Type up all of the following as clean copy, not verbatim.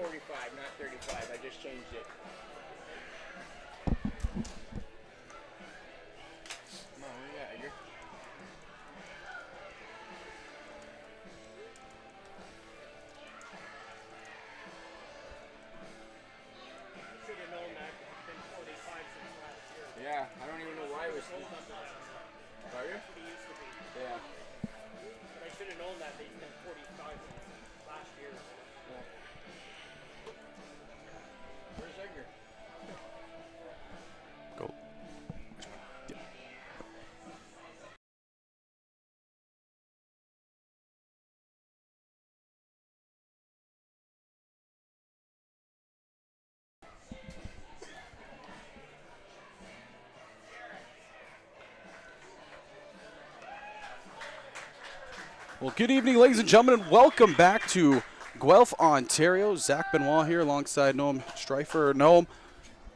45, not 35. I just changed it. Come on, where you at, Edgar? Should have known that. It's been 45 since last year. Yeah, I don't even know why it was. Are you? That's what he used to be. Yeah. But I should have known that he's been 45 since last year. Yeah. Where's Edgar? Go. Well, good evening, ladies and gentlemen, and welcome back to Guelph, Ontario. Zach Benoit here alongside Noam Streifer. Noam,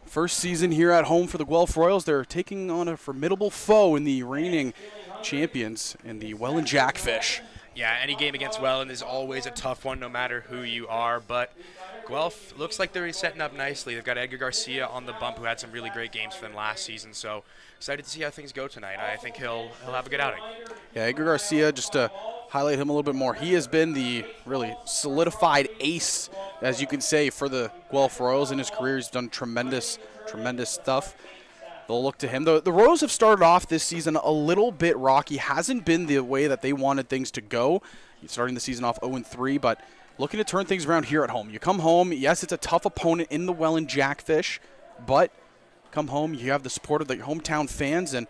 first season here at home for the Guelph Royals. They're taking on a formidable foe in the reigning champions in the Welland Jackfish. Yeah, any game against Welland is always a tough one, no matter who you are. But Guelph looks like they're setting up nicely. They've got Edgar Garcia on the bump, who had some really great games for them last season. So excited to see how things go tonight. I think he'll have a good outing. Yeah, Edgar Garcia, just to highlight him a little bit more, he has been the really solidified ace, as you can say, for the Guelph Royals in his career. He's done tremendous stuff. They'll look to him. The Royals have started off this season a little bit rocky. Hasn't been the way that they wanted things to go. Starting the season off 0-3, but looking to turn things around here at home. You come home, yes, it's a tough opponent in the Welland Jackfish, but come home, you have the support of the hometown fans, and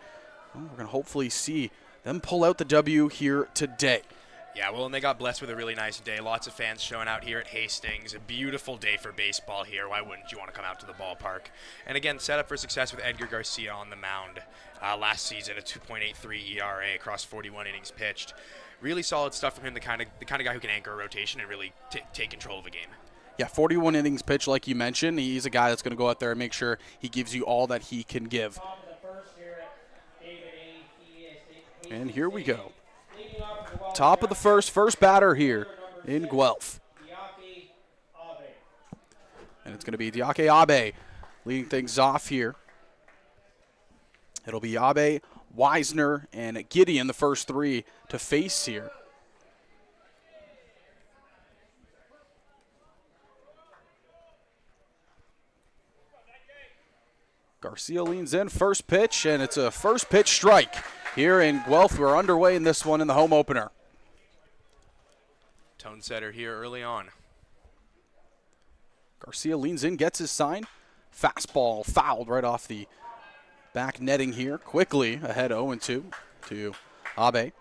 we're going to hopefully see them pull out the W here today. Yeah, well, and they got blessed with a really nice day. Lots of fans showing out here at Hastings. A beautiful day for baseball here. Why wouldn't you want to come out to the ballpark? And again, set up for success with Edgar Garcia on the mound. Last season, a 2.83 ERA across 41 innings pitched. Really solid stuff from him, the kind of guy who can anchor a rotation and really take control of a game. Yeah, 41 innings pitched, like you mentioned. He's a guy that's going to go out there and make sure he gives you all that he can give. And here we go. Top of the first batter here in Guelph. And it's going to be Diake Abe leading things off here. It'll be Abe, Weisner, and Gideon, the first three to face here. Garcia leans in, first pitch, and it's a first pitch strike here in Guelph. We're underway in this one in the home opener. Tone setter here early on. Garcia leans in, gets his sign. Fastball fouled right off the back netting here. Quickly ahead 0-2 to Abe.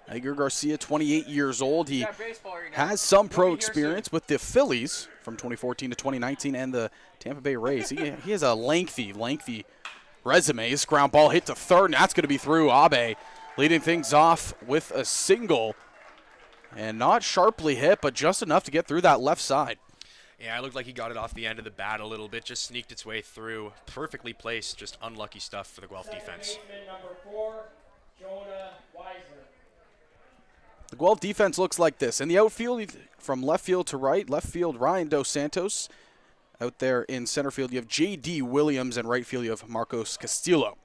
Edgar Garcia, 28 years old. He has some pro experience with the Phillies from 2014 to 2019 and the Tampa Bay Rays. He has a lengthy resume. His ground ball hit to third, and that's going to be through. Abe leading things off with a single, and not sharply hit, but just enough to get through that left side. Yeah, it looked like he got it off the end of the bat a little bit, just sneaked its way through. Perfectly placed, just unlucky stuff for the Guelph defense. The Guelph defense looks like this. In the outfield, from left field to right, left field, Ryan Dos Santos. Out there in center field, you have J.D. Williams, and right field, you have Marcos Castillo.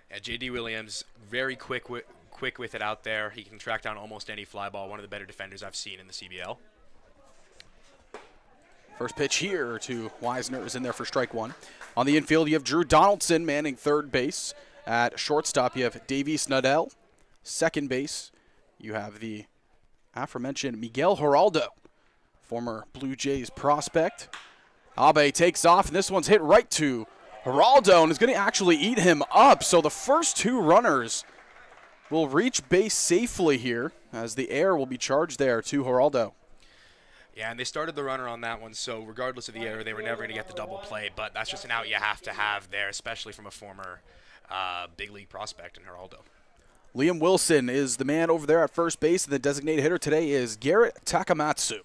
Yeah, J.D. Williams, very quick with it out there. He can track down almost any fly ball. One of the better defenders I've seen in the CBL. First pitch here to Weisner is in there for strike one. On the infield, you have Drew Donaldson manning third base. At shortstop, you have Davey Snudell. Second base, you have the aforementioned Miguel Geraldo, former Blue Jays prospect. Abe takes off, and this one's hit right to Geraldo, and is going to actually eat him up. So the first two runners will reach base safely here, as the air will be charged there to Geraldo. Yeah, and they started the runner on that one, so regardless of the error, they were never going to get the double play, but that's just an out you have to have there, especially from a former big league prospect in Geraldo. Liam Wilson is the man over there at first base, and the designated hitter today is Garrett Takamatsu.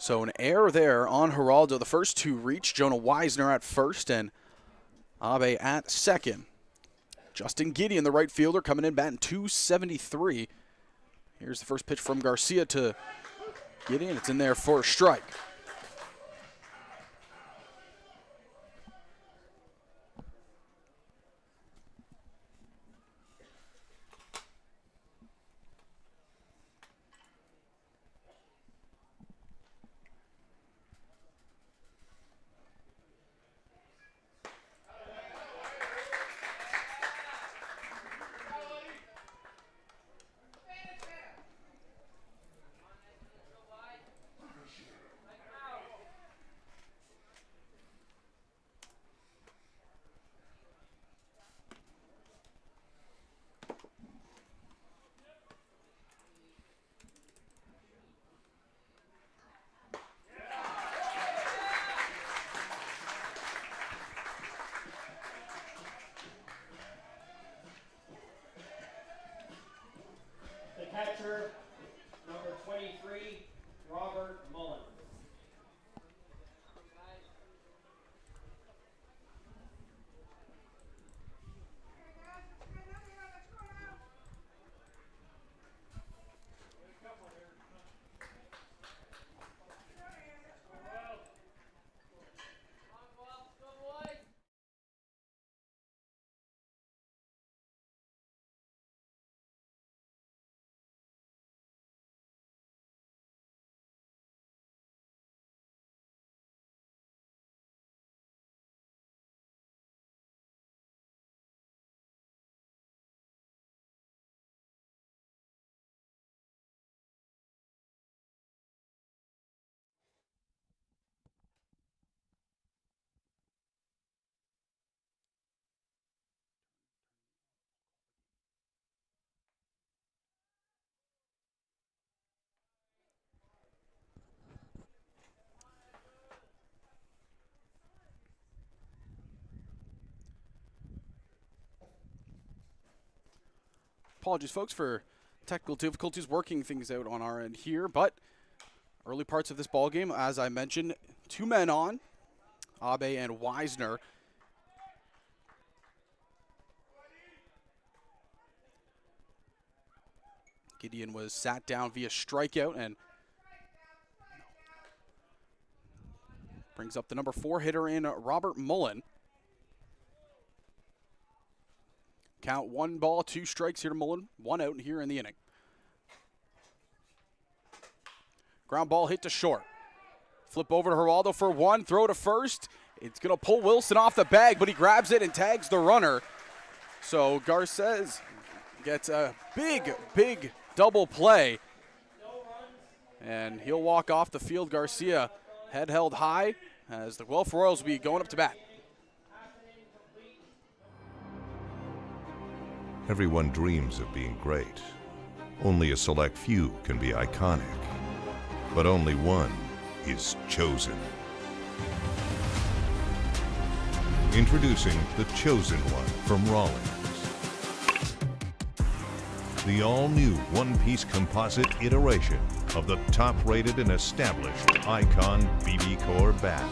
So an error there on Geraldo. The first two reach. Jonah Weisner at first and Abe at second. Justin Gideon, the right fielder, coming in batting .273. Here's the first pitch from Garcia to Gideon. It's in there for a strike. The catcher, number 23, Robert Mullen. Apologies, folks, for technical difficulties working things out on our end here, but early parts of this ball game, as I mentioned, two men on, Abe and Weisner. Gideon was sat down via strikeout and brings up the number 4 hitter in Robert Mullen. Count 1 ball, 2 strikes here to Mullen, 1 out here in the inning. Ground ball hit to short. Flip over to Geraldo for 1, throw to first. It's going to pull Wilson off the bag, but he grabs it and tags the runner. So Garces gets a big, big double play. And he'll walk off the field. Garcia, head held high, as the Guelph Royals will be going up to bat. Everyone dreams of being great. Only a select few can be iconic. But only one is chosen. Introducing the Chosen One from Rawlings. The all-new one-piece composite iteration of the top-rated and established Icon BB Core bat.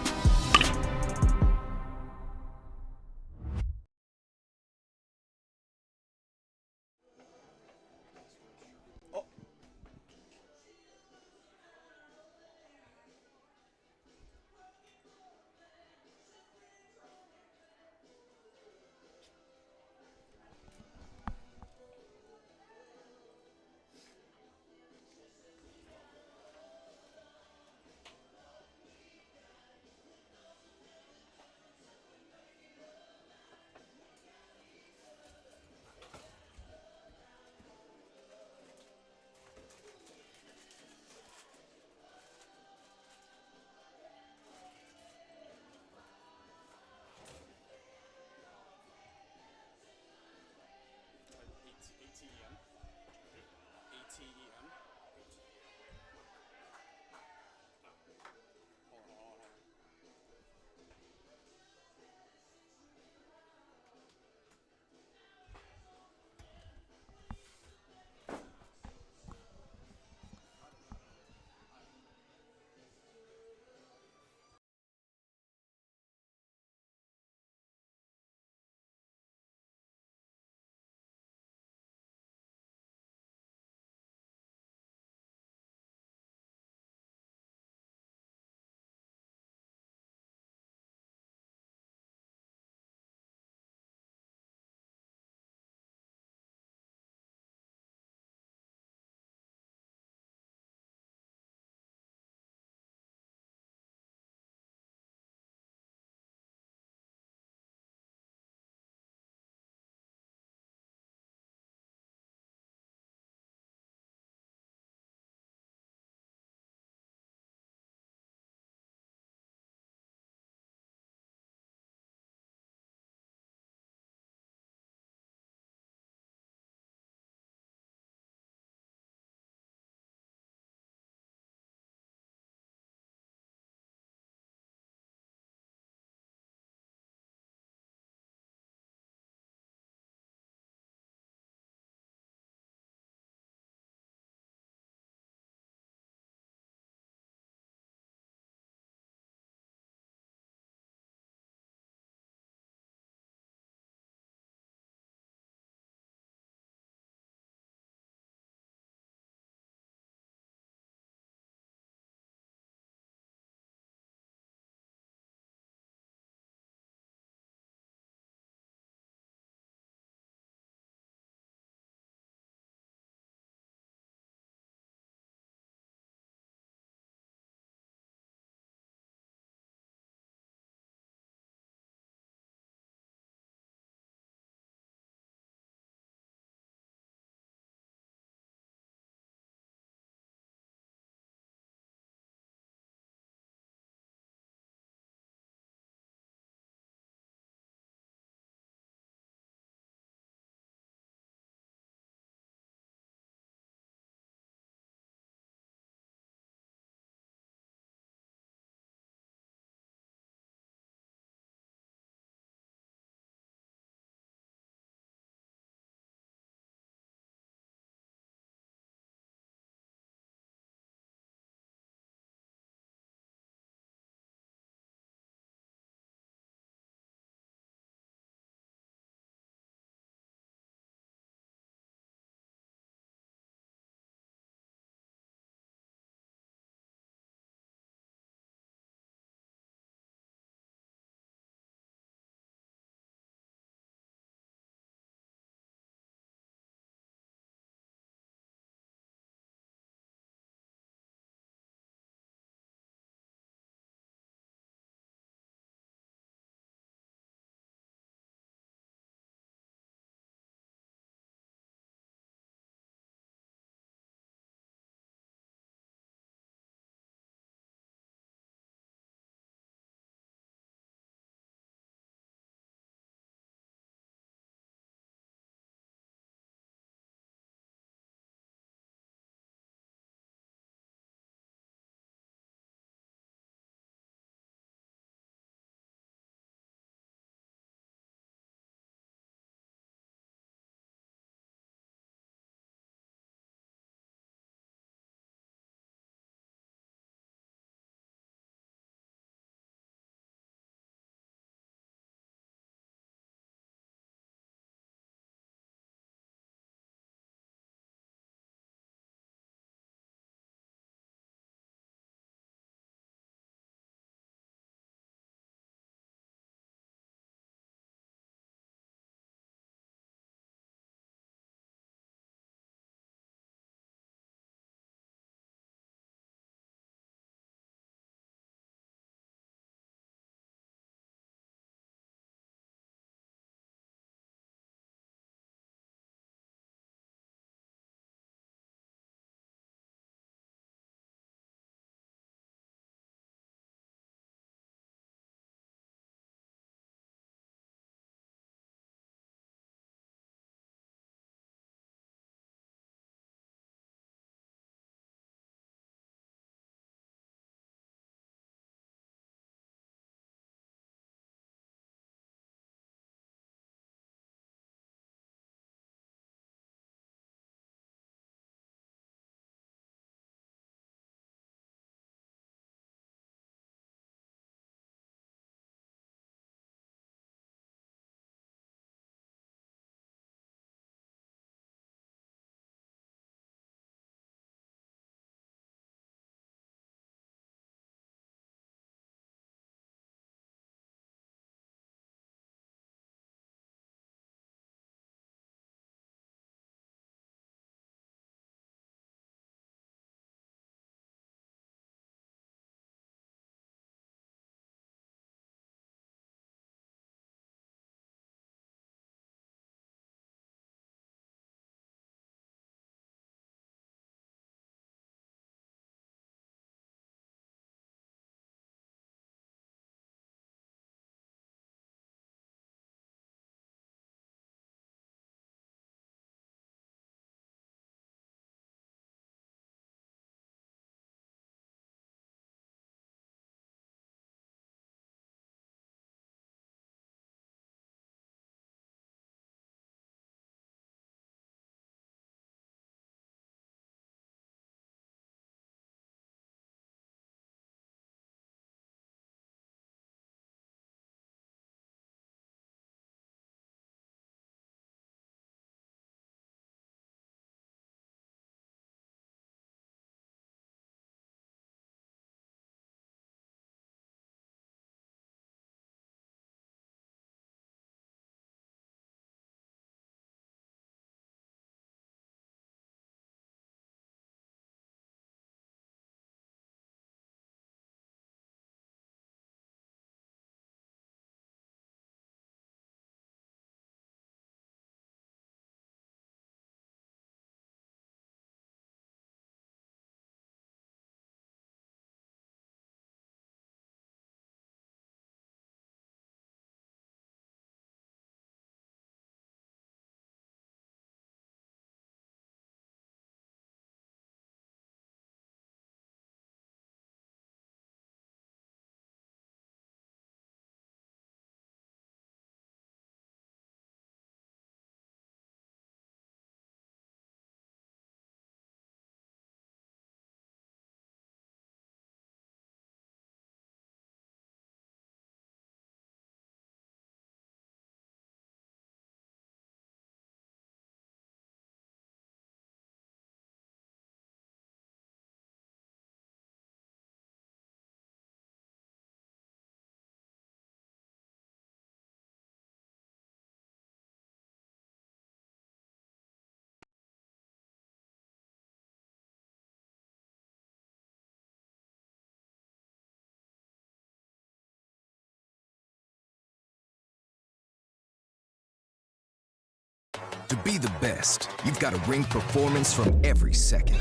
To be the best, you've got to bring performance from every second.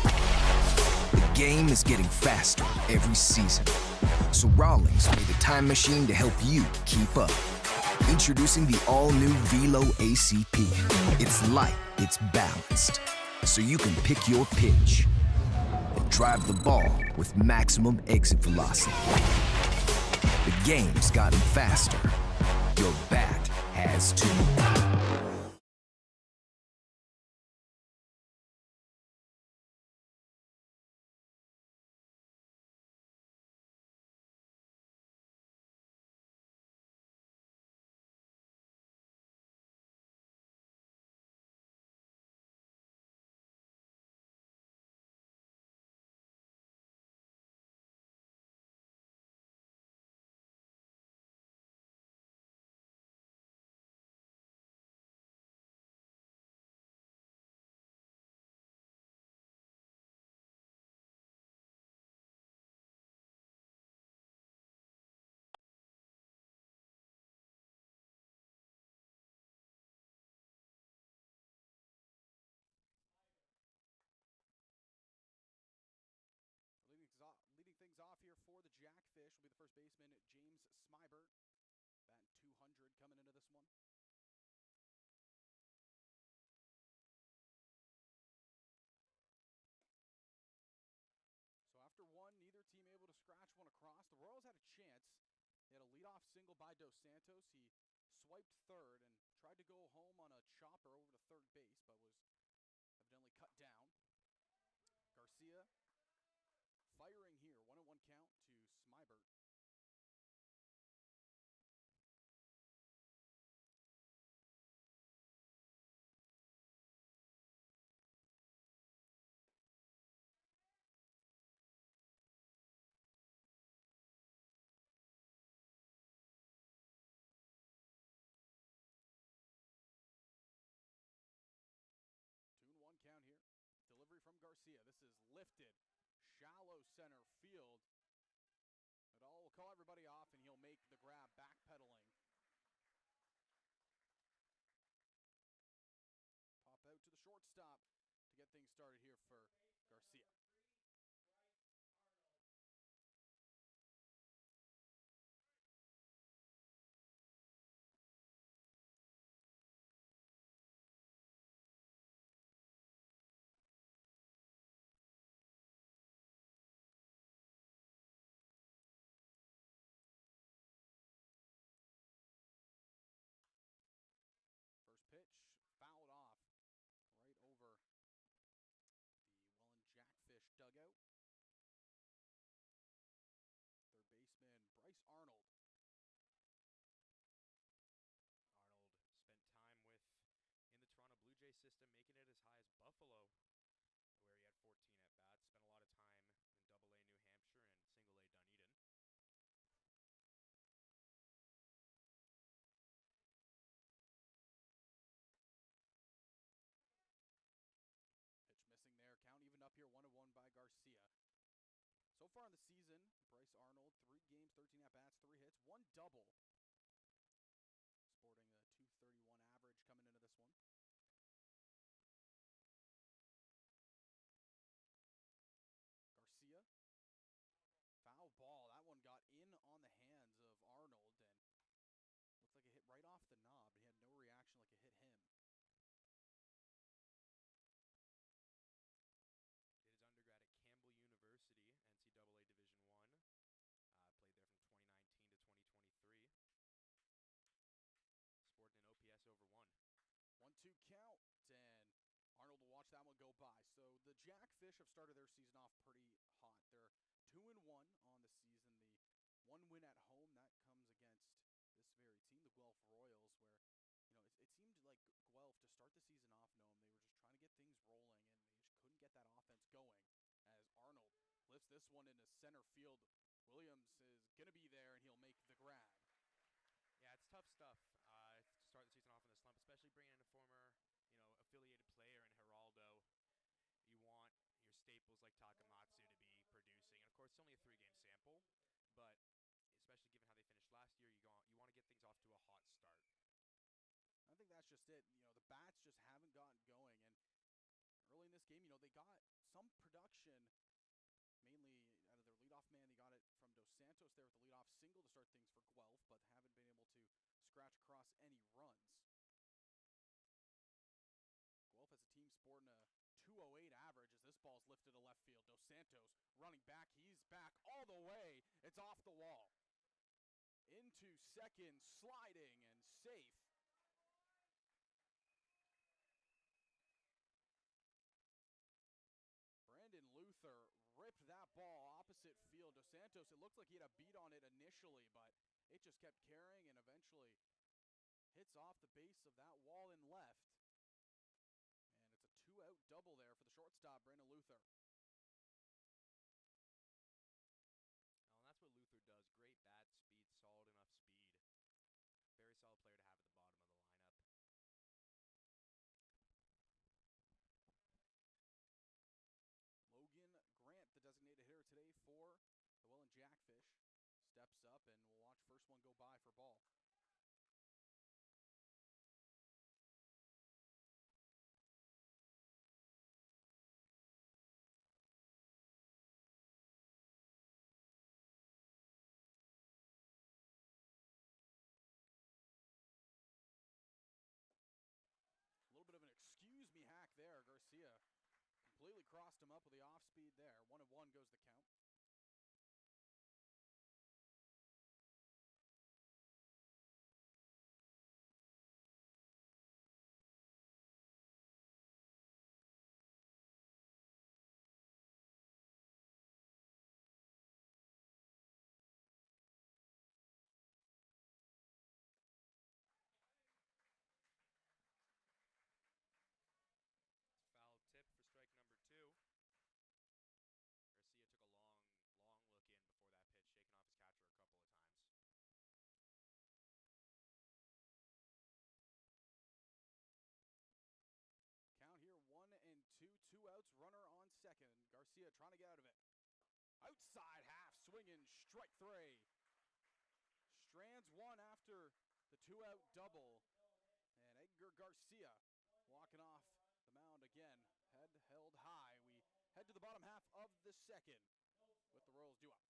The game is getting faster every season. So Rawlings made a time machine to help you keep up. Introducing the all-new Velo ACP. It's light, it's balanced, so you can pick your pitch and drive the ball with maximum exit velocity. The game's gotten faster. Your bat has too. Leading things off here for the Jackfish will be the first baseman, James Smybert. Batting 200 coming into this one. So after one, neither team able to scratch one across. The Royals had a chance. They had a leadoff single by Dos Santos. He swiped third and tried to go home on a chopper over to third base, but was evidently cut down. Garcia firing here, 1-1 count to Smybert. One count here. Delivery from Garcia. This is lifted. Shallow center field. It all will call everybody off, and he'll make the grab, backpedaling. Pop out to the shortstop to get things started here for Garcia. First pitch fouled off right over the Welland Jackfish dugout. Third baseman Bryce Arnold. Arnold spent time in the Toronto Blue Jays system, making it as high as Buffalo, where he had 14 at-bats. Spent a lot of time in Double-A New Hampshire and Single-A Dunedin. Pitch missing there. Count even up here, 1-1 by Garcia. So far in the season, Bryce Arnold, 3 games, 13 at-bats, 3 hits, 1 double. Sporting the .231 average coming into this one. Garcia. Foul ball. That one got in on the hands of Arnold and looked like it hit right off the knob. He had no reaction like it hit him. Did his undergrad at Campbell University, NCAA Division I. Played there from 2019 to 2023. Sporting an OPS over 1. 1-2 count, and Arnold will watch that one go by. So the Jackfish have started their season off pretty hot. They're 2-1 on the season. The 1 win at home, that comes against this very team, the Guelph Royals, where it seemed like Guelph to start the season off, Noam, they were just trying to get things rolling, and they just couldn't get that offense going. As Arnold lifts this one into center field, Williams is going to be there, and he'll make the grab. Yeah, it's tough stuff to start the season off in the slump, especially bringing in a former, affiliated player in Geraldo. You want your staples like Takamatsu to be producing. And, of course, it's only a 3-game sample, but especially given how they finished last year, you want to get things off to a hot start. I think that's just it. The bats just haven't gotten going. And early in this game, they got some production, mainly out of their leadoff man. They got it from Dos Santos there with the leadoff single to start things for Guelph, but haven't been able to scratch across any runs. Guelph as a team sporting a 208 average as this ball's lifted to left field. Dos Santos running back. He's back all the way. It's off the wall. Into second, sliding and safe. Brandon Luther ripped that ball opposite field. Dos Santos, it looked like he had a beat on it initially, but it just kept carrying and eventually hits off the base of that wall in left. And it's a 2-out double there for the shortstop, Brandon Luther. Oh, and that's what Luther does. Great bat speed, solid enough speed. Very solid player to have at the bottom of the lineup. Logan Grant, the designated hitter today for the Welland Jackfish, steps up, and we'll watch first one go by for ball. A little bit of an excuse me hack there. Garcia completely crossed him up with the off speed there. 1-1 goes the count. Foul tip for strike number 2. Garcia took a long look in before that pitch, shaking off his catcher a couple of times. Count here 1-2, 2 outs, runner on second. Garcia trying to get out of it. Outside half, swinging, strike 3. Strands one after the 2-out double. And Edgar Garcia walking off the mound again, head held high. We head to the bottom half of the second with the Royals due up.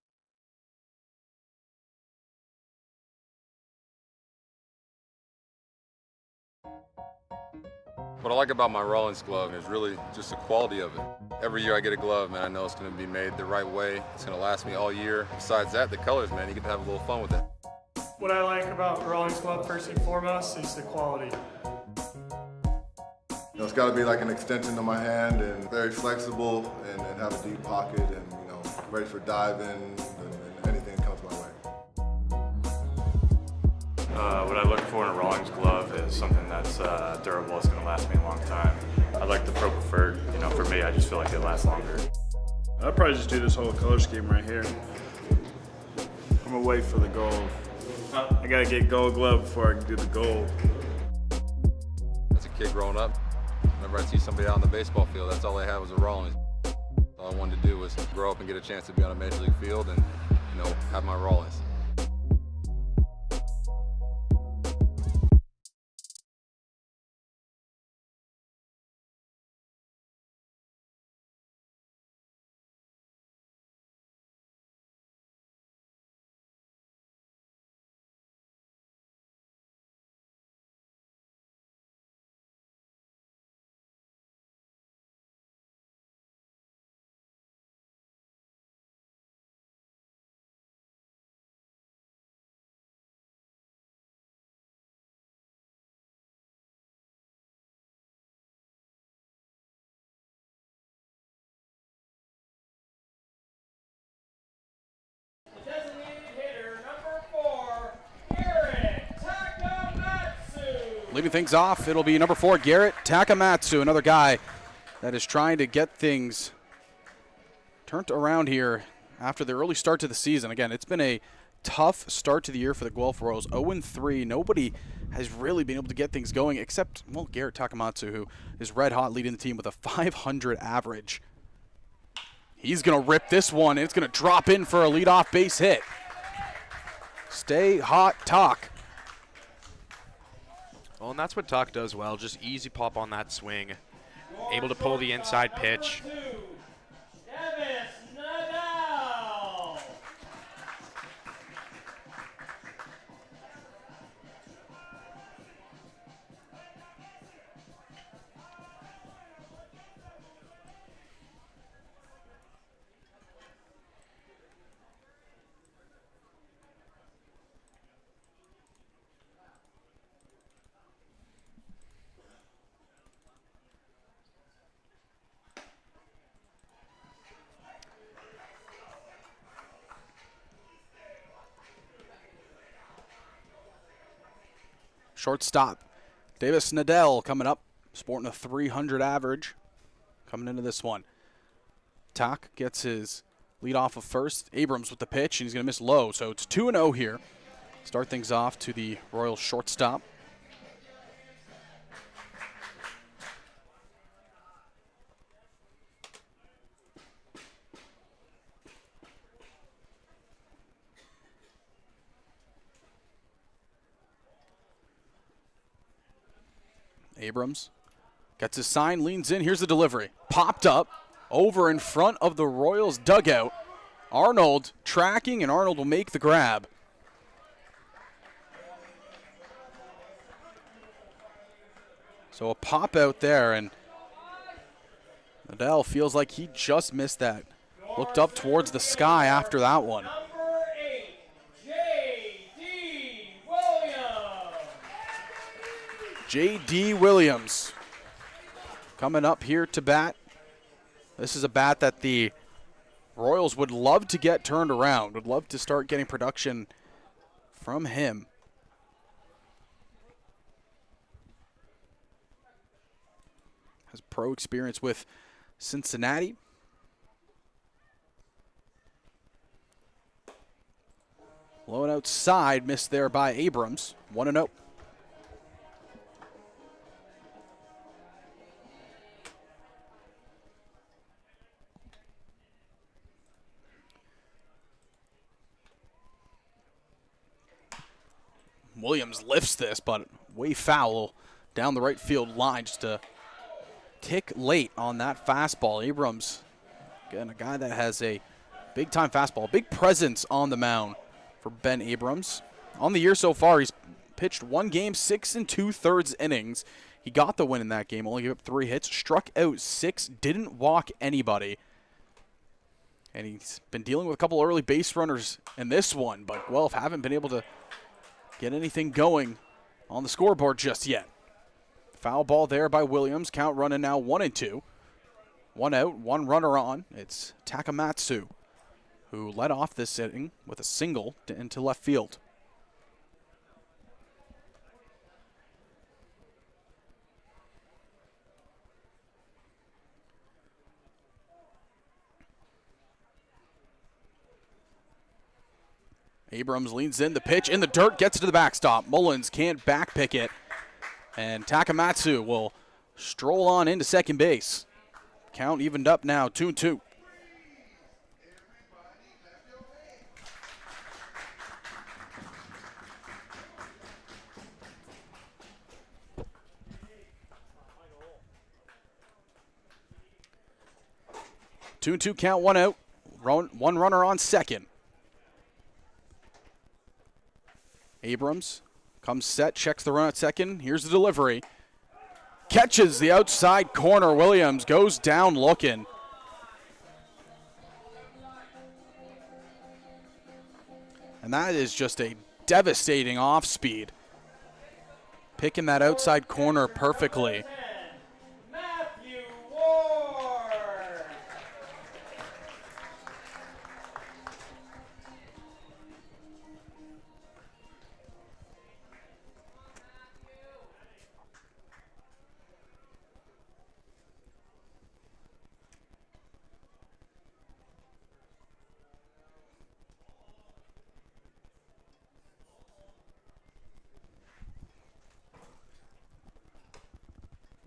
What I like about my Rollins glove is really just the quality of it. Every year I get a glove, man, I know it's going to be made the right way. It's going to last me all year. Besides that, the colors, man, you get to have a little fun with it. What I like about Rollins glove first and foremost is the quality. It's got to be like an extension of my hand and very flexible and have a deep pocket and, ready for diving and anything that comes my way. What I look for in a Rollins glove is something that's durable, it's going to last me a long time. I like the Pro Preferred. For me, I just feel like it lasts longer. I'll probably just do this whole color scheme right here. I'm gonna wait for the gold. I gotta get gold glove before I can do the gold. As a kid growing up, whenever I'd see somebody out on the baseball field, that's all they had was a Rollins. All I wanted to do was grow up and get a chance to be on a major league field and, have my Rollins. Leading things off, it'll be number 4, Garrett Takamatsu, another guy that is trying to get things turned around here after the early start to the season. Again, it's been a tough start to the year for the Guelph Royals. 0-3. Nobody has really been able to get things going except, Garrett Takamatsu, who is red hot leading the team with a 500 average. He's going to rip this one, and it's going to drop in for a leadoff base hit. Stay hot, talk. Well, and that's what Tuck does well. Just easy pop on that swing. Able to pull the inside pitch. Shortstop, Davis Nadell coming up, sporting a 300 average coming into this one. Tack gets his lead off of first. Abrams with the pitch, and he's going to miss low. So it's 2-0 here. Start things off to the Royals shortstop. Abrams gets his sign, leans in. Here's the delivery. Popped up over in front of the Royals dugout. Arnold tracking, and Arnold will make the grab. So a pop out there, and Nadell feels like he just missed that. Looked up towards the sky after that one. J.D. Williams coming up here to bat. This is a bat that the Royals would love to get turned around, would love to start getting production from him. Has pro experience with Cincinnati. Low and outside, missed there by Abrams. 1-0. Williams lifts this, but way foul down the right field line. Just a tick late on that fastball. Abrams, again, a guy that has a big-time fastball, big presence on the mound for Ben Abrams. On the year so far, he's pitched one game, 6 2/3 innings. He got the win in that game, only gave up 3 hits, struck out 6, didn't walk anybody. And he's been dealing with a couple early base runners in this one, but Guelph haven't been able to get anything going on the scoreboard just yet. Foul ball there by Williams. Count running now 1-2. 1 out, 1 runner on. It's Takamatsu who led off this inning with a single into left field. Abrams leans in, the pitch in the dirt, gets it to the backstop. Mullins can't backpick it. And Takamatsu will stroll on into second base. Count evened up now, 2-2. Count, 1 out. One runner on second. Abrams comes set, checks the run at second. Here's the delivery. Catches the outside corner. Williams goes down looking. And that is just a devastating off speed. Picking that outside corner perfectly.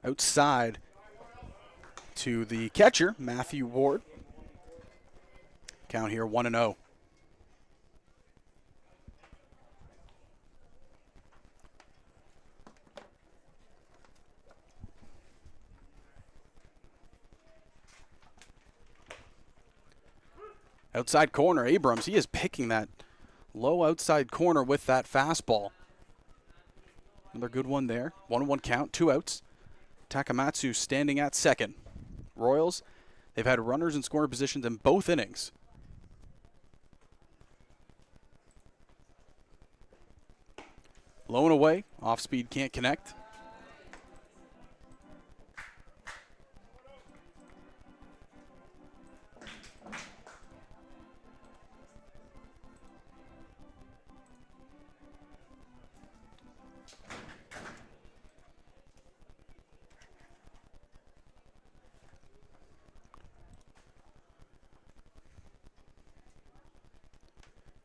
Outside to the catcher, Matthew Ward. Count here 1-0. Outside corner, Abrams, he is picking that low outside corner with that fastball. Another good one there. 1-1 count, 2 outs. Takamatsu standing at second. Royals, they've had runners in scoring positions in both innings. Low and away, off speed, can't connect.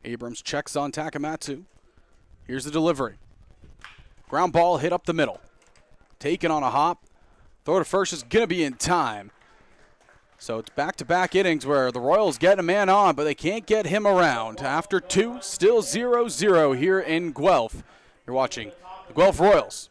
Abrams checks on Takamatsu. Here's the delivery. Ground ball hit up the middle. Taken on a hop. Throw to first is going to be in time. So it's back-to-back innings where the Royals get a man on, but they can't get him around. After 2, still 0-0 here in Guelph. You're watching the Guelph Royals.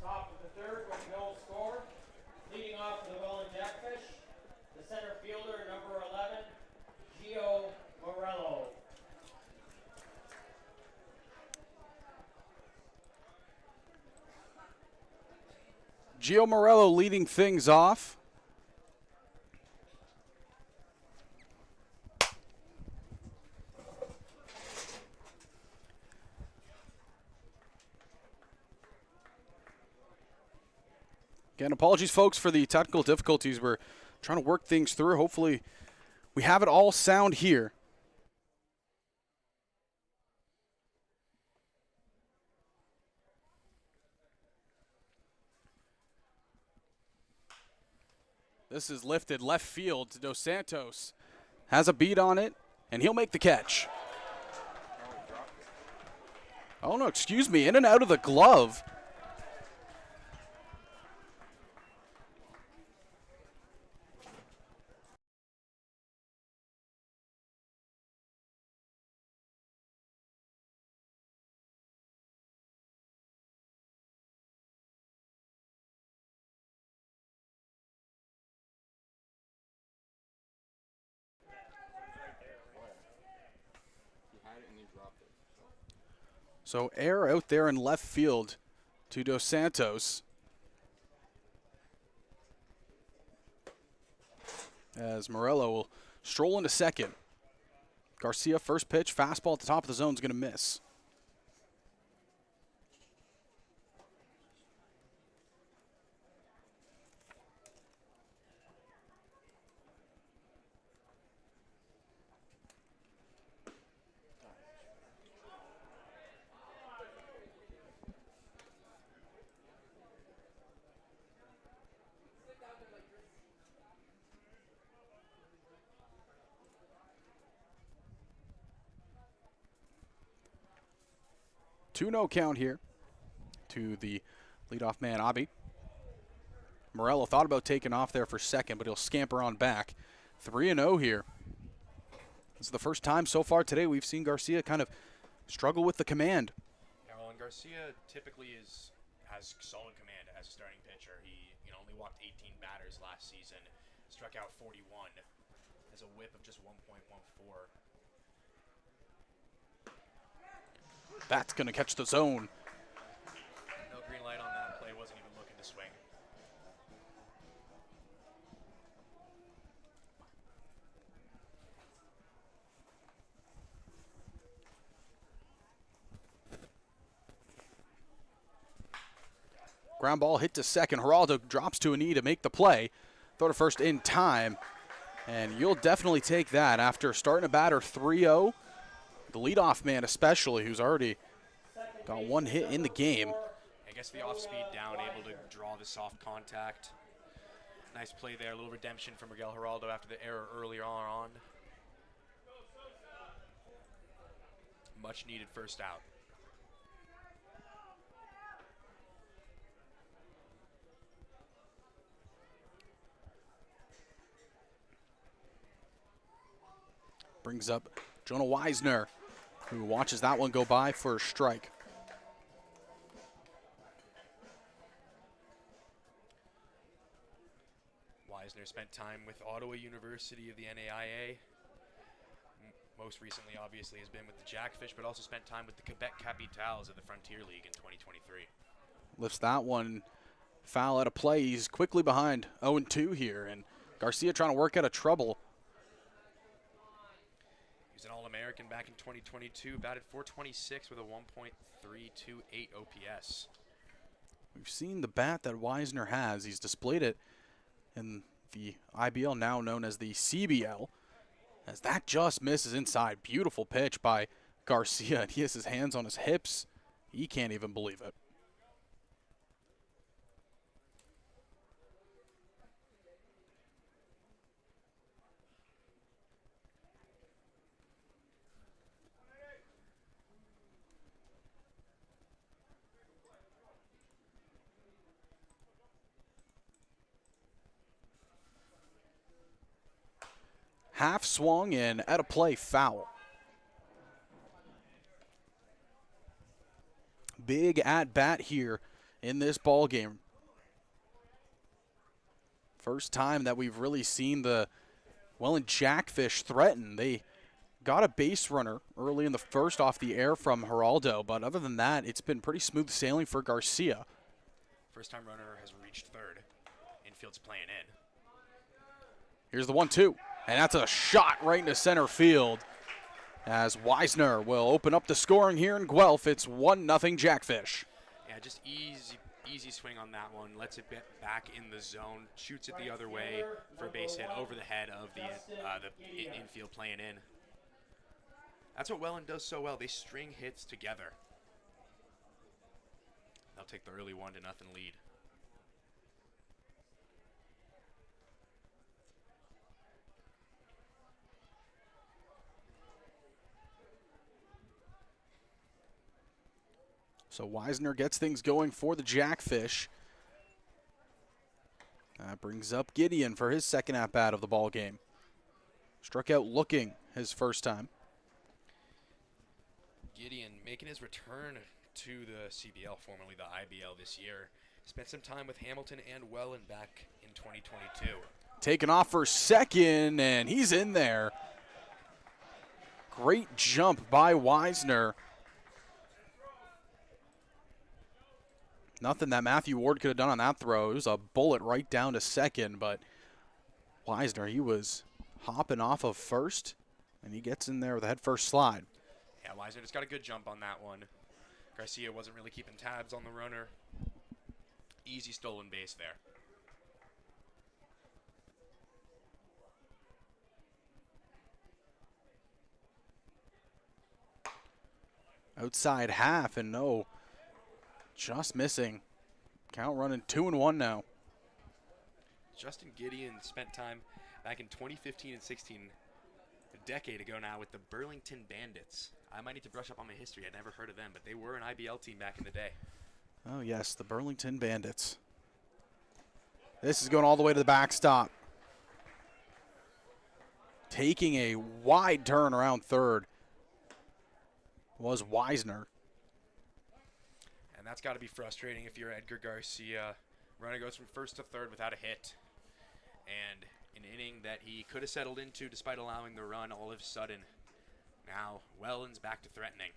Top of the third with no score. Leading off for the Welland Jackfish, the center fielder, number 11, Gio Morello. Gio Morello leading things off. Again, apologies, folks, for the technical difficulties. We're trying to work things through. Hopefully, we have it all sound here. This is lifted left field to Dos Santos. Has a beat on it, and he'll make the catch. Oh, no, excuse me. In and out of the glove. So air out there in left field to Dos Santos. As Morello will stroll into second. Garcia, first pitch, fastball at the top of the zone is going to miss. 2-0 count here to the leadoff man, Abi. Morello thought about taking off there for second, but he'll scamper on back. 3-0 here. This is the first time so far today we've seen Garcia kind of struggle with the command. Yeah, well, and Garcia typically has solid command as a starting pitcher. He only walked 18 batters last season, struck out 41, has a whip of just 1.14. That's going to catch the zone. No green light on that play, wasn't even looking to swing. Ground ball hit to second. Geraldo drops to a knee to make the play. Throw to first in time. And you'll definitely take that after starting a batter 3-0. The leadoff man especially, who's already got one hit in the game. I guess the off-speed down, able to draw the soft contact. Nice play there. A little redemption from Miguel Geraldo after the error earlier on. Much needed first out. Brings up Jonah Weisner, who watches that one go by for a strike. Weisner spent time with Ottawa University of the NAIA. Most recently, obviously, has been with the Jackfish, but also spent time with the Quebec Capitals of the Frontier League in 2023. Lifts that one foul out of play. He's quickly behind 0-2 here, and Garcia trying to work out of trouble. He was an All-American back in 2022, batted .426 with a 1.328 OPS. We've seen the bat that Weisner has. He's displayed it in the IBL, now known as the CBL, as that just misses inside. Beautiful pitch by Garcia. He has his hands on his hips. He can't even believe it. Half swung and at a play foul. Big at bat here in this ball game. First time that we've really seen the Welland Jackfish threaten. They got a base runner early in the first off the air from Geraldo, but other than that, it's been pretty smooth sailing for Garcia. First time runner has reached third. Infield's playing in. Here's the 1-2. And that's a shot right into center field as Weisner will open up the scoring here in Guelph. It's 1-0 Jackfish. Yeah, just easy swing on that one. Lets it back in the zone. Shoots it the other way for a base hit over the head of the infield playing in. That's what Welland does so well. They string hits together. They'll take the early 1-0 lead. So Weisner gets things going for the Jackfish. That brings up Gideon for his second at-bat of the ball game. Struck out looking his first time. Gideon making his return to the CBL, formerly the IBL, this year. Spent some time with Hamilton and Welland back in 2022. Taken off for second, and he's in there. Great jump by Weisner. Nothing that Matthew Ward could have done on that throw. It was a bullet right down to second, but Weisner, he was hopping off of first, and he gets in there with a head-first slide. Yeah, Weisner just got a good jump on that one. Garcia wasn't really keeping tabs on the runner. Easy stolen base there. Outside half, and no. Just missing. Count running 2-1 now. Justin Gideon spent time back in 2015 and 16 a decade ago now with the Burlington Bandits. I might need to brush up on my history. I'd never heard of them, but they were an IBL team back in the day. Oh, yes, the Burlington Bandits. This is going all the way to the backstop. Taking a wide turn around third was Weisner. And that's got to be frustrating if you're Edgar Garcia. Runner goes from first to third without a hit. And an inning that he could have settled into despite allowing the run all of a sudden. Now, Welland's back to threatening.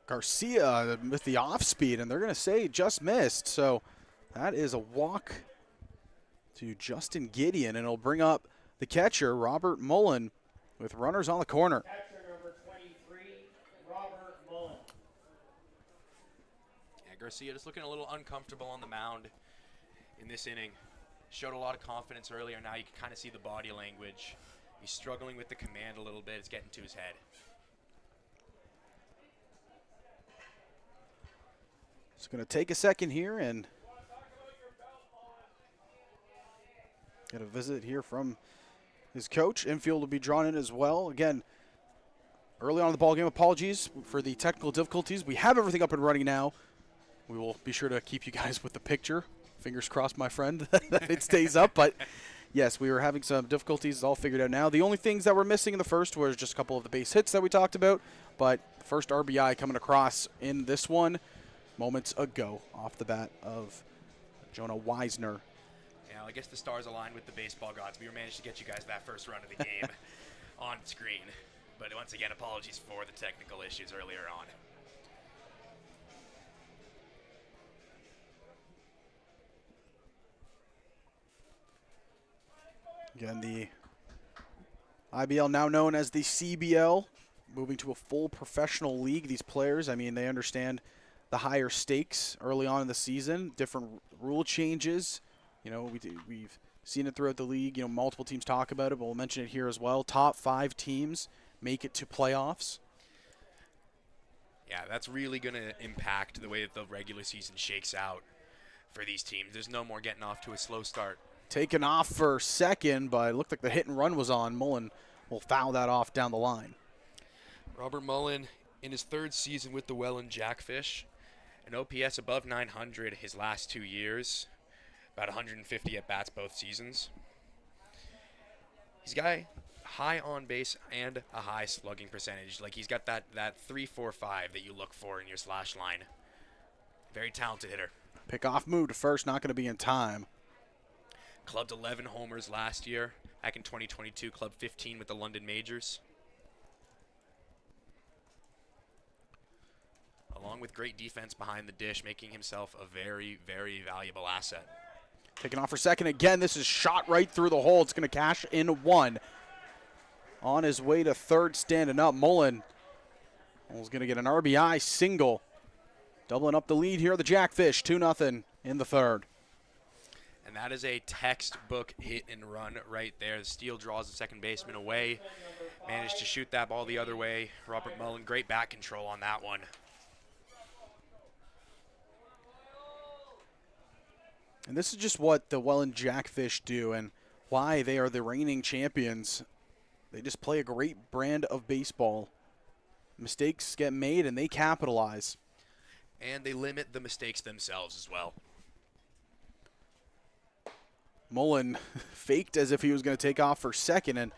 Garcia with the off speed, and they're going to say just missed. So that is a walk to Justin Gideon, and it'll bring up the catcher, Robert Mullen, with runners on the corner. Catcher number 23, Robert Mullen. Yeah, Garcia just looking a little uncomfortable on the mound in this inning. Showed a lot of confidence earlier. Now you can kind of see the body language. He's struggling with the command a little bit. It's getting to his head. It's going to take a second here and get a visit here from his coach. Infield will be drawn in as well. Again, early on in the ballgame, apologies for the technical difficulties. We have everything up and running now. We will be sure to keep you guys with the picture. Fingers crossed, my friend, that it stays up. But yes, we were having some difficulties. It's all figured out now. The only things that were missing in the first was just a couple of the base hits that we talked about. But the first RBI coming across in this one moments ago off the bat of Jonah Weisner. Yeah, I guess the stars aligned with the baseball gods. We managed to get you guys that first run of the game on screen. But once again, apologies for the technical issues earlier on. Again, the IBL, now known as the CBL, moving to a full professional league. These players, I mean, they understand the higher stakes early on in the season, different rule changes. You know, we've seen it throughout the league. You know, multiple teams talk about it, but we'll mention it here as well. Top 5 teams make it to playoffs. Yeah, that's really going to impact the way that the regular season shakes out for these teams. There's no more getting off to a slow start. Taken off for second, but it looked like the hit and run was on. Mullen will foul that off down the line. Robert Mullen, in his 3rd season with the Welland Jackfish, an OPS above 900 his last 2 years, about 150 at-bats both seasons. He's got a high on base and a high slugging percentage. Like, he's got that 3-4-5 that you look for in your slash line. Very talented hitter. Pick-off move to first, not going to be in time. Clubbed 11 homers last year. Back in 2022, clubbed 15 with the London Majors. Along with great defense behind the dish, making himself a very, very valuable asset. Taking off for second again. This is shot right through the hole. It's going to cash in one. On his way to third, standing up, Mullen is going to get an RBI single. Doubling up the lead here, the Jackfish, 2-0 in the 3rd. And that is a textbook hit and run right there. The steal draws the second baseman away. Managed to shoot that ball the other way. Robert Mullen, great bat control on that one. And this is just what the Welland Jackfish do and why they are the reigning champions. They just play a great brand of baseball. Mistakes get made and they capitalize. And they limit the mistakes themselves as well. Mullen faked as if he was going to take off for second, and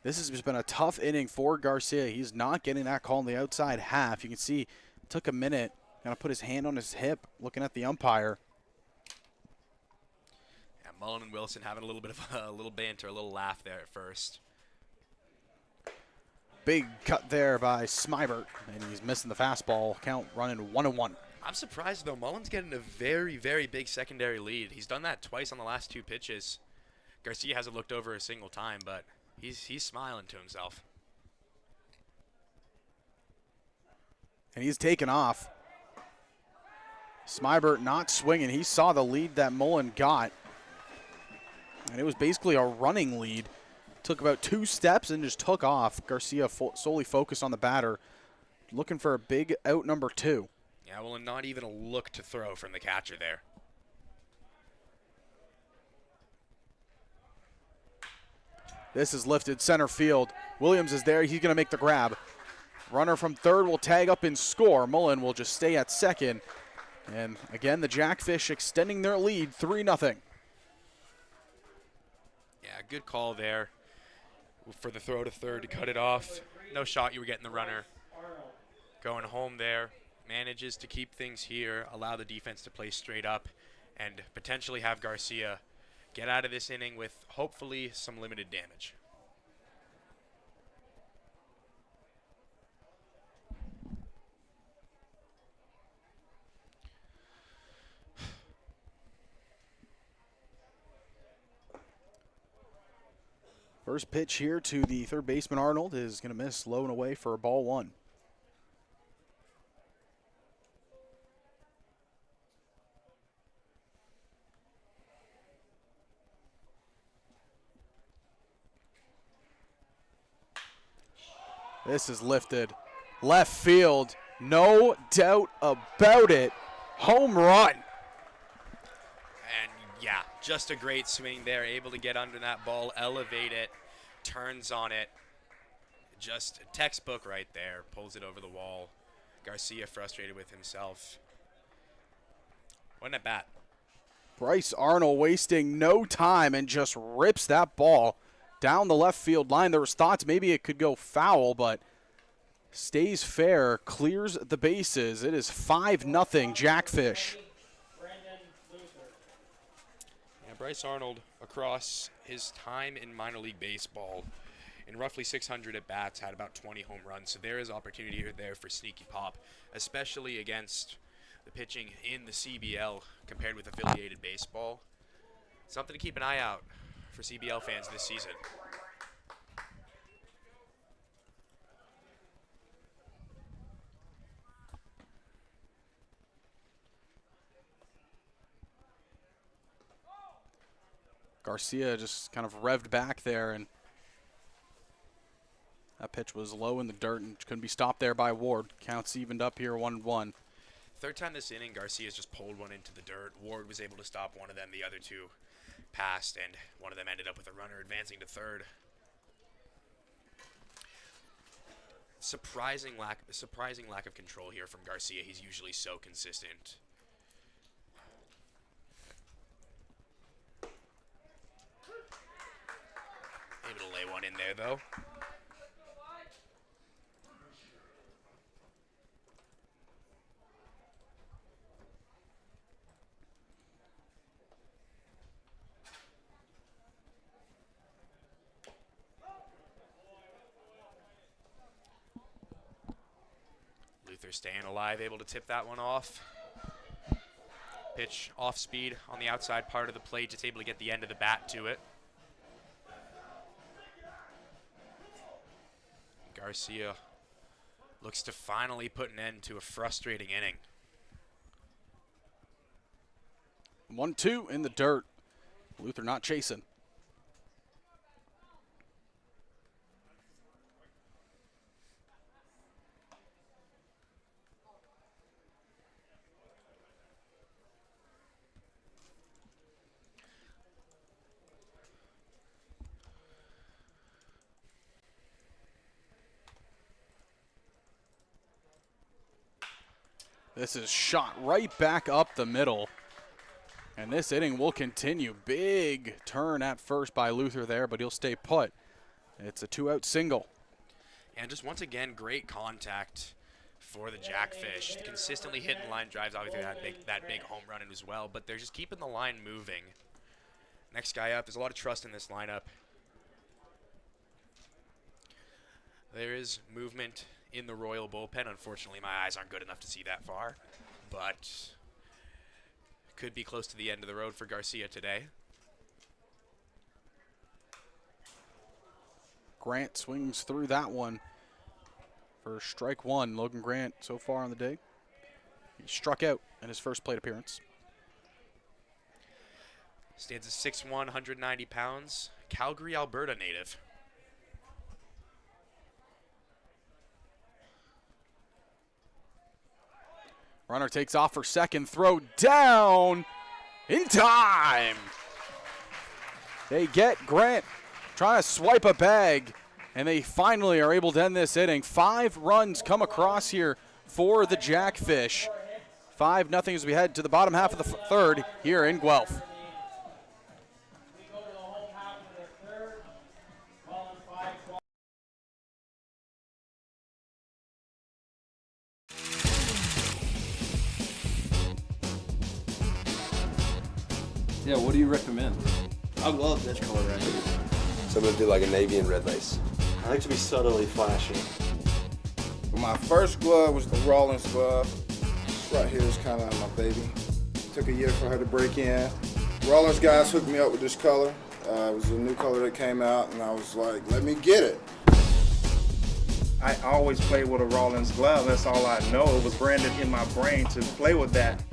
this has just been a tough inning for Garcia. He's not getting that call in the outside half. You can see it took a minute, kind of put his hand on his hip, looking at the umpire. Yeah, Mullen and Wilson having a little bit of a little banter, a little laugh there at first. Big cut there by Smybert, and he's missing the fastball. Count running 1-1. I'm surprised, though. Mullen's getting a very, very big secondary lead. He's done that twice on the last 2 pitches. Garcia hasn't looked over a single time, but he's smiling to himself. And he's taken off. Smybert not swinging. He saw the lead that Mullen got. And it was basically a running lead took about 2 steps and just took off. Garcia solely focused on the batter, looking for a big out number 2. Yeah, well, and not even a look to throw from the catcher there. This is lifted center field. Williams is there. He's going to make the grab. Runner from third will tag up and score. Mullen will just stay at second. And again, the Jackfish extending their lead 3-0. Yeah, good call there for the throw to third to cut it off. No shot you were getting the runner. Going home there. Manages to keep things here, allow the defense to play straight up, and potentially have Garcia get out of this inning with hopefully some limited damage. First pitch here to the third baseman, Arnold, is going to miss low and away for ball 1. This is lifted. Left field. No doubt about it. Home run. And yeah, just a great swing there. Able to get under that ball, elevate it, turns on it. Just textbook right there. Pulls it over the wall. Garcia frustrated with himself. What an at bat. Bryce Arnold wasting no time and just rips that ball down the left field line. There was thoughts maybe it could go foul, but stays fair, clears the bases. It is 5-0 Jackfish. Yeah, Bryce Arnold, across his time in minor league baseball, in roughly 600 at-bats, had about 20 home runs. So there is opportunity there for sneaky pop, especially against the pitching in the CBL compared with affiliated baseball. Something to keep an eye out for CBL fans this season. Garcia just kind of revved back there, and that pitch was low in the dirt and couldn't be stopped there by Ward. Counts evened up here 1-1. Third time this inning, Garcia's just pulled one into the dirt. Ward was able to stop one of them. The other two passed, and one of them ended up with a runner advancing to third. Surprising lack of control here from Garcia. He's usually so consistent. Able to lay one in there, though. Luther staying alive, able to tip that one off. Pitch off speed on the outside part of the plate, just able to get the end of the bat to it. Garcia looks to finally put an end to a frustrating inning. 1-2 in the dirt. Luther not chasing. This is shot right back up the middle. And this inning will continue. Big turn at first by Luther there, but he'll stay put. It's a 2-out single. And just once again, great contact for the Jackfish. Consistently hitting line drives, obviously that big home run as well, but they're just keeping the line moving. Next guy up, there's a lot of trust in this lineup. There is movement in the Royal bullpen. Unfortunately, my eyes aren't good enough to see that far, but could be close to the end of the road for Garcia today. Grant swings through that one for strike one. Logan Grant so far on the day. He struck out in his first plate appearance. Stands at 6'1", 190 pounds. Calgary, Alberta native. Runner takes off for second, throw down in time. They get Grant trying to swipe a bag, and they finally are able to end this inning. 5 runs come across here for the Jackfish. 5-0 as we head to the bottom half of the third here in Guelph. Yeah, what do you recommend? I love this color right here. So I'm gonna do like a navy and red lace. I like to be subtly flashy. My first glove was the Rollins glove. This right here is kind of my baby. Took a year for her to break in. Rollins guys hooked me up with this color. It was a new color that came out, and I was like, let me get it. I always played with a Rollins glove. That's all I know. It was branded in my brain to play with that.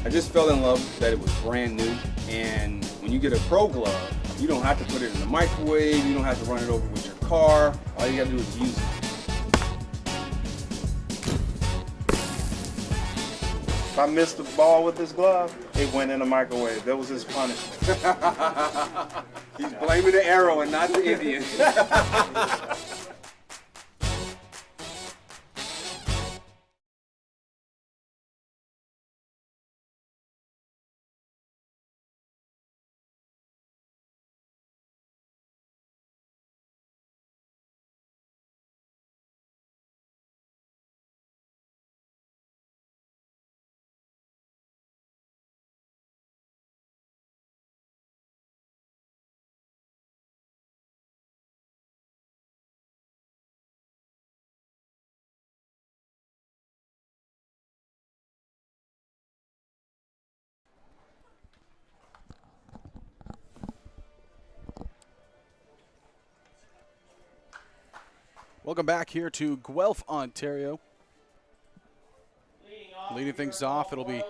I just fell in love that it was brand new, and when you get a pro glove, you don't have to put it in the microwave, you don't have to run it over with your car, all you gotta do is use it. If I missed the ball with this glove, it went in the microwave. That was his punishment. He's blaming the arrow and not the Indian. Welcome back here to Guelph, Ontario. Leading things off, it'll be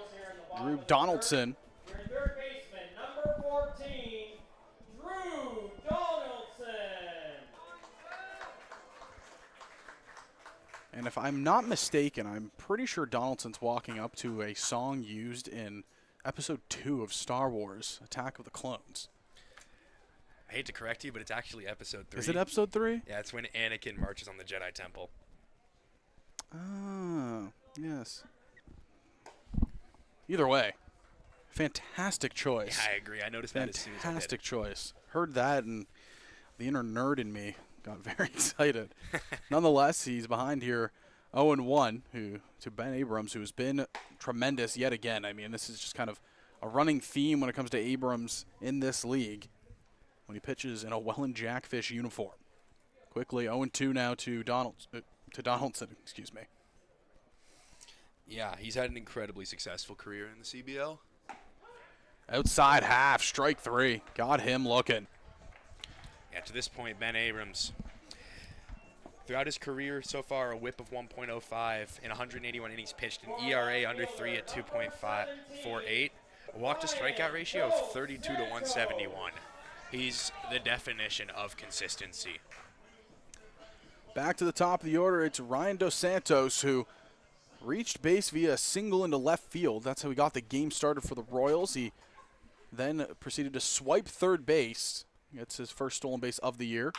Drew Donaldson. Your third baseman, number 14, Drew Donaldson. And if I'm not mistaken, I'm pretty sure Donaldson's walking up to a song used in episode 2 of Star Wars, Attack of the Clones. I hate to correct you, but it's actually episode 3. Is it episode 3? Yeah, it's when Anakin marches on the Jedi Temple. Oh, yes. Either way, fantastic choice. Yeah, I agree. I noticed that as soon as I did. Fantastic choice. Heard that, and the inner nerd in me got very excited. Nonetheless, he's behind here 0-1 to Ben Abrams, who's been tremendous yet again. I mean, this is just kind of a running theme when it comes to Abrams in this league when he pitches in a Welland Jackfish uniform. Quickly 0-2 now to Donaldson, excuse me. Yeah, he's had an incredibly successful career in the CBL. Outside half, strike 3. Got him looking. Yeah, to this point, Ben Abrams, throughout his career so far, a whip of 1.05 in 181 innings pitched, an ERA under 3 at 2.48, a walk to strikeout ratio of 32 to 171. He's the definition of consistency. Back to the top of the order, it's Ryan Dos Santos, who reached base via a single into left field. That's how he got the game started for the Royals. He then proceeded to swipe third base. Gets his first stolen base of the year.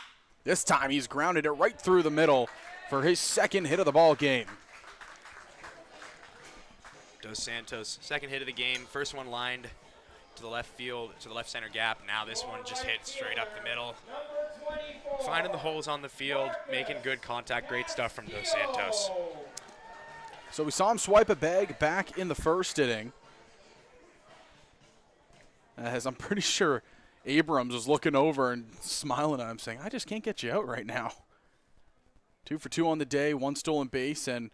This time he's grounded it right through the middle for his second hit of the ball game. Dos Santos, second hit of the game. First one lined to the left field, to the left center gap. Now this one just hit straight up the middle. Finding the holes on the field, making good contact. Great stuff from Dos Santos. So we saw him swipe a bag back in the first inning. As I'm pretty sure Abrams was looking over and smiling at him, saying, I just can't get you out right now. 2 for 2 on the day, 1 stolen base, and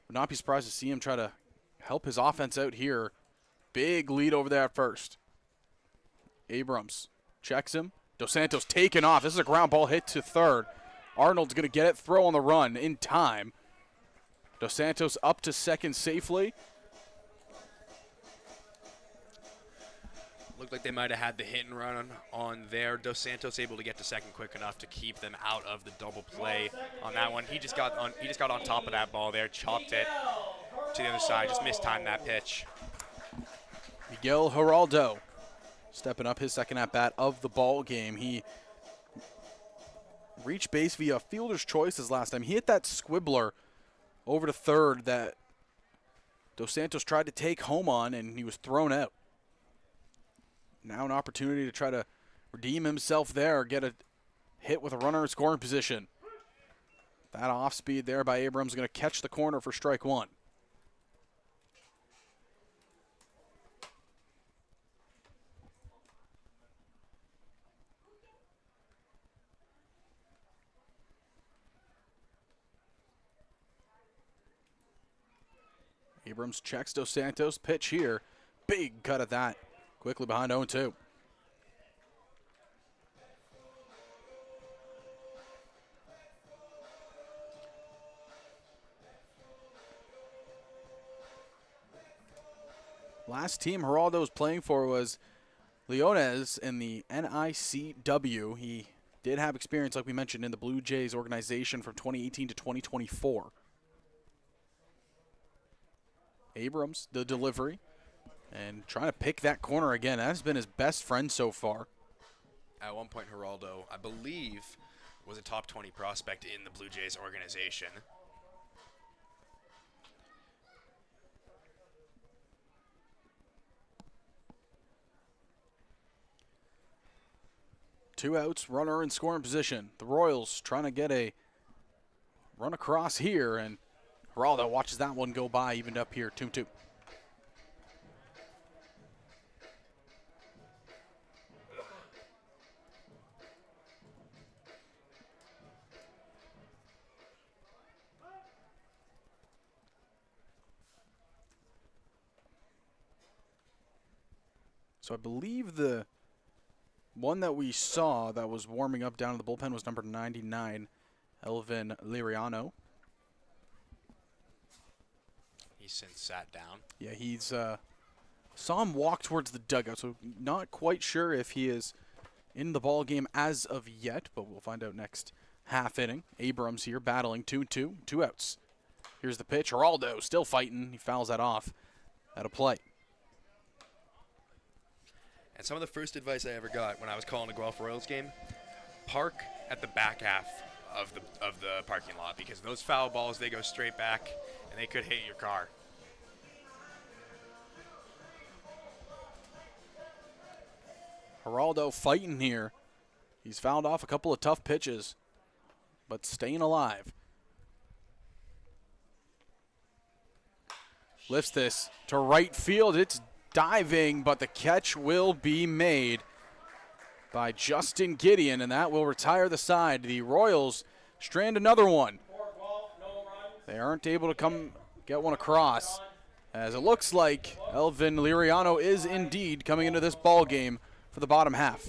would not be surprised to see him try to help his offense out here. Big lead over there at first. Abrams checks him. Dos Santos taken off. This is a ground ball hit to third. Arnold's going to get it, throw on the run in time. Dos Santos up to second safely. Looked like they might have had the hit and run on there. Dos Santos able to get to second quick enough to keep them out of the double play on that one. He just got on top of that ball there, chopped it to the other side, just mistimed that pitch. Miguel Geraldo stepping up his second at-bat of the ball game. He reached base via fielder's choice his last time. He hit that squibbler over to third that Dos Santos tried to take home on, and he was thrown out. Now an opportunity to try to redeem himself there, get a hit with a runner in scoring position. That off speed there by Abrams going to catch the corner for strike one. Abrams checks Dos Santos. Pitch here. Big cut at that. Quickly behind 0-2. Last team Geraldo was playing for was Leones in the NICW. He did have experience, like we mentioned, in the Blue Jays organization from 2018 to 2024. Abrams, the delivery, and trying to pick that corner again. That has been his best friend so far. At one point, Geraldo, I believe, was a top 20 prospect in the Blue Jays organization. Two outs, runner in scoring position. The Royals trying to get a run across here, and Geraldo watches that one go by, evened up here, 2-2. So I believe the one that we saw that was warming up down in the bullpen was number 99, Elvin Liriano. He's since sat down. Yeah, he's saw him walk towards the dugout, so not quite sure if he is in the ball game as of yet, but we'll find out next half inning. Abrams here battling 2-2, two outs. Here's the pitch. Geraldo still fighting. He fouls that off at a play. And some of the first advice I ever got when I was calling a Guelph Royals game, park at the back half of the parking lot, because those foul balls, they go straight back and they could hit your car. Geraldo fighting here. He's fouled off a couple of tough pitches, but staying alive. Lifts this to right field. It's diving, but the catch will be made by Justin Gideon, and that will retire the side. The Royals strand another one. They aren't able to come get one across, as it looks like Elvin Liriano is indeed coming into this ball game for the bottom half.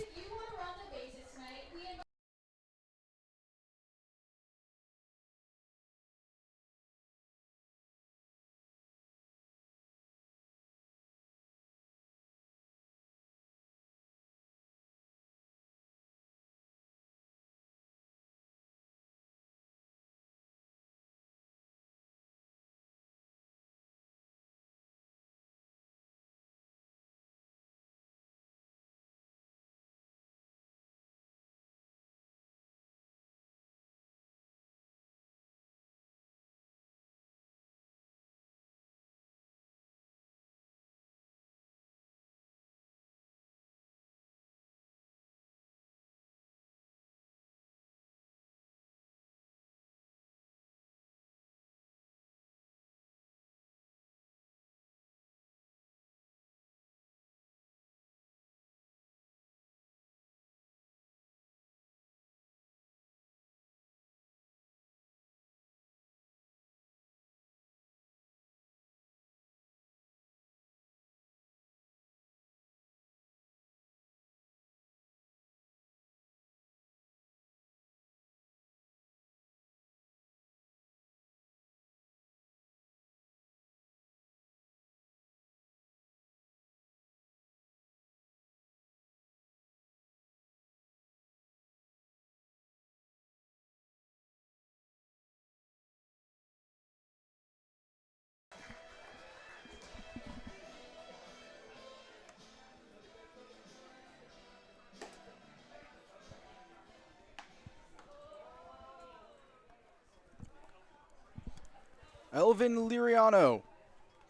Elvin Liriano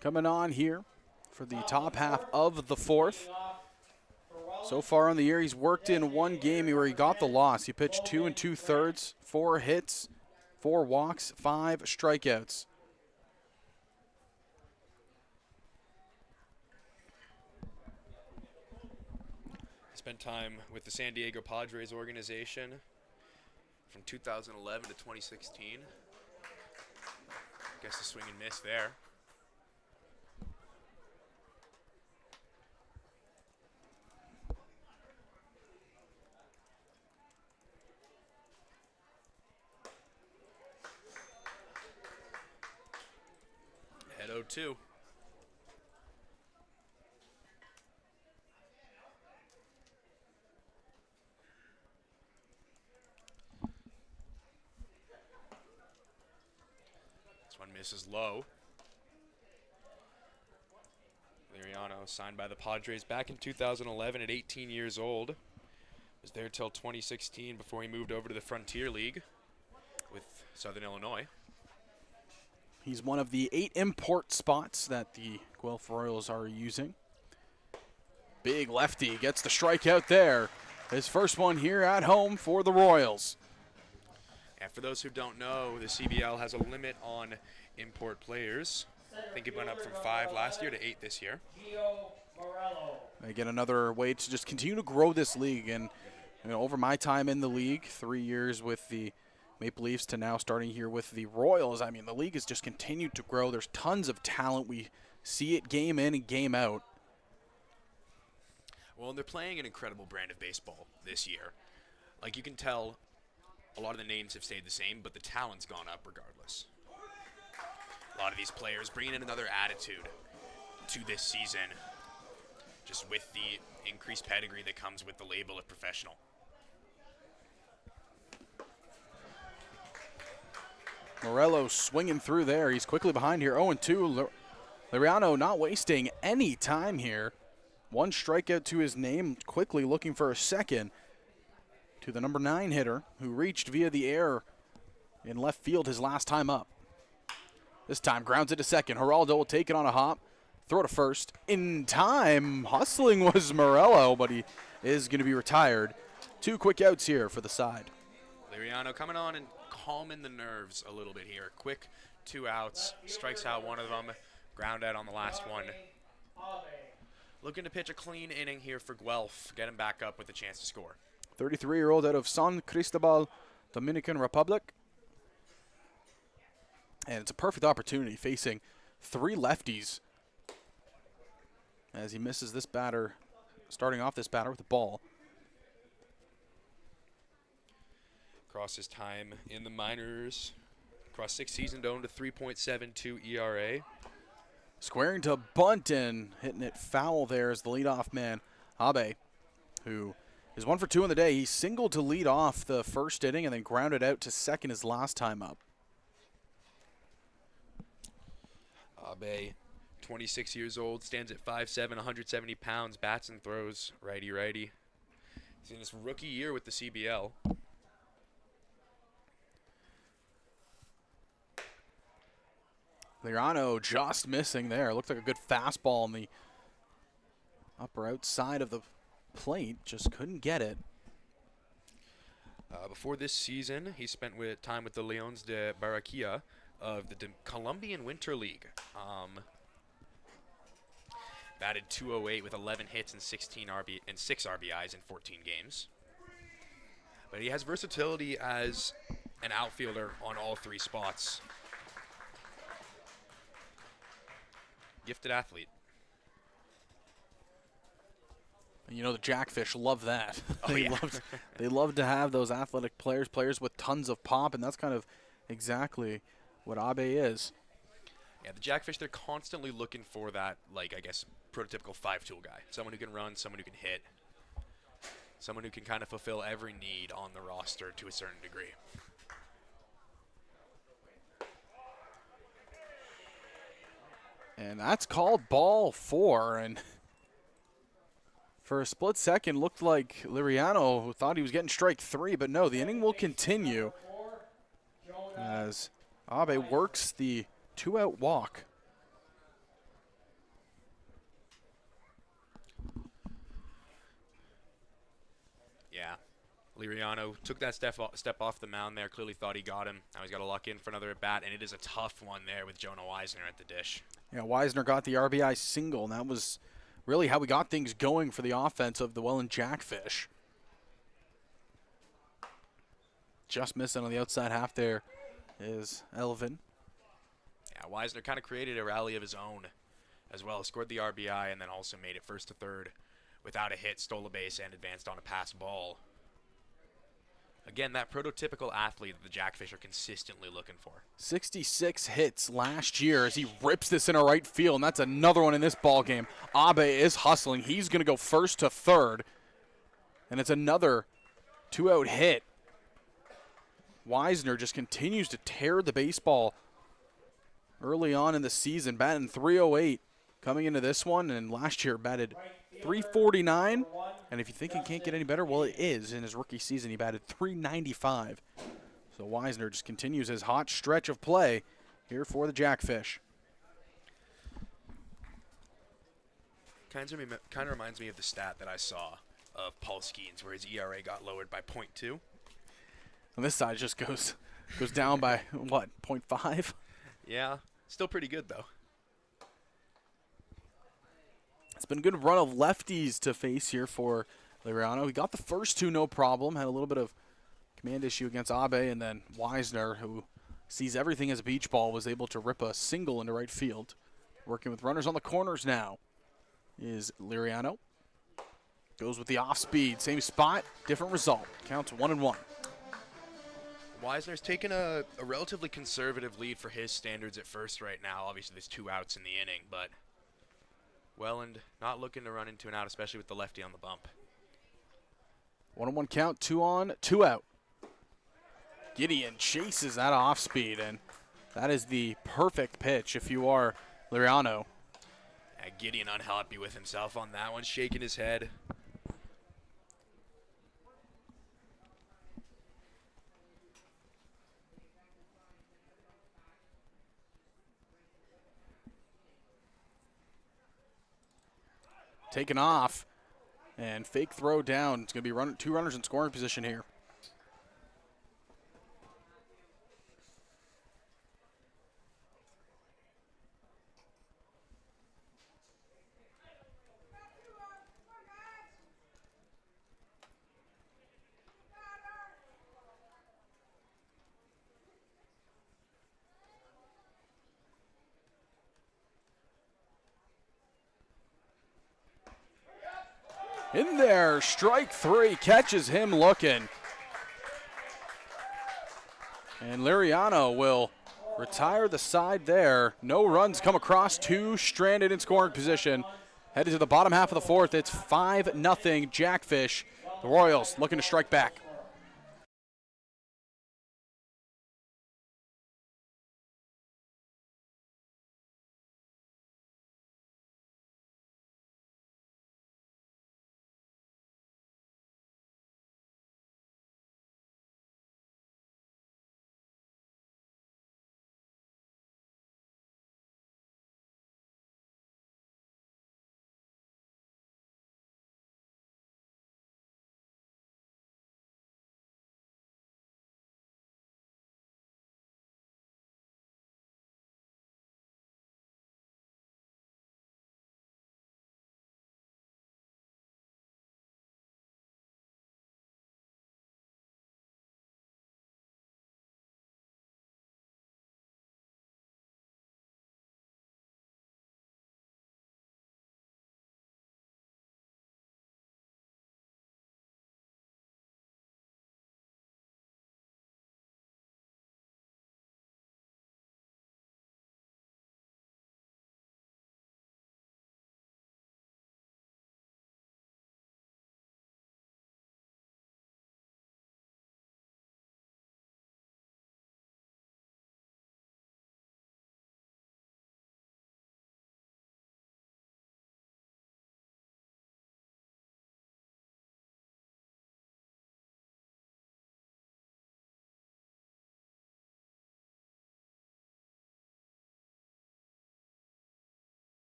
coming on here for the top half of the fourth. So far on the year, he's worked in one game where he got the loss. He pitched 2 2/3, 4 hits, 4 walks, 5 strikeouts. Spent time with the San Diego Padres organization from 2011 to 2016. Guess a swing and miss there. Head 0-2. This one misses low. Liriano signed by the Padres back in 2011 at 18 years old. Was there till 2016 before he moved over to the Frontier League with Southern Illinois. He's one of the 8 import spots that the Guelph Royals are using. Big lefty gets the strikeout there. His first one here at home for the Royals. And for those who don't know, the CBL has a limit on import players. I think it went up from 5 last year to 8 this year. Again, another way to just continue to grow this league. And over my time in the league, 3 years with the Maple Leafs to now starting here with the Royals, I mean, the league has just continued to grow. There's tons of talent. We see it game in and game out. Well, and they're playing an incredible brand of baseball this year. Like, you can tell a lot of the names have stayed the same, but the talent's gone up regardless. A lot of these players bringing in another attitude to this season, just with the increased pedigree that comes with the label of professional. Morello swinging through there. He's quickly behind here. 0-2. Liriano not wasting any time here. 1 strikeout to his name, quickly looking for a second to the number 9 hitter who reached via the air in left field his last time up. This time grounds it to second. Geraldo will take it on a hop, throw to first. In time, hustling was Morello, but he is going to be retired. 2 quick outs here for the side. Liriano coming on and calming the nerves a little bit here. Quick 2 outs, strikes out one of them, ground out on the last one. Looking to pitch a clean inning here for Guelph, get him back up with a chance to score. 33-year-old out of San Cristobal, Dominican Republic. And it's a perfect opportunity facing 3 lefties as he misses this batter, starting off this batter with the ball. Across his time in the minors, across 6 seasons, owned a 3.72 ERA. Squaring to bunt and hitting it foul there is the leadoff man, Abe, who is 1 for 2 in the day. He singled to lead off the first inning and then grounded out to second his last time up. Abe, 26 years old, stands at 5'7", 170 pounds, bats and throws righty-righty. He's in his rookie year with the CBL. Liriano just missing there. Looked like a good fastball on the upper outside of the plate. Just couldn't get it. Before this season, he spent time with the Leones de Barranquilla of the Colombian Winter League. Batted .208 with 11 hits and 6 RBIs in 14 games. But he has versatility as an outfielder on all 3 spots. Gifted athlete. You know, the Jackfish love that. Oh, yeah. They love to have those athletic players with tons of pop, and that's kind of exactly what Abe is. Yeah, the Jackfish, they're constantly looking for that, like, I guess, prototypical 5-tool guy. Someone who can run, someone who can hit, someone who can kind of fulfill every need on the roster to a certain degree. And that's called ball 4. And for a split second, looked like Liriano thought he was getting strike 3, but no, the inning will continue as Abe works the 2-out walk. Yeah. Liriano took that step off the mound there, clearly thought he got him. Now he's got to lock in for another at-bat, and it is a tough one there with Jonah Weisner at the dish. Yeah, Weisner got the RBI single, and that was really how we got things going for the offense of the Welland Jackfish. Just missing on the outside half there is Elvin. Yeah, Weisner kind of created a rally of his own as well. Scored the RBI and then also made it first to third without a hit, stole a base, and advanced on a pass ball. Again, that prototypical athlete that the Jackfish are consistently looking for. 66 hits last year as he rips this into right field, and that's another one in this ball game. Abe is hustling. He's going to go first to third, and it's another 2-out hit. Weisner just continues to tear the baseball early on in the season, batting .308 coming into this one, and last year batted .349. And if you think he can't get any better, well, it is. In his rookie season, he batted .395. So Weisner just continues his hot stretch of play here for the Jackfish. Kind of reminds me of the stat that I saw of Paul Skeens, where his ERA got lowered by .2. On this side just goes down by, what, 0.5? Yeah, still pretty good, though. It's been a good run of lefties to face here for Liriano. He got the first two no problem, had a little bit of command issue against Abe, and then Weisner, who sees everything as a beach ball, was able to rip a single into right field. Working with runners on the corners now is Liriano. Goes with the off speed, same spot, different result. Counts 1-1. Weisner's taken a relatively conservative lead for his standards at first right now. Obviously, there's 2 outs in the inning, but Welland not looking to run into an out, especially with the lefty on the bump. 1-1 count, 2 on, 2 out. Gideon chases that off speed, and that is the perfect pitch if you are Liriano. Yeah, Gideon unhappy with himself on that one, shaking his head. Taken off, and fake throw down. It's going to be 2 runners in scoring position here. In there, strike 3, catches him looking. And Liriano will retire the side there. No runs come across, 2 stranded in scoring position. Headed to the bottom half of the 4th, it's 5-0 Jackfish. The Royals looking to strike back.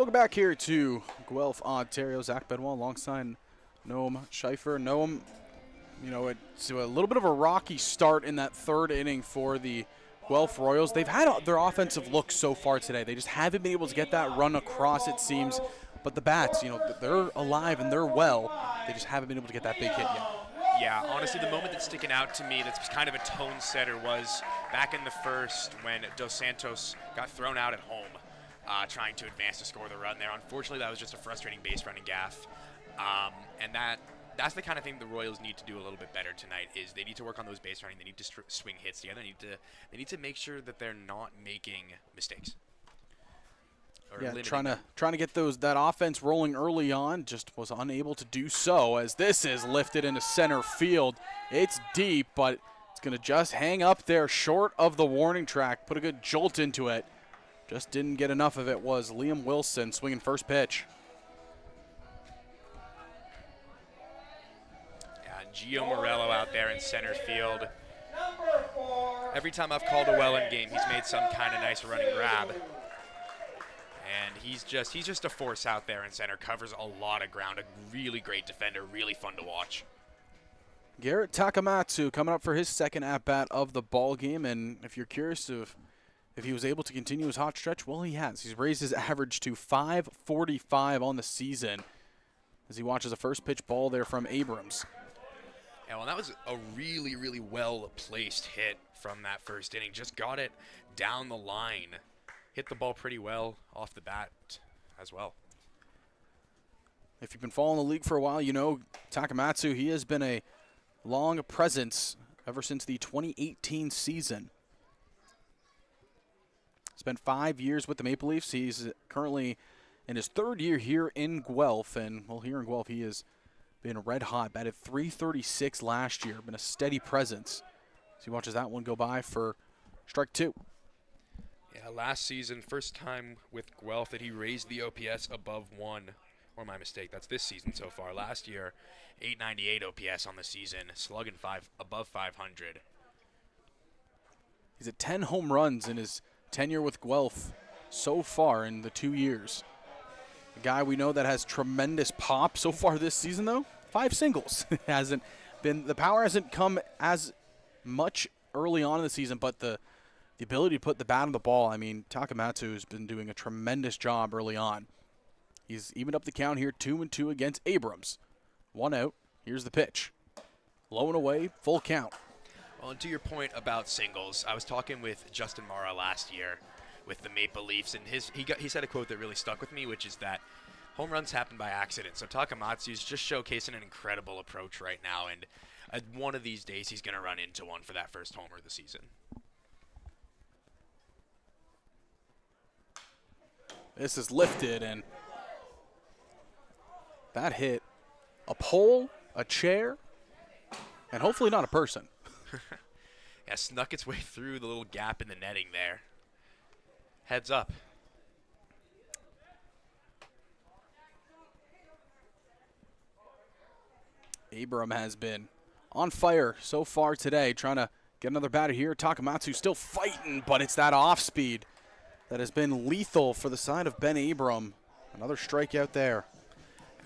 Welcome back here to Guelph, Ontario. Zach Bedwell alongside Noam Schleifer. Noam, you know, it's a little bit of a rocky start in that third inning for the Guelph Royals. They've had their offensive look so far today. They just haven't been able to get that run across, it seems. But the bats, you know, they're alive and they're well. They just haven't been able to get that big hit yet. Yeah, honestly, the moment that's sticking out to me that's kind of a tone setter was back in the first when Dos Santos got thrown out at home trying to advance to score the run there. Unfortunately, that was just a frustrating base running gaffe. And that's the kind of thing the Royals need to do a little bit better tonight. Is they need to work on those base running. They need to swing hits together. They need to make sure that they're not making mistakes. Yeah, trying to get that offense rolling early on, just was unable to do so as this is lifted into center field. It's deep, but it's going to just hang up there short of the warning track. Put a good jolt into it. Just didn't get enough of it was Liam Wilson swinging first pitch. Gio Morello out there in center field. Every time I've called a Welland game, he's made some kind of nice running grab. And he's just a force out there in center, covers a lot of ground, a really great defender, really fun to watch. Garrett Takamatsu coming up for his second at-bat of the ball game, and if you're curious if he was able to continue his hot stretch, well, he has. He's raised his average to .545 on the season as he watches a first pitch ball there from Abrams. Yeah, well, that was a really, really well-placed hit from that first inning. Just got it down the line. Hit the ball pretty well off the bat as well. If you've been following the league for a while, you know Takamatsu, he has been a long presence ever since the 2018 season. Spent 5 years with the Maple Leafs. He's currently in his third year here in Guelph, and well, here in Guelph he has been red hot. Batted .336 last year. Been a steady presence. So he watches that one go by for strike two. Yeah, last season, first time with Guelph that he raised the OPS above 1. Or my mistake, that's this season so far. Last year, .898 OPS on the season, slugging above 500. He's at 10 home runs in his tenure with Guelph so far in the 2 years. A guy we know that has tremendous pop so far this season, though. 5 singles. The power hasn't come as much early on in the season, but the ability to put the bat on the ball, I mean, Takamatsu has been doing a tremendous job early on. He's evened up the count here, 2-2 against Abrams. 1 out. Here's the pitch. Low and away, full count. Well, and to your point about singles, I was talking with Justin Mara last year with the Maple Leafs, and he said a quote that really stuck with me, which is that home runs happen by accident. So Takamatsu's just showcasing an incredible approach right now, and one of these days he's going to run into one for that first homer of the season. This is lifted, and that hit a pole, a chair, and hopefully not a person. Yeah, snuck its way through the little gap in the netting there. Heads up. Abram has been on fire so far today, trying to get another batter here. Takamatsu still fighting, but it's that off speed that has been lethal for the side of Ben Abram. Another strikeout there.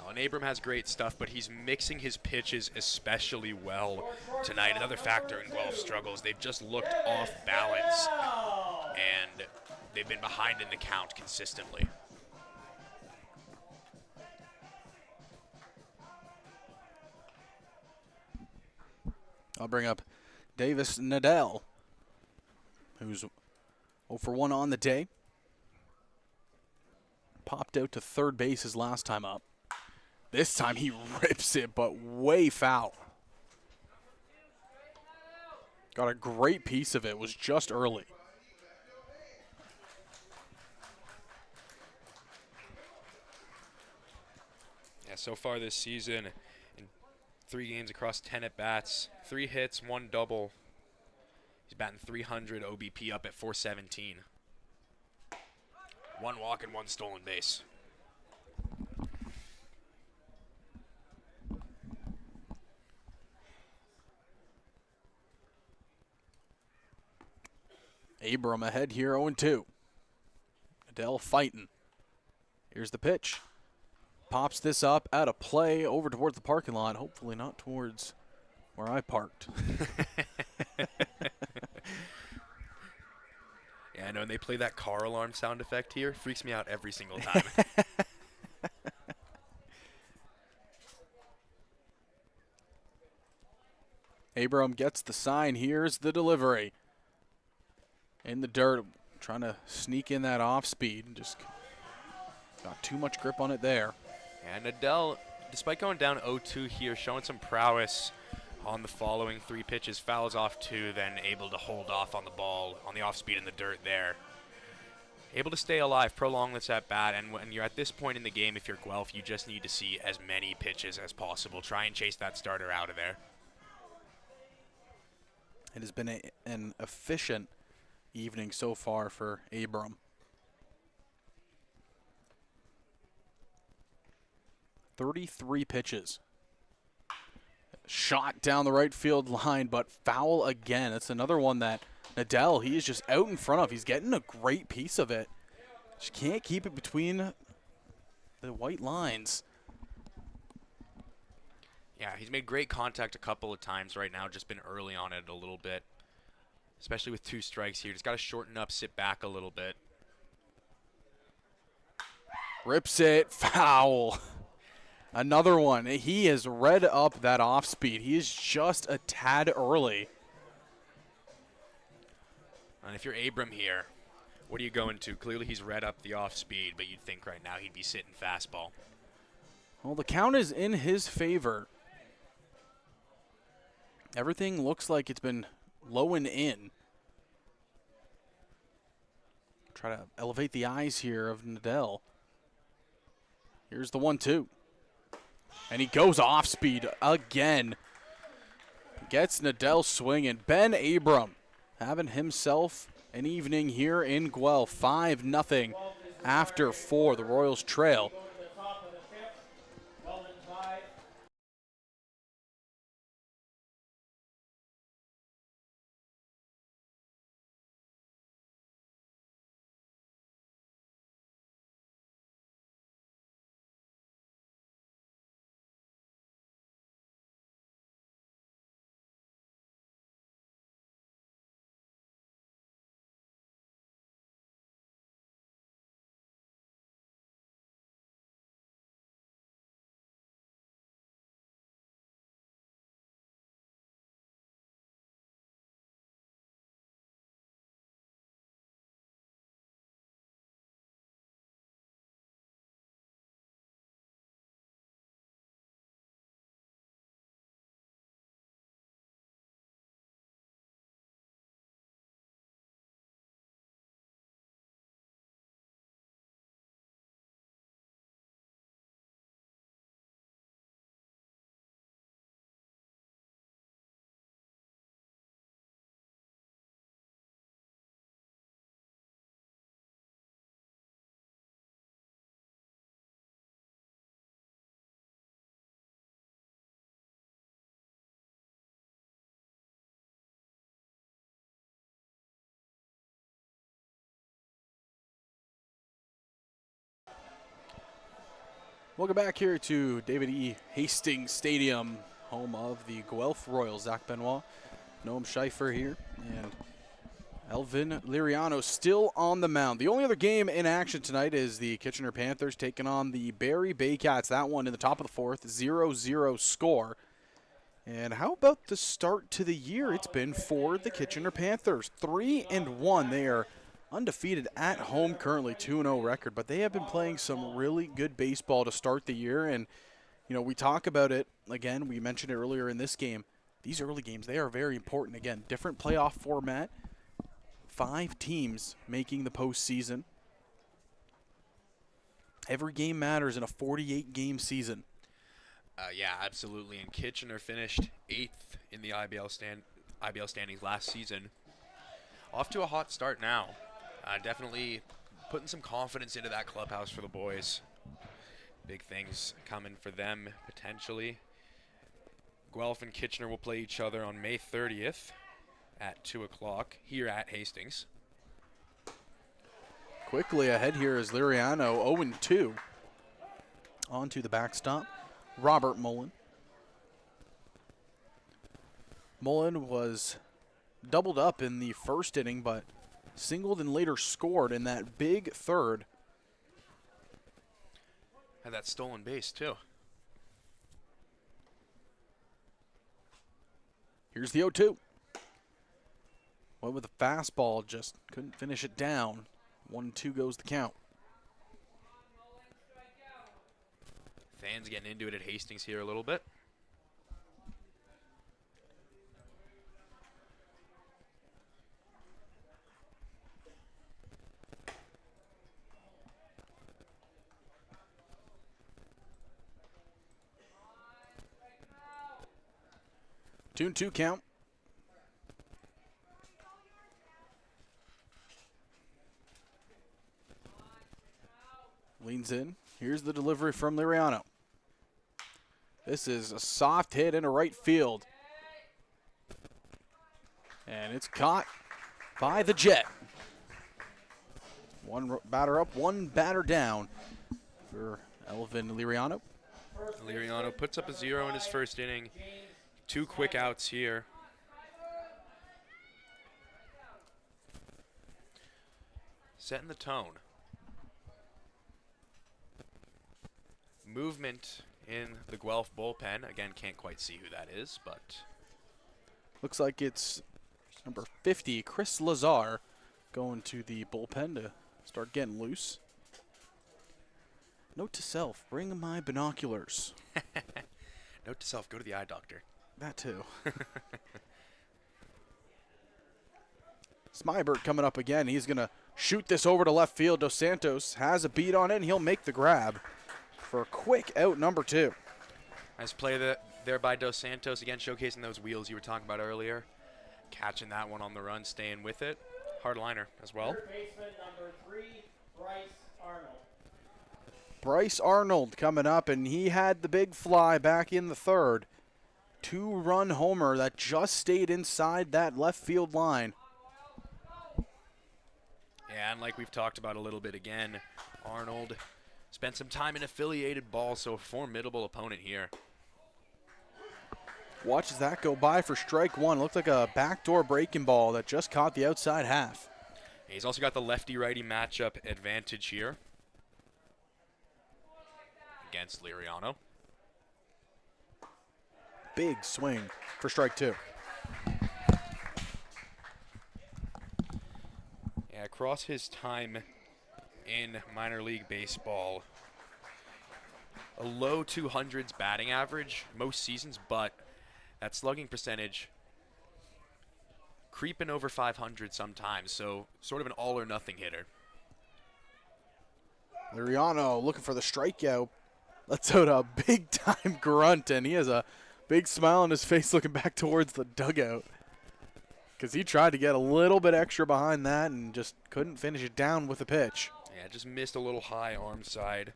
And Abram has great stuff, but he's mixing his pitches especially well tonight. Another factor in Guelph's struggles, they've just looked off balance, and they've been behind in the count consistently. I'll bring up Davis Nadell, who's 0 for 1 on the day. Popped out to third base his last time up. This time he rips it, but way foul. Got a great piece of it, was just early. Yeah, so far this season, in 3 games across 10 at-bats, 3 hits, 1 double. He's batting .300, OBP up at .417. 1 walk and 1 stolen base. Abram ahead here, 0-2. Adele fighting. Here's the pitch. Pops this up out of play over towards the parking lot. Hopefully not towards where I parked. Yeah, I know, and they play that car alarm sound effect here. Freaks me out every single time. Abram gets the sign. Here's the delivery. In the dirt, trying to sneak in that off speed. Just got too much grip on it there. And Adele, despite going down 0-2 here, showing some prowess on the following 3 pitches. Fouls off 2, then able to hold off on the ball, on the off speed in the dirt there. Able to stay alive, prolong this at bat, and when you're at this point in the game, if you're Guelph, you just need to see as many pitches as possible. Try and chase that starter out of there. It has been an efficient evening so far for Abram. 33 pitches. Shot down the right field line, but foul again. That's another one that Nadell, he is just out in front of. He's getting a great piece of it. Just can't keep it between the white lines. Yeah, he's made great contact a couple of times right now, just been early on it a little bit. Especially with 2 strikes here. Just got to shorten up, sit back a little bit. Rips it, foul. Another one. He has read up that off speed. He is just a tad early. And if you're Abram here, what are you going to? Clearly he's read up the off speed, but you'd think right now he'd be sitting fastball. Well, the count is in his favor. Everything looks like it's been low and in. Try to elevate the eyes here of Nadell. Here's the 1-2. And he goes off speed again. Gets Nadell swinging. Ben Abram having himself an evening here in Guelph. 5-0 after 4. The Royals trail. Welcome back here to David E. Hastings Stadium, home of the Guelph Royals. Zach Benoit, Noam Scheifer here, and Elvin Liriano still on the mound. The only other game in action tonight is the Kitchener Panthers taking on the Barrie Baycats. That one in the top of the 4th, 0-0 score. And how about the start to the year it's been for the Kitchener Panthers? 3-1. They are undefeated at home currently, 2-0 record, but they have been playing some really good baseball to start the year. And, you know, we talk about it, again, we mentioned it earlier in this game. These early games, they are very important. Again, different playoff format, 5 teams making the postseason. Every game matters in a 48-game season. Yeah, absolutely. And Kitchener finished 8th in the IBL standings last season. Off to a hot start now. Definitely putting some confidence into that clubhouse for the boys. Big things coming for them, potentially. Guelph and Kitchener will play each other on May 30th at 2 o'clock here at Hastings. Quickly ahead here is Liriano, 0-2. On to the backstop, Robert Mullen. Mullen was doubled up in the first inning, but singled and later scored in that big third. Had that stolen base, too. Here's the 0-2. Went with a fastball, just couldn't finish it down. 1-2 goes the count. Fans getting into it at Hastings here a little bit. Two and 2 count. Leans in. Here's the delivery from Liriano. This is a soft hit into right field. And it's caught by the Jet. One batter up, one batter down for Elvin Liriano. Liriano puts up a 0 in his first inning. 2 quick outs here. Setting the tone. Movement in the Guelph bullpen. Again, can't quite see who that is, but Looks like it's number 50, Chris Lazar, going to the bullpen to start getting loose. Note to self, bring my binoculars. note to self, go to the eye doctor. That too. Smybert coming up again. He's going to shoot this over to left field. Dos Santos has a beat on it, and he'll make the grab for quick out number 2. Nice play there by Dos Santos, again showcasing those wheels you were talking about earlier. Catching that one on the run, staying with it. Hard liner as well. Third baseman number 3, Bryce Arnold. Bryce Arnold coming up, and he had the big fly back in the third. 2-run homer that just stayed inside that left field line. Yeah, and like we've talked about a little bit again, Arnold spent some time in affiliated ball, so a formidable opponent here. Watches that go by for strike 1. Looked like a backdoor breaking ball that just caught the outside half. He's also got the lefty-righty matchup advantage here against Liriano. Big swing for strike 2. Yeah, across his time in minor league baseball, a low 200s batting average most seasons, but that slugging percentage creeping over 500 sometimes, so sort of an all-or-nothing hitter. Liriano looking for the strikeout. Lets out a big-time grunt, and he has a big smile on his face looking back towards the dugout, because he tried to get a little bit extra behind that and just couldn't finish it down with a pitch. Yeah, just missed a little high arm side.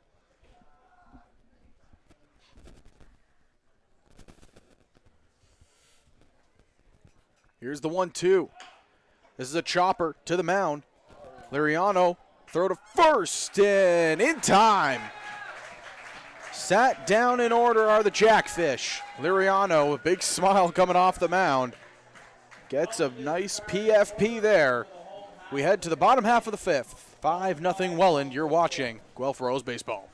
Here's the 1-2. This is a chopper to the mound. Liriano, throw to first, and in time. Sat down in order are the Jackfish. Liriano, a big smile coming off the mound. Gets a nice PFP there. We head to the bottom half of the 5th. 5-0 Welland. You're watching Guelph Royals baseball.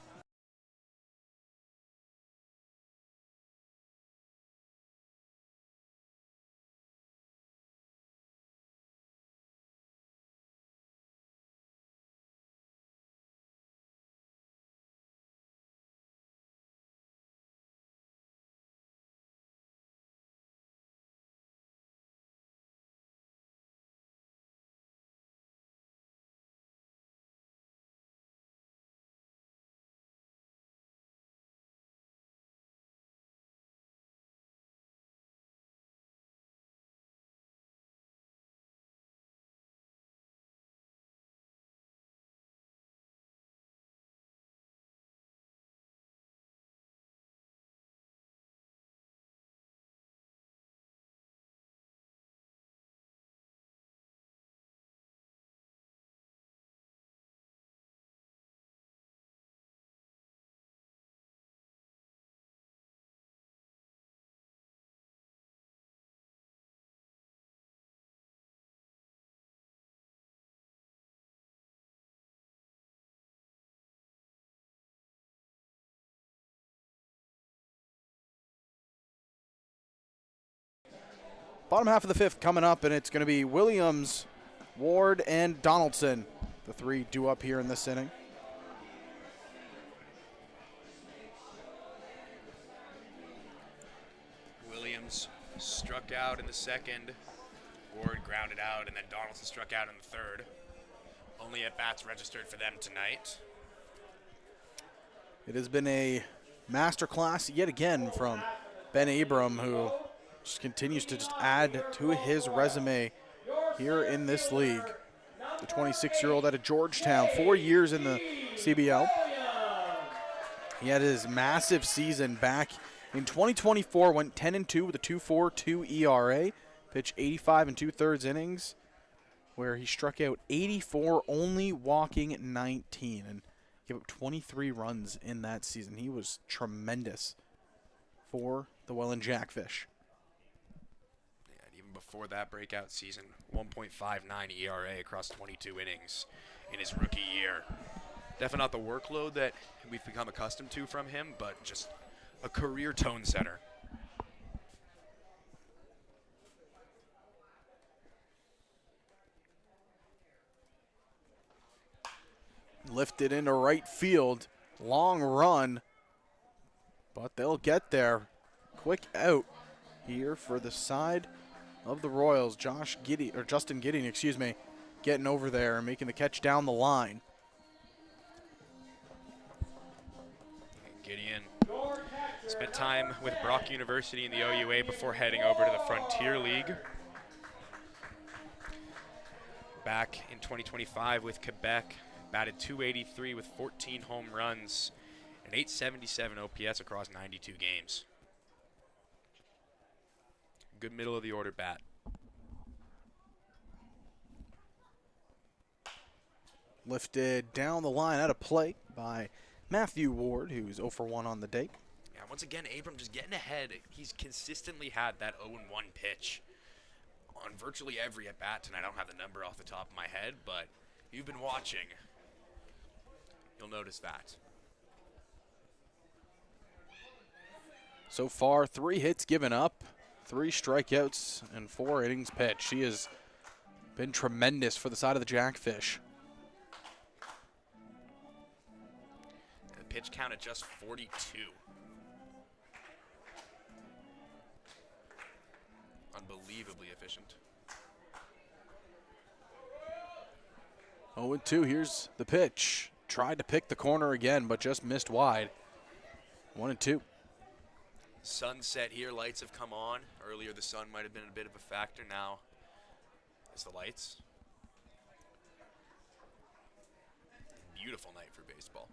Bottom half of the 5th coming up, and it's going to be Williams, Ward, and Donaldson. The 3 due up here in this inning. Williams struck out in the 2nd. Ward grounded out, and then Donaldson struck out in the 3rd. Only at bats registered for them tonight. It has been a masterclass yet again from Ben Abram, who just continues to just add to his resume here in this league. The 26-year-old out of Georgetown, 4 years in the CBL. He had his massive season back in 2024, went 10-2 with a 2.42 ERA, pitched 85 2/3 innings, where he struck out 84, only walking 19, and gave up 23 runs in that season. He was tremendous for the Welland Jackfish. Yeah, and even before that breakout season, 1.59 ERA across 22 innings in his rookie year. Definitely not the workload that we've become accustomed to from him, but just a career tone setter. Lifted into right field. Long run, but they'll get there. Quick out here for the side of the Royals. Justin Gideon, excuse me, getting over there and making the catch down the line. Gideon spent time with Brock University in the OUA before heading over to the Frontier League. Back in 2025 with Quebec, batted .283 with 14 home runs and .877 OPS across 92 games. Good middle of the order bat. Lifted down the line out of play by Matthew Ward, who's 0 for 1 on the day. Yeah, once again, Abram just getting ahead. He's consistently had that 0-1 pitch on virtually every at-bat tonight. I don't have the number off the top of my head, but you've been watching. You'll notice that. So far, 3 hits given up, 3 strikeouts, and 4 innings pitched. He has been tremendous for the side of the Jackfish. The pitch count at just 42. Unbelievably efficient. 0-2, here's the pitch. Tried to pick the corner again, but just missed wide. 1-2. Sunset here, lights have come on. Earlier the sun might have been a bit of a factor. Now it's the lights. Beautiful night for baseball.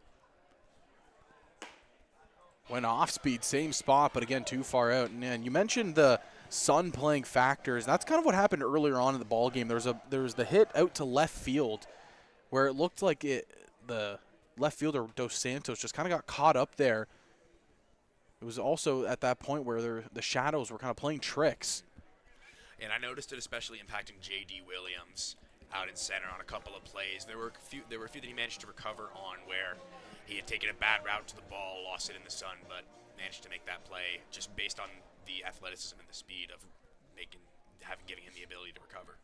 Went off speed, same spot, but again too far out. And you mentioned the sun playing factors. That's kind of what happened earlier on in the ball game. There was the hit out to left field, where it looked like the left fielder Dos Santos just kind of got caught up there. It was also at that point where the shadows were kind of playing tricks. And I noticed it especially impacting J.D. Williams out in center on a couple of plays. There were a few that he managed to recover on where he had taken a bad route to the ball, lost it in the sun, but managed to make that play just based on the athleticism and the speed of giving him the ability to recover.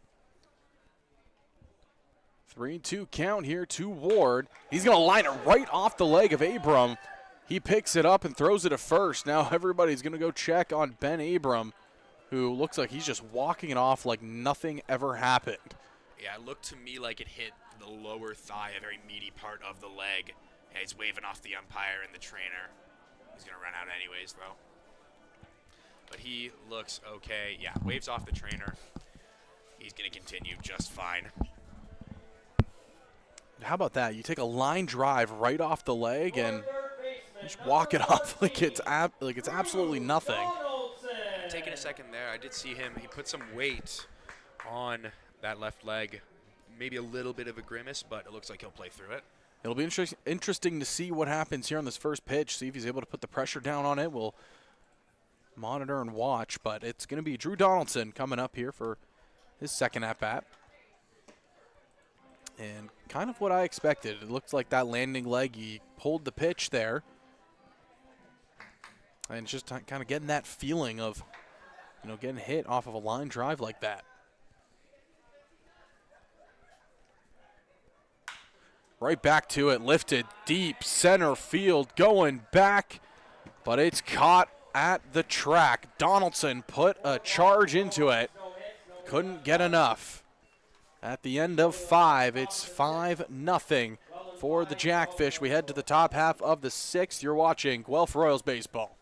3-2 count here to Ward. He's going to line it right off the leg of Abram. He picks it up and throws it to first. Now everybody's going to go check on Ben Abram, who looks like he's just walking it off like nothing ever happened. Yeah, it looked to me like it hit the lower thigh, a very meaty part of the leg. Yeah, he's waving off the umpire and the trainer. He's going to run out anyways, though. But he looks okay. Yeah, waves off the trainer. He's going to continue just fine. How about that? You take a line drive right off the leg and just walk it off like it's absolutely nothing. Taking a second there, I did see him. He put some weight on that left leg. Maybe a little bit of a grimace, but it looks like he'll play through it. It'll be interesting to see what happens here on this first pitch, see if he's able to put the pressure down on it. We'll monitor and watch, but it's going to be Drew Donaldson coming up here for his second at-bat. And kind of what I expected. It looked like that landing leg, he pulled the pitch there. And just kind of getting that feeling of getting hit off of a line drive like that. Right back to it, lifted deep center field, going back, but it's caught at the track. Donaldson put a charge into it, couldn't get enough. At the end of 5, it's 5-0 for the Jackfish. We head to the top half of the 6th. You're watching Guelph Royals baseball.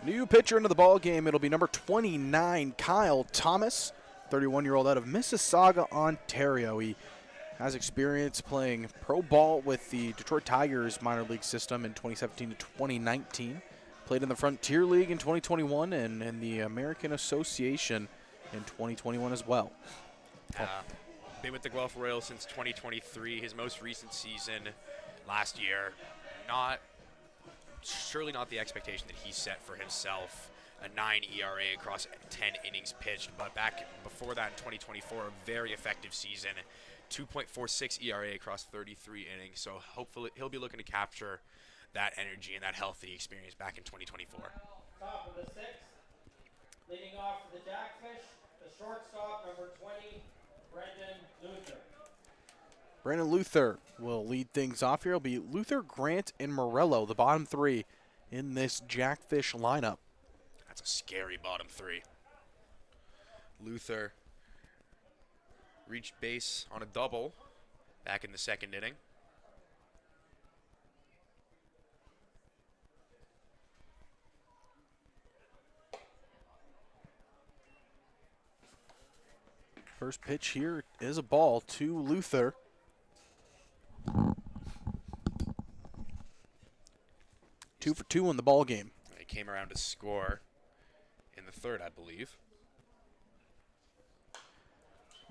New pitcher into the ball game. It'll be number 29, Kyle Thomas, 31-year-old out of Mississauga, Ontario. He has experience playing pro ball with the Detroit Tigers minor league system in 2017 to 2019. Played in the Frontier League in 2021 and in the American Association in 2021 as well. Been with the Guelph Royals since 2023. His most recent season last year, surely not the expectation that he set for himself. A 9 ERA across 10 innings pitched, but back before that in 2024, a very effective season. 2.46 ERA across 33 innings, so hopefully he'll be looking to capture that energy and that healthy experience back in 2024. Top of the 6th, leading off for the Jackfish, the shortstop, number 20, Brendan Luther. Brandon Luther will lead things off here. It'll be Luther, Grant, and Morello, the bottom 3 in this Jackfish lineup. That's a scary bottom 3. Luther reached base on a double back in the 2nd inning. First pitch here is a ball to Luther. Two for 2 in the ball game. He came around to score in the 3rd, I believe.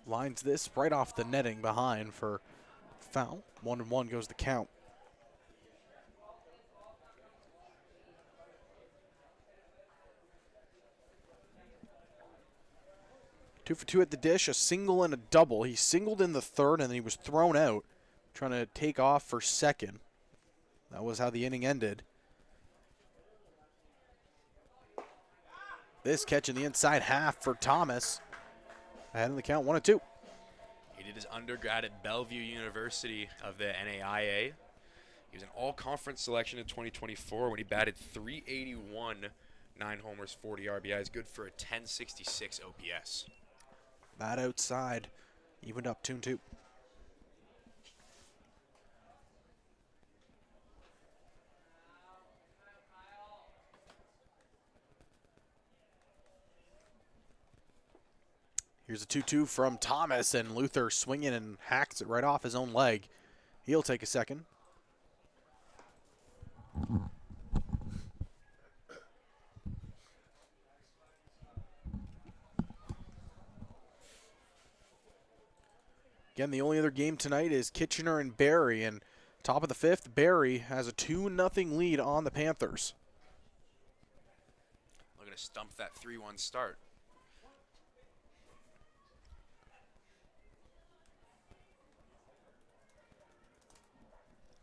Lines this right off the netting behind for foul. 1-1 goes the count. Two for 2 at the dish, a single and a double. He singled in the 3rd and then he was thrown out, trying to take off for 2nd. That was how the inning ended. This catch in the inside half for Thomas. Ahead in the count, 1-2. He did his undergrad at Bellevue University of the NAIA. He was an all-conference selection in 2024 when he batted .381, 9 homers, 40 RBIs, good for a .1066 OPS. Bat outside, evened up 2-2. Here's a 2-2 from Thomas, and Luther swinging and hacks it right off his own leg. He'll take a second. Again, the only other game tonight is Kitchener and Barrie, and top of the 5th, Barrie has a 2-0 lead on the Panthers. Looking to stump that 3-1 start.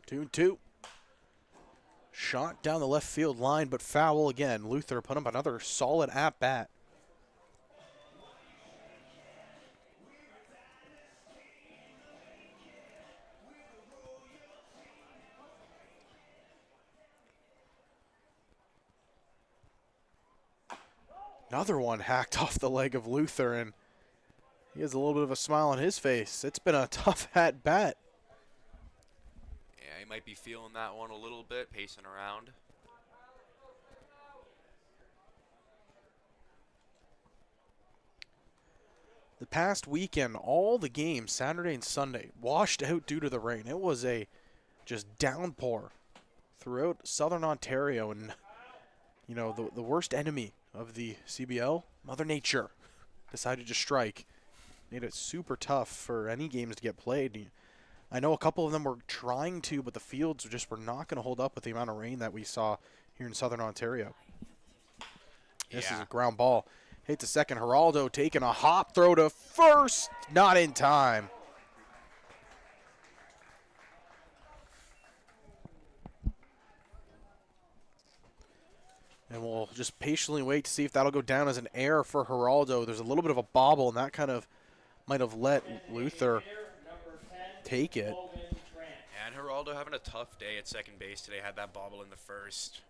Two and two. Shot down the left field line, but foul again. Luther put up another solid at-bat. Another one hacked off the leg of Luther, and he has a little bit of a smile on his face. It's been a tough at-bat. Yeah, he might be feeling that one a little bit, pacing around. The past weekend, all the games, Saturday and Sunday, washed out due to the rain. It was a just downpour throughout southern Ontario, and you know, the worst enemy of the CBL, Mother Nature, decided to strike. Made it super tough for any games to get played. I know a couple of them were trying to, but the fields just were not going to hold up with the amount of rain that we saw here in southern Ontario. This is a ground ball. Hit to second. Geraldo taking a hop throw to first. Not in time. And we'll just patiently wait to see if that'll go down as an error for Geraldo. There's a little bit of a bobble, and that kind of might have let Luther take it. And Geraldo having a tough day at second base today. Had that bobble in the first,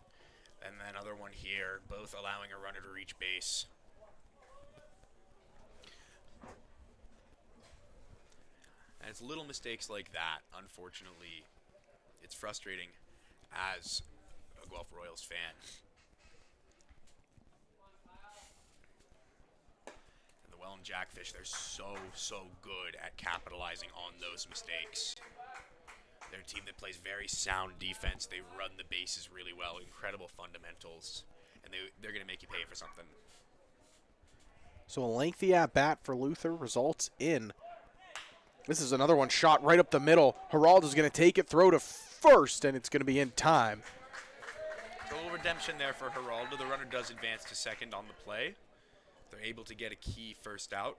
and then another one here, both allowing a runner to reach base. And it's little mistakes like that, unfortunately. It's frustrating as a Guelph Royals fan. And the Welland Jackfish, they're so good at capitalizing on those mistakes. They're a team that plays very sound defense. They run the bases really well, incredible fundamentals, and they're going to make you pay for something. So a lengthy at-bat for Luther results in. This is another one shot right up the middle. Geraldo's going to take it, throw to first, and it's going to be in time. A little redemption there for Geraldo. The runner does advance to second on the play. They're able to get a key first out.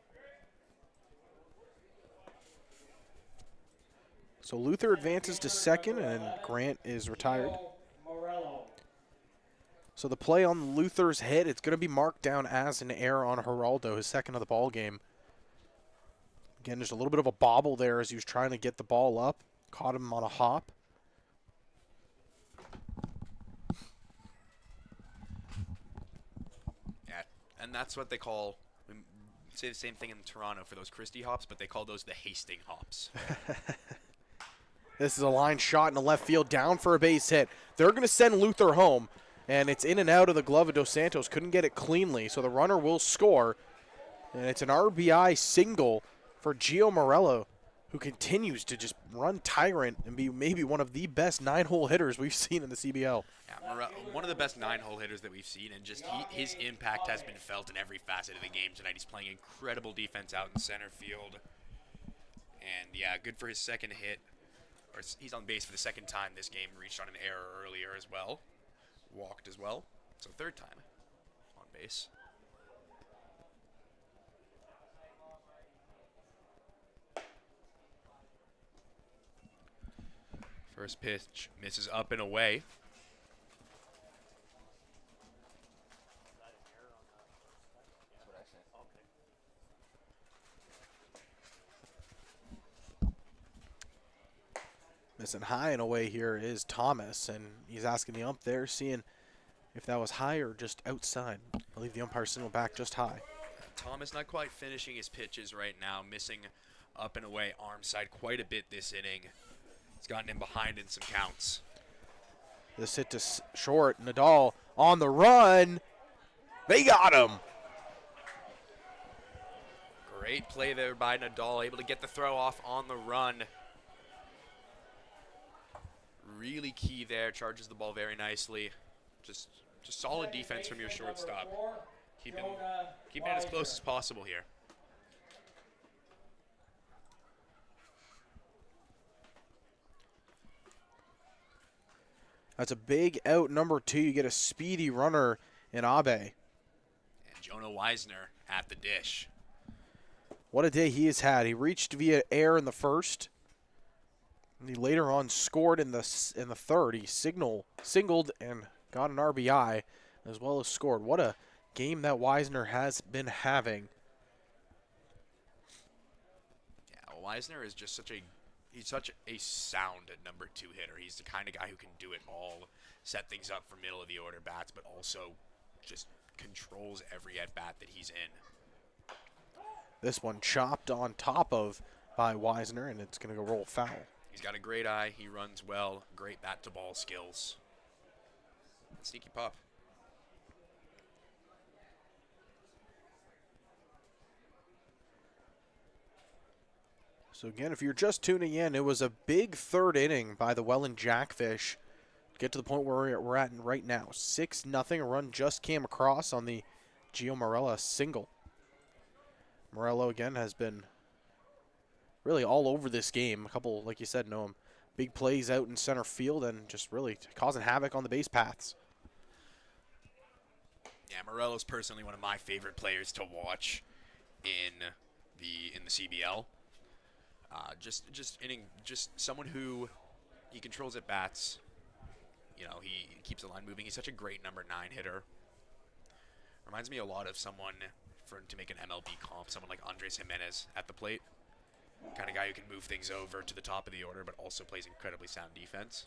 So Luther advances to second, and Grant is retired. So the play on Luther's hit, it's going to be marked down as an error on Geraldo, his second of the ball game. Again, just a little bit of a bobble there as he was trying to get the ball up. Caught him on a hop. Yeah, and that's what they call, we say the same thing in Toronto for those Christie hops, but they call those the Hastings hops. This is a line shot in the left field, down for a base hit. They're going to send Luther home, and it's in and out of the glove of Dos Santos. Couldn't get it cleanly, so the runner will score. And it's an RBI single for Gio Morello, who continues to just run tyrant and be maybe one of the best 9-hole hitters we've seen in the CBL. Yeah, one of the best 9-hole hitters that we've seen, and just his impact has been felt in every facet of the game tonight. He's playing incredible defense out in center field. And, yeah, good for his second hit. Or he's on base for the second time this game, reached on an error earlier as well. Walked as well. So third time on base. First pitch misses up and away. Missing high and away here is Thomas, and he's asking the ump there, seeing if that was high or just outside. I believe the umpire signaled back just high. Thomas not quite finishing his pitches right now, missing up and away arm side quite a bit this inning. He's gotten him behind in some counts. This hit to short. Nadal on the run. They got him. Great play there by Nadal, able to get the throw off on the run. Really key there, charges the ball very nicely. Just solid defense from your shortstop. Keeping it as close as possible here. That's a big out number 2. You get a speedy runner in Abe. And Jonah Weisner at the dish. What a day he has had. He reached via air in the first. And he later on scored in the third. He singled and got an RBI as well as scored. What a game that Weisner has been having. Yeah, well, Weisner is just he's such a sound number 2 hitter. He's the kind of guy who can do it all, set things up for middle of the order bats, but also just controls every at bat that he's in. This one chopped on top of by Weisner, and it's going to go roll foul. He's got a great eye. He runs well. Great bat-to-ball skills. Sneaky pop. So again, if you're just tuning in, it was a big third inning by the Welland Jackfish. Get to the point where we're at right now. 6-0. A run just came across on the Gio Morella single. Morello, again, has been really all over this game. A couple, like you said, big plays out in center field and just really causing havoc on the base paths. Yeah, Morello's personally one of my favorite players to watch in the CBL. Just someone who he controls at bats. You know, he keeps the line moving. He's such a great number 9 hitter. Reminds me a lot of someone, to make an MLB comp, someone like Andres Jimenez at the plate. Kind of guy who can move things over to the top of the order, but also plays incredibly sound defense.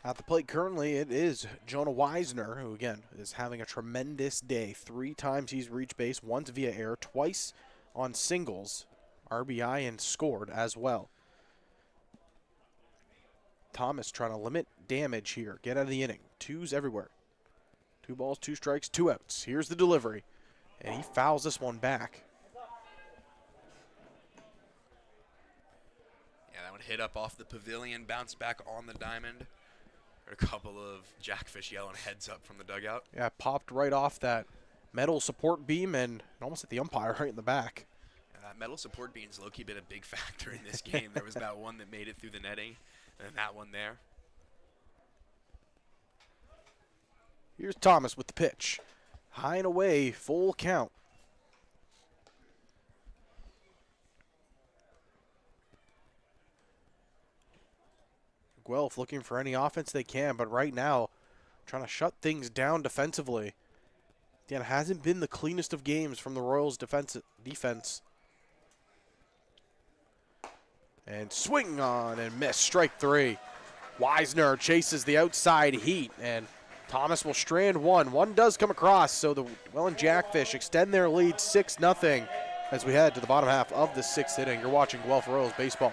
At the plate currently, it is Jonah Weisner, who, again, is having a tremendous day. 3 times he's reached base, once via air, twice on singles, RBI, and scored as well. Thomas trying to limit damage here. Get out of the inning. 2s everywhere. 2 balls, 2 strikes, 2 outs. Here's the delivery. And he fouls this one back. Yeah, that one hit up off the pavilion, bounced back on the diamond. Heard a couple of Jackfish yelling heads up from the dugout. Yeah, popped right off that metal support beam and almost hit the umpire right in the back. Metal support beam's low-key been a big factor in this game. There was that one that made it through the netting, and that one there. Here's Thomas with the pitch. High and away, full count. Guelph looking for any offense they can, but right now trying to shut things down defensively. Again, it hasn't been the cleanest of games from the Royals defense. And swing on and miss, strike 3. Weisner chases the outside heat, and Thomas will strand one. One does come across, so the Welland Jackfish extend their lead 6-0 as we head to the bottom half of the 6th inning. You're watching Guelph Royals baseball.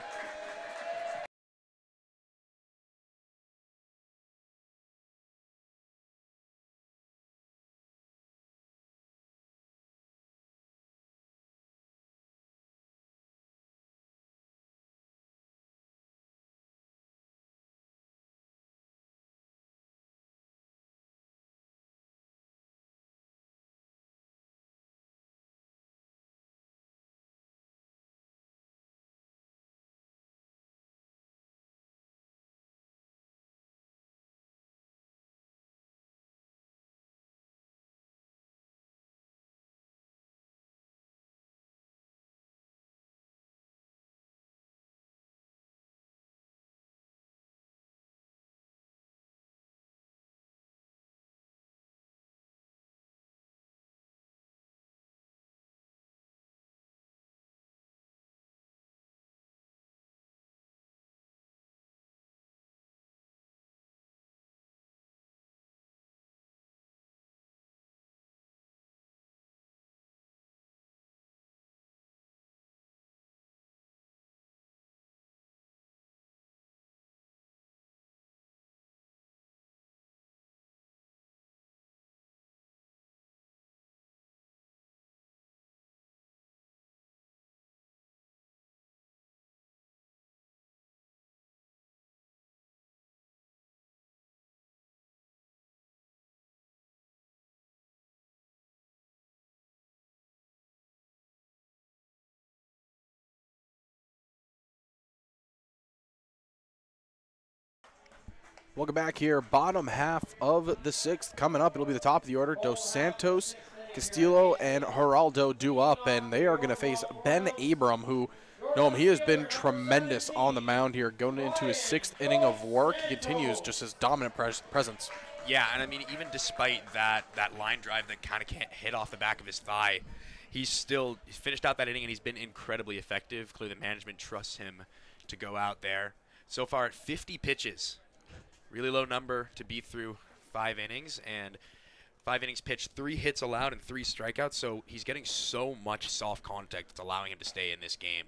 Welcome back here. Bottom half of the sixth. Coming up, it'll be the top of the order. Dos Santos, Castillo, and Geraldo due up, and they are going to face Ben Abram, who, he has been tremendous on the mound here. Going into his sixth inning of work, he continues just his dominant presence. Yeah, and I mean, even despite that line drive that kind of can't hit off the back of his thigh, he's finished out that inning, and he's been incredibly effective. Clearly, the management trusts him to go out there. So far at 50 pitches. Really low number to be through 5 innings, and 5 innings pitched, 3 hits allowed and 3 strikeouts, so he's getting so much soft contact that's allowing him to stay in this game.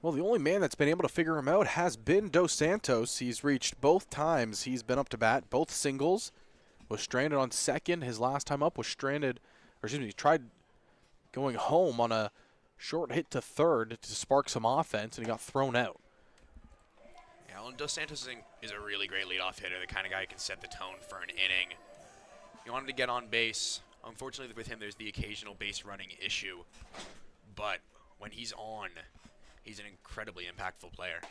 Well, the only man that's been able to figure him out has been Dos Santos. He's reached both times he's been up to bat, both singles. Was stranded on second. His last time up was stranded, he tried going home on a short hit to third to spark some offense, and he got thrown out. Yeah, well, Dos Santos is a really great leadoff hitter, the kind of guy who can set the tone for an inning. You want him to get on base. Unfortunately, with him, there's the occasional base running issue. But when he's on, he's an incredibly impactful player.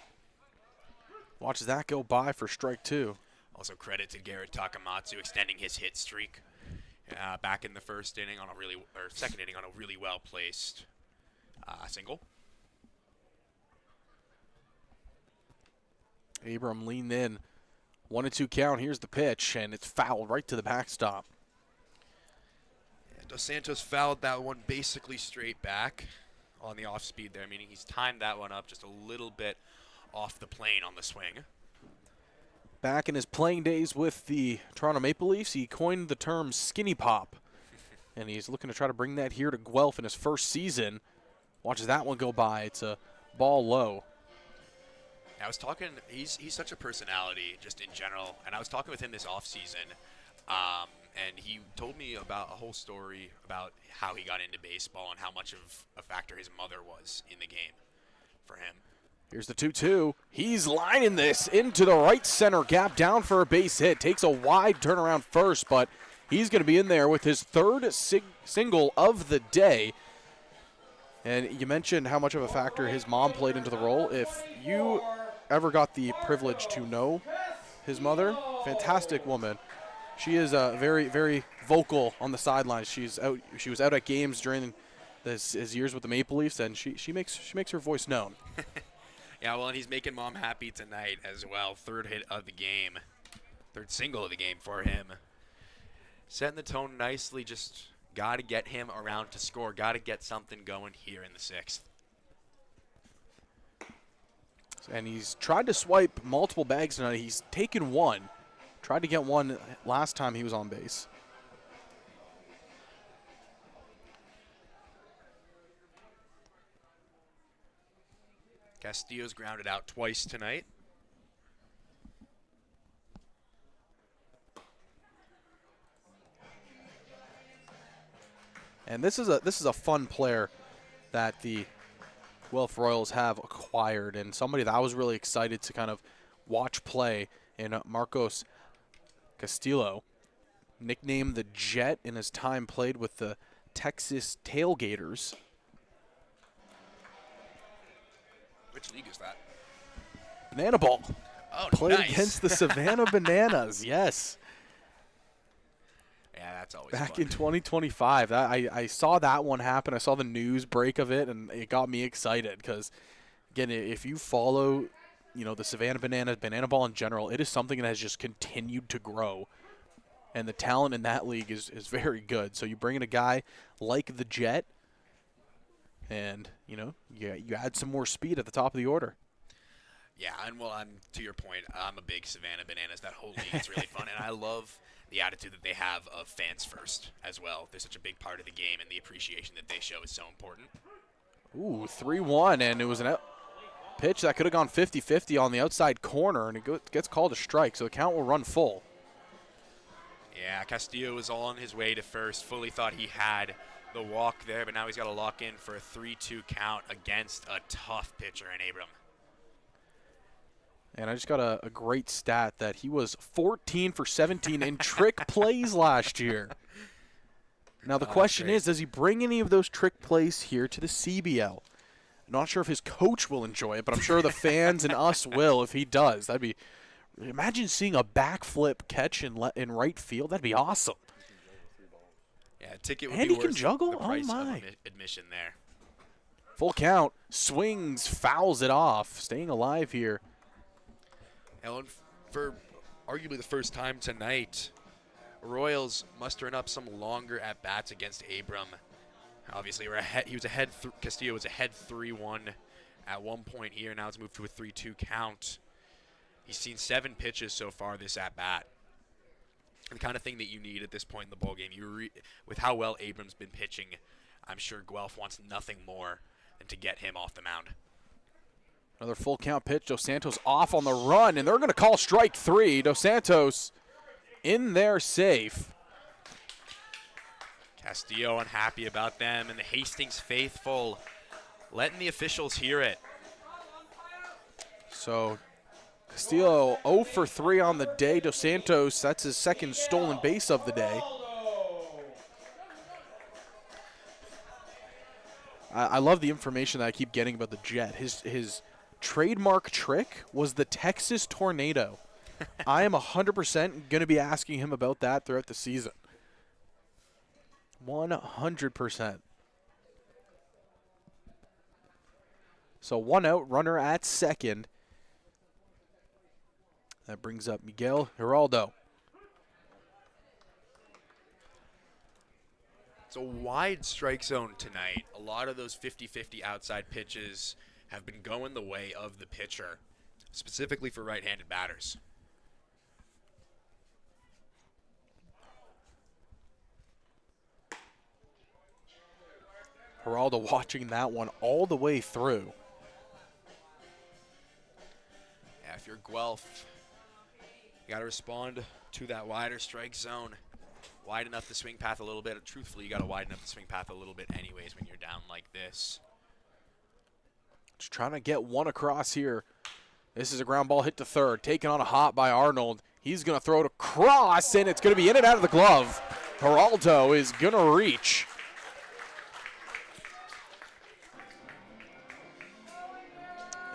Watches that go by for strike 2. Also credit to Garrett Takamatsu extending his hit streak back in the second inning on a really well placed single. Abram leaned in. 1-2 count. Here's the pitch, and it's fouled right to the backstop. Yeah, Dos Santos fouled that one basically straight back on the off speed there, meaning he's timed that one up just a little bit off the plane on the swing. Back in his playing days with the Toronto Maple Leafs, he coined the term skinny pop, and he's looking to try to bring that here to Guelph in his first season. Watches that one go by. It's a ball low. I was talking, he's such a personality just in general, and I was talking with him this offseason, and he told me about a whole story about how he got into baseball and how much of a factor his mother was in the game for him. Here's the 2-2. He's lining this into the right center gap, down for a base hit. Takes a wide turnaround first, but he's going to be in there with his third single of the day. And you mentioned how much of a factor his mom played into the role. If you ever got the privilege to know his mother, fantastic woman. She is very, very vocal on the sidelines. She was out at games during his years with the Maple Leafs, and she makes her voice known. Yeah, well, and he's making mom happy tonight as well. Third single of the game for him. Setting the tone nicely, just got to get him around to score. Got to get something going here in the 6th. And he's tried to swipe multiple bags tonight. He's taken one. Tried to get one last time he was on base. Castillo's grounded out twice tonight. And this is a fun player that the Guelph Royals have acquired, and somebody that I was really excited to kind of watch play in Marcos Castillo, nicknamed the Jet in his time played with the Texas Tailgaters. Which league is that? Banana Ball. Oh, played nice. against the Savannah Bananas, yes. Yeah, that's always Back fun. in 2025. I saw that one happen. I saw the news break of it, and it got me excited because, again, if you follow, the Savannah Bananas, Banana Ball in general, it is something that has just continued to grow. And the talent in that league is very good. So you bring in a guy like the Jet, and, you add some more speed at the top of the order. Yeah, and to your point, I'm a big Savannah Bananas. That whole league is really fun, and I love the attitude that they have of fans first as well. They're such a big part of the game, and the appreciation that they show is so important. Ooh, 3-1, and it was an pitch that could have gone 50-50 on the outside corner, and it gets called a strike, so the count will run full. Yeah, Castillo was on his way to first. Fully thought he had the walk there, but now he's got to lock in for a 3-2 count against a tough pitcher in Abram. And I just got a great stat that he was 14 for 17 in trick plays last year. Now the question is, does he bring any of those trick plays here to the CBL? I'm not sure if his coach will enjoy it, but I'm sure the fans and us will if he does. That'd be Imagine seeing a backflip catch in right field. That'd be awesome. Yeah, a ticket would And be he can worth juggle? the Oh, price my. of admission there. Full count. Swings, fouls it off. Staying alive here. Ellen, for arguably the first time tonight, Royals mustering up some longer at-bats against Abram. Obviously, Castillo was ahead 3-1 at one point here. Now it's moved to a 3-2 count. He's seen 7 pitches so far this at-bat. The kind of thing that you need at this point in the ball game. With how well Abram's been pitching, I'm sure Guelph wants nothing more than to get him off the mound. Another full count pitch. Dos Santos off on the run, and they're going to call strike 3. Dos Santos in there safe. Castillo unhappy about them, and the Hastings faithful letting the officials hear it. So Castillo 0 for 3 on the day. Dos Santos, that's his second stolen base of the day. I love the information that I keep getting about the Jet. His trademark trick was the Texas Tornado. I am 100% going to be asking him about that throughout the season. 100%. So 1 out, runner at second. That brings up Miguel Giraldo. It's a wide strike zone tonight. A lot of those 50-50 outside pitches have been going the way of the pitcher, specifically for right-handed batters. Giraldo watching that one all the way through. Yeah, if you're Guelph, you got to respond to that wider strike zone. Widen up the swing path a little bit. Truthfully, you got to widen up the swing path a little bit anyways when you're down like this. Just trying to get one across here. This is a ground ball hit to third. Taken on a hop by Arnold. He's going to throw it across, and it's going to be in and out of the glove. Giraldo is going to reach.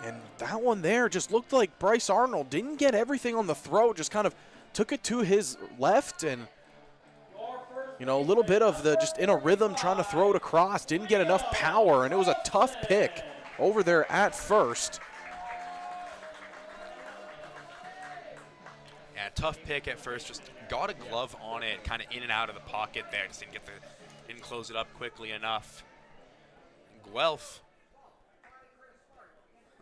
And that one there just looked like Bryce Arnold didn't get everything on the throw, just kind of took it to his left and, you know, a little bit of the just in a rhythm trying to throw it across. Didn't get enough power, and it was a tough pick over there at first. Yeah, tough pick at first. Just got a glove on it, kind of in and out of the pocket there. Just didn't close it up quickly enough. And Guelph,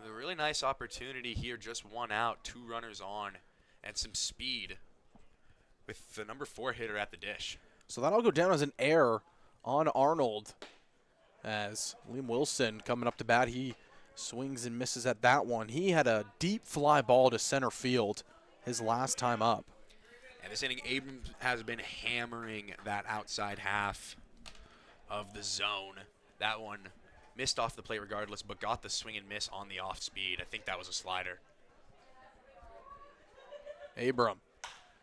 with a really nice opportunity here, just 1 out, 2 runners on, and some speed with the number 4 hitter at the dish. So that'll go down as an error on Arnold as Liam Wilson coming up to bat. He swings and misses at that one. He had a deep fly ball to center field his last time up. And this inning, Abrams has been hammering that outside half of the zone. That one missed off the plate regardless, but got the swing and miss on the off speed. I think that was a slider. Abram.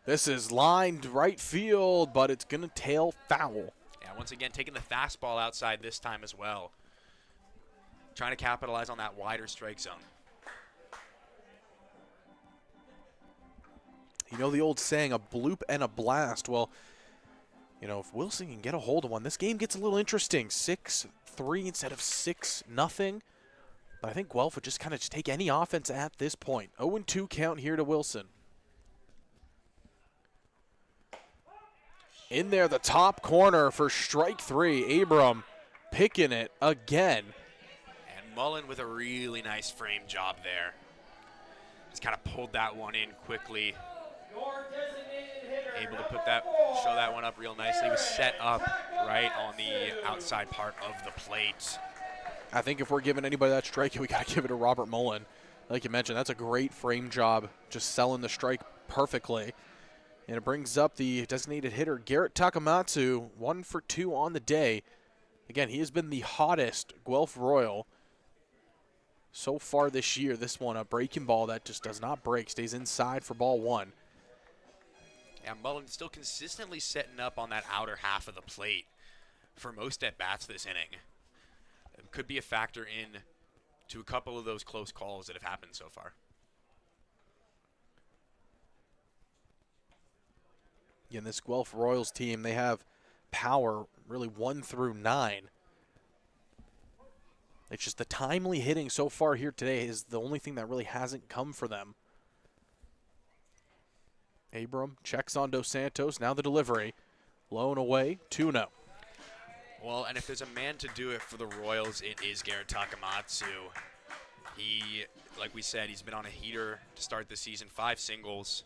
This is lined right field, but it's going to tail foul. Yeah, once again, taking the fastball outside this time as well. Trying to capitalize on that wider strike zone. You know the old saying, a bloop and a blast. Well, you know, if Wilson can get a hold of one, this game gets a little interesting. 6-3 instead of 6-0. But I think Guelph would just kind of take any offense at this point. 0-2 count here to Wilson. In there, the top corner for strike 3. Abram picking it again. And Mullen with a really nice frame job there. Just kind of pulled that one in quickly. Able to show that one up real nicely. Was set up right on the outside part of the plate. I think if we're giving anybody that strike, we got to give it to Robert Mullen. Like you mentioned, that's a great frame job, just selling the strike perfectly. And it brings up the designated hitter, Garrett Takamatsu, 1 for 2 on the day. Again, he has been the hottest Guelph Royal so far this year. This one, a breaking ball that just does not break, stays inside for ball 1. Yeah, Mullen still consistently setting up on that outer half of the plate for most at-bats this inning. It could be a factor in to a couple of those close calls that have happened so far. Again, this Guelph Royals team, they have power really 1 through 9. It's just the timely hitting so far here today is the only thing that really hasn't come for them. Abram checks on Dos Santos. Now the delivery. Low and away, 2-0. Well, and if there's a man to do it for the Royals, it is Garrett Takamatsu. He, like we said, he's been on a heater to start the season, 5 singles,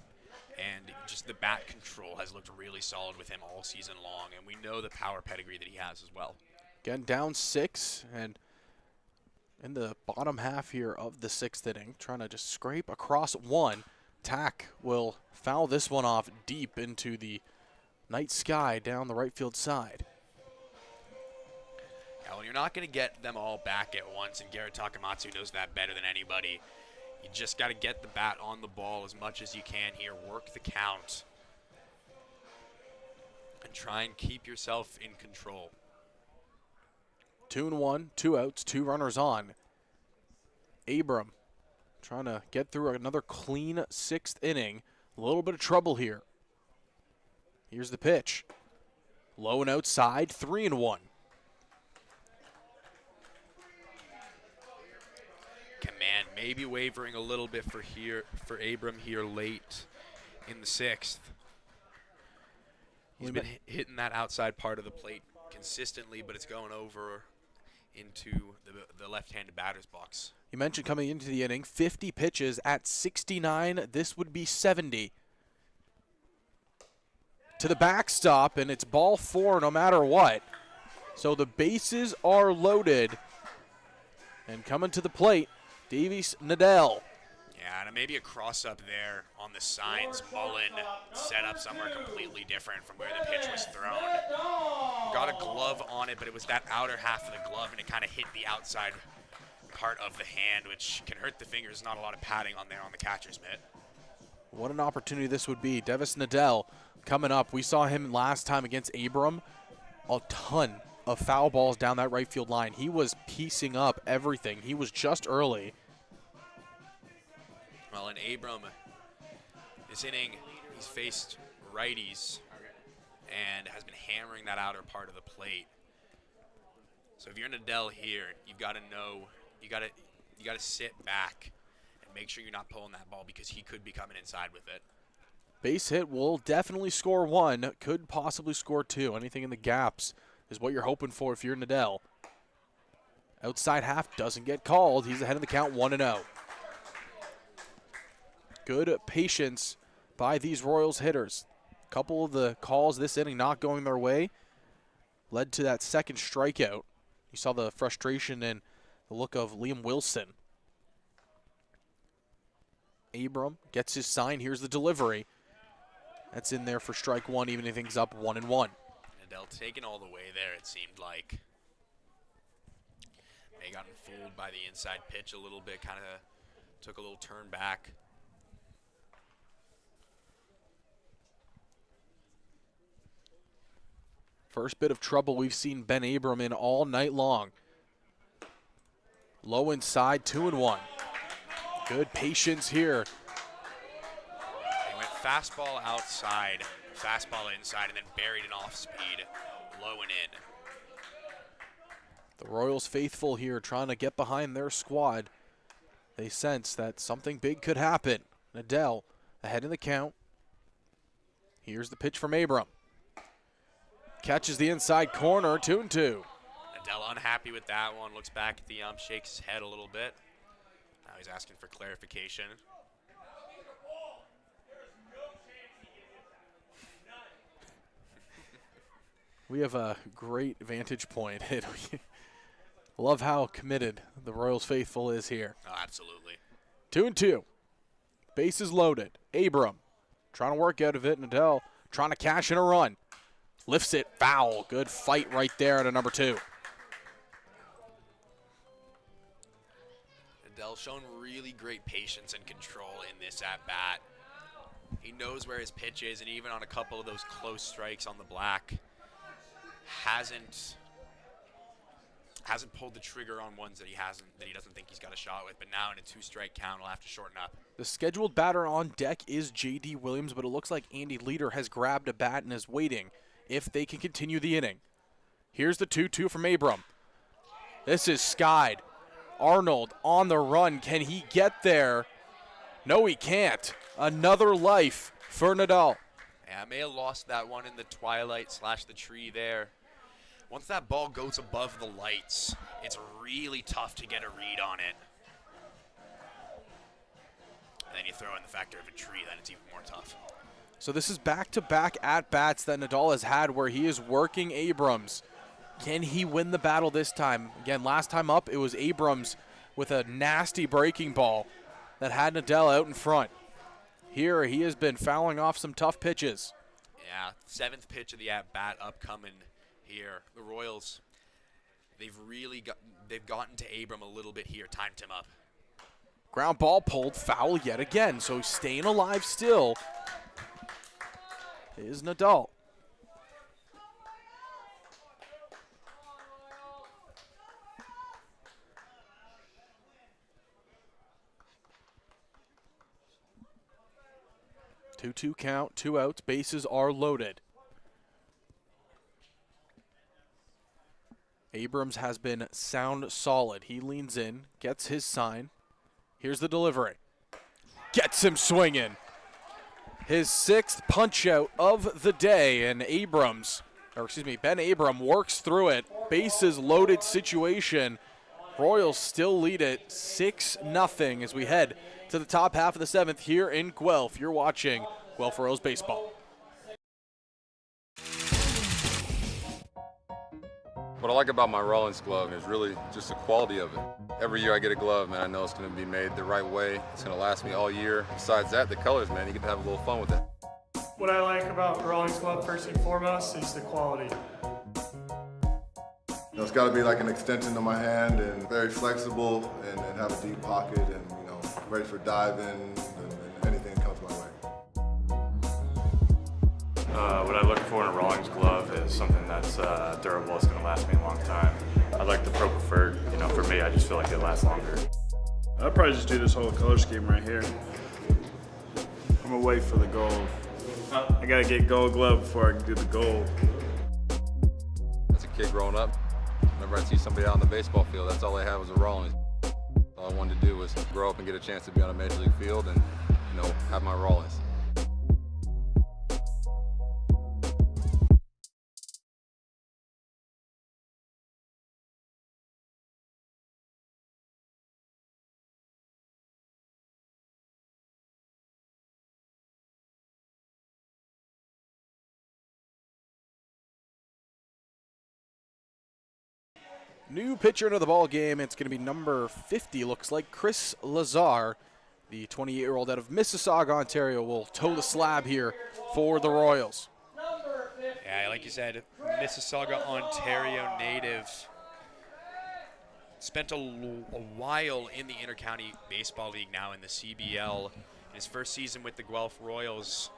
and just the bat control has looked really solid with him all season long, and we know the power pedigree that he has as well. Again, down 6, and in the bottom half here of the 6th inning, trying to just scrape across 1. Tack will foul this one off deep into the night sky down the right field side. Yeah, well, you're not going to get them all back at once, and Garrett Takamatsu knows that better than anybody. You just got to get the bat on the ball as much as you can here, work the count, and try and keep yourself in control. 2-1, 2 outs, 2 runners on. Abram trying to get through another clean 6th inning. A little bit of trouble here. Here's the pitch. Low and outside, 3-1. Command maybe wavering a little bit for Abram here late in the 6th. He's been hitting that outside part of the plate consistently, but it's going over into the left-handed batter's box. You mentioned coming into the inning, 50 pitches at 69. This would be 70. To the backstop, and it's ball 4 no matter what. So the bases are loaded. And coming to the plate, Davies Nadell. Yeah, and maybe a cross-up there on the signs. Mullen set up somewhere completely different from where the pitch was thrown. Got a glove on it, but it was that outer half of the glove, and it kind of hit the outside part of the hand, which can hurt the fingers. Not a lot of padding on there on the catcher's mitt. What an opportunity this would be. Davis Nadell coming up. We saw him last time against Abram. A ton of foul balls down that right field line. He was piecing up everything. He was just early. Well, and Abram, this inning, he's faced righties and has been hammering that outer part of the plate. So if you're Nadell here, you've got to know, you got to sit back and make sure you're not pulling that ball because he could be coming inside with it. Base hit will definitely score 1, could possibly score 2. Anything in the gaps is what you're hoping for if you're Nadell. Outside half doesn't get called. He's ahead of the count, 1-0. Good patience by these Royals hitters. A couple of the calls this inning not going their way led to that second strikeout. You saw the frustration in the look of Liam Wilson. Abram gets his sign. Here's the delivery. That's in there for strike 1, evening things up 1-1. Nadell taking all the way there, it seemed like. They got fooled by the inside pitch a little bit, kind of took a little turn back. First bit of trouble we've seen Ben Abram in all night long. Low inside, 2-1. Good patience here. They went fastball outside, fastball inside, and then buried an off speed, low and in. The Royals faithful here trying to get behind their squad. They sense that something big could happen. Nadell ahead in the count. Here's the pitch from Abram. Catches the inside corner, 2-2. Nadell unhappy with that one, looks back at the ump, shakes his head a little bit. Now he's asking for clarification. We have a great vantage point. Love how committed the Royals faithful is here. Oh, absolutely. 2-2. Bases loaded. Abram trying to work out of it. Nadell trying to cash in a run. Lifts it, foul. Good fight right there at a number 2. Nadell's shown really great patience and control in this at-bat. He knows where his pitch is, and even on a couple of those close strikes on the black, hasn't hasn't pulled the trigger on ones that he doesn't think he's got a shot with. But now in a 2-strike count, he'll have to shorten up. The scheduled batter on deck is J.D. Williams, but it looks like Andy Leader has grabbed a bat and is waiting if they can continue the inning. Here's the 2-2 from Abram. This is skied. Arnold on the run. Can he get there? No, he can't. Another life for Nadal. Yeah, I may have lost that one in the twilight / the tree there. Once that ball goes above the lights, it's really tough to get a read on it. And then you throw in the factor of a tree, then it's even more tough. So this is back-to-back at-bats that Nadal has had where he is working Abrams. Can he win the battle this time? Again, last time up, it was Abrams with a nasty breaking ball that had Nadal out in front. Here, he has been fouling off some tough pitches. Yeah, 7th pitch of the at-bat upcoming here. The Royals, they've gotten to Abram a little bit here, timed him up. Ground ball pulled foul yet again, so he's staying alive still. Is Nadal. Two count, 2 outs, bases are loaded. Abrams has been sound solid. He leans in, gets his sign. Here's the delivery. Gets him swinging. His 6th punch out of the day, and Ben Abram works through it. Bases loaded situation. Royals still lead it 6-0 as we head to the top half of the 7th here in Guelph. You're watching Guelph Royals baseball. What I like about my Rollins glove is really just the quality of it. Every year I get a glove, man, I know it's going to be made the right way. It's going to last me all year. Besides that, the colors, man, you get to have a little fun with it. What I like about Rollins glove first and foremost is the quality. It's got to be like an extension of my hand and very flexible and have a deep pocket and, ready for diving and anything that comes my way. What I look for in a Rawlings glove is something that's durable, it's going to last me a long time. I like the Pro Preferred. For me, I just feel like it lasts longer. I'd probably just do this whole color scheme right here. I'm gonna wait for the gold. I gotta get gold glove before I can do the gold. As a kid growing up, whenever I'd see somebody out on the baseball field, that's all they had was a Rawlings. All I wanted to do was grow up and get a chance to be on a major league field and, have my Rawlings. New pitcher into the ball game. It's going to be number 50, looks like Chris Lazar, the 28-year-old out of Mississauga, Ontario, will toe the slab here for the Royals. Yeah, like you said, Mississauga, Ontario native. Spent a while in the Intercounty Baseball League, now in the CBL. His first season with the Guelph Royals.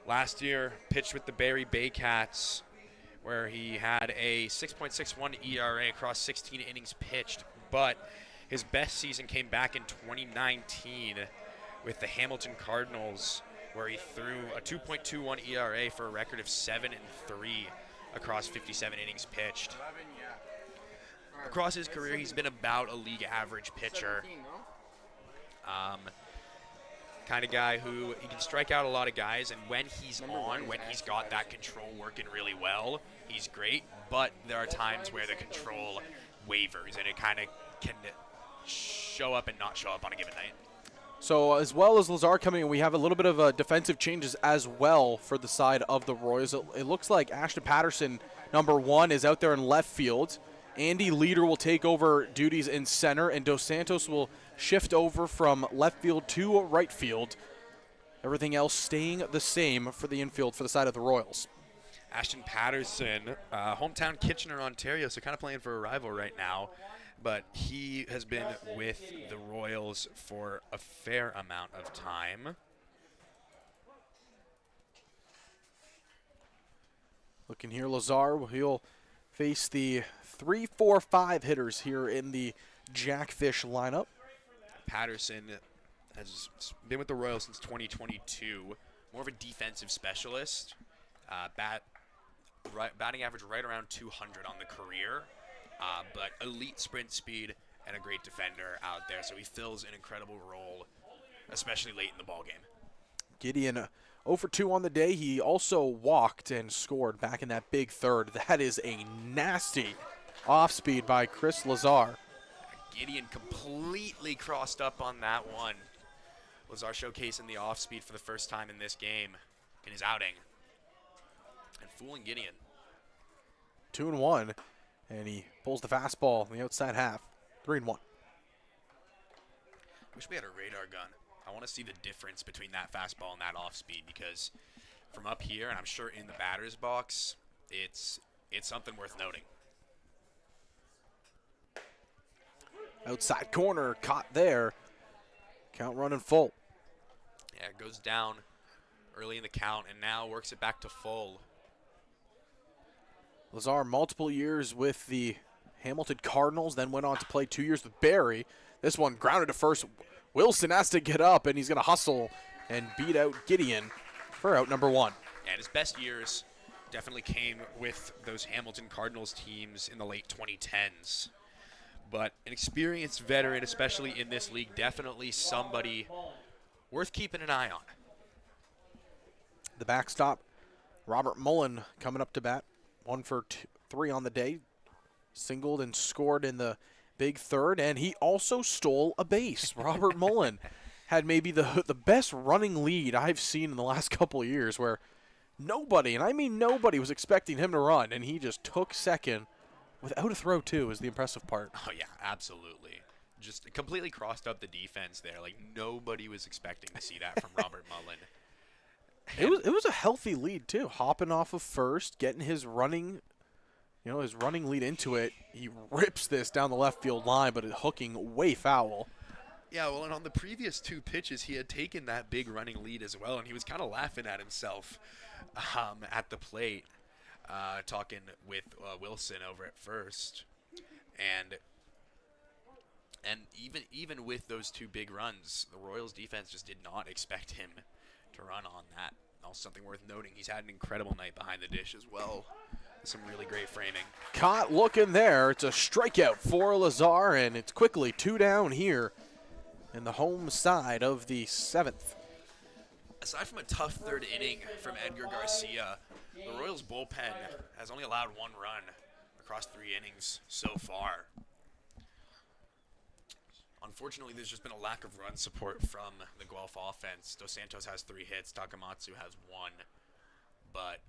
Last year, pitched with the Barrie Baycats, where he had a 6.61 ERA across 16 innings pitched, but his best season came back in 2019 with the Hamilton Cardinals, where he threw a 2.21 ERA for a record of 7-3 across 57 innings pitched. Across his career, he's been about a league average pitcher. Kind of guy who he can strike out a lot of guys, and when he's got that control working really well, he's great. But there are times where the control wavers, and it kind of can show up and not show up on a given night. So as well as Lazar coming in, we have a little bit of defensive changes as well for the side of the Royals. It looks like Ashton Patterson, number 1, is out there in left field. Andy Leader will take over duties in center, and Dos Santos will shift over from left field to right field. Everything else staying the same for the infield for the side of the Royals. Ashton Patterson, hometown Kitchener, Ontario, so kind of playing for a rival right now. But he has been with the Royals for a fair amount of time. Looking here, Lazar, he'll face the 3, 4, 5 hitters here in the Jackfish lineup. Patterson has been with the Royals since 2022. More of a defensive specialist. Batting average right around 200 on the career, but elite sprint speed and a great defender out there. So he fills an incredible role, especially late in the ball game. Gideon 0 for 2 on the day. He also walked and scored back in that big third. That is a nasty off speed by Chris Lazar. Gideon completely crossed up on that one. Lazar showcasing the off speed for the first time in this game in his outing. And fooling Gideon. 2-1, and he pulls the fastball in the outside half. 3-1. Wish we had a radar gun. I want to see the difference between that fastball and that off speed, because from up here, and I'm sure in the batter's box, it's something worth noting. Outside corner, caught there. Count running full. Yeah, it goes down early in the count and now works it back to full. Lazar, multiple years with the Hamilton Cardinals, then went on to play 2 years with Barry. This one grounded to first. Wilson has to get up, and he's going to hustle and beat out Gideon for out number 1. And his best years definitely came with those Hamilton Cardinals teams in the late 2010s. But an experienced veteran, especially in this league, definitely somebody worth keeping an eye on. The backstop, Robert Mullen coming up to bat. 1 for 3 on the day. Singled and scored in the big third, and he also stole a base. Robert Mullen had maybe the best running lead I've seen in the last couple of years, where nobody, and I mean nobody, was expecting him to run, and he just took second without a throw, too, is the impressive part. Oh, yeah, absolutely. Just completely crossed up the defense there. Like, nobody was expecting to see that from Robert Mullen. It was a healthy lead, too. Hopping off of first, getting his running lead into it. He rips this down the left field line, but hooking way foul. Yeah, well, and on the previous 2 pitches, he had taken that big running lead as well, and he was kind of laughing at himself at the plate, talking with Wilson over at first. And even with those 2 big runs, the Royals defense just did not expect him to run on that. Also something worth noting, he's had an incredible night behind the dish as well. Some really great framing. Caught looking there. It's a strikeout for Lazar, and it's quickly 2 down here in the home side of the 7th. Aside from a tough third inning from Edgar Garcia, the Royals bullpen has only allowed 1 run across 3 innings so far. Unfortunately, there's just been a lack of run support from the Guelph offense. Dos Santos has 3 hits, Takamatsu has 1, but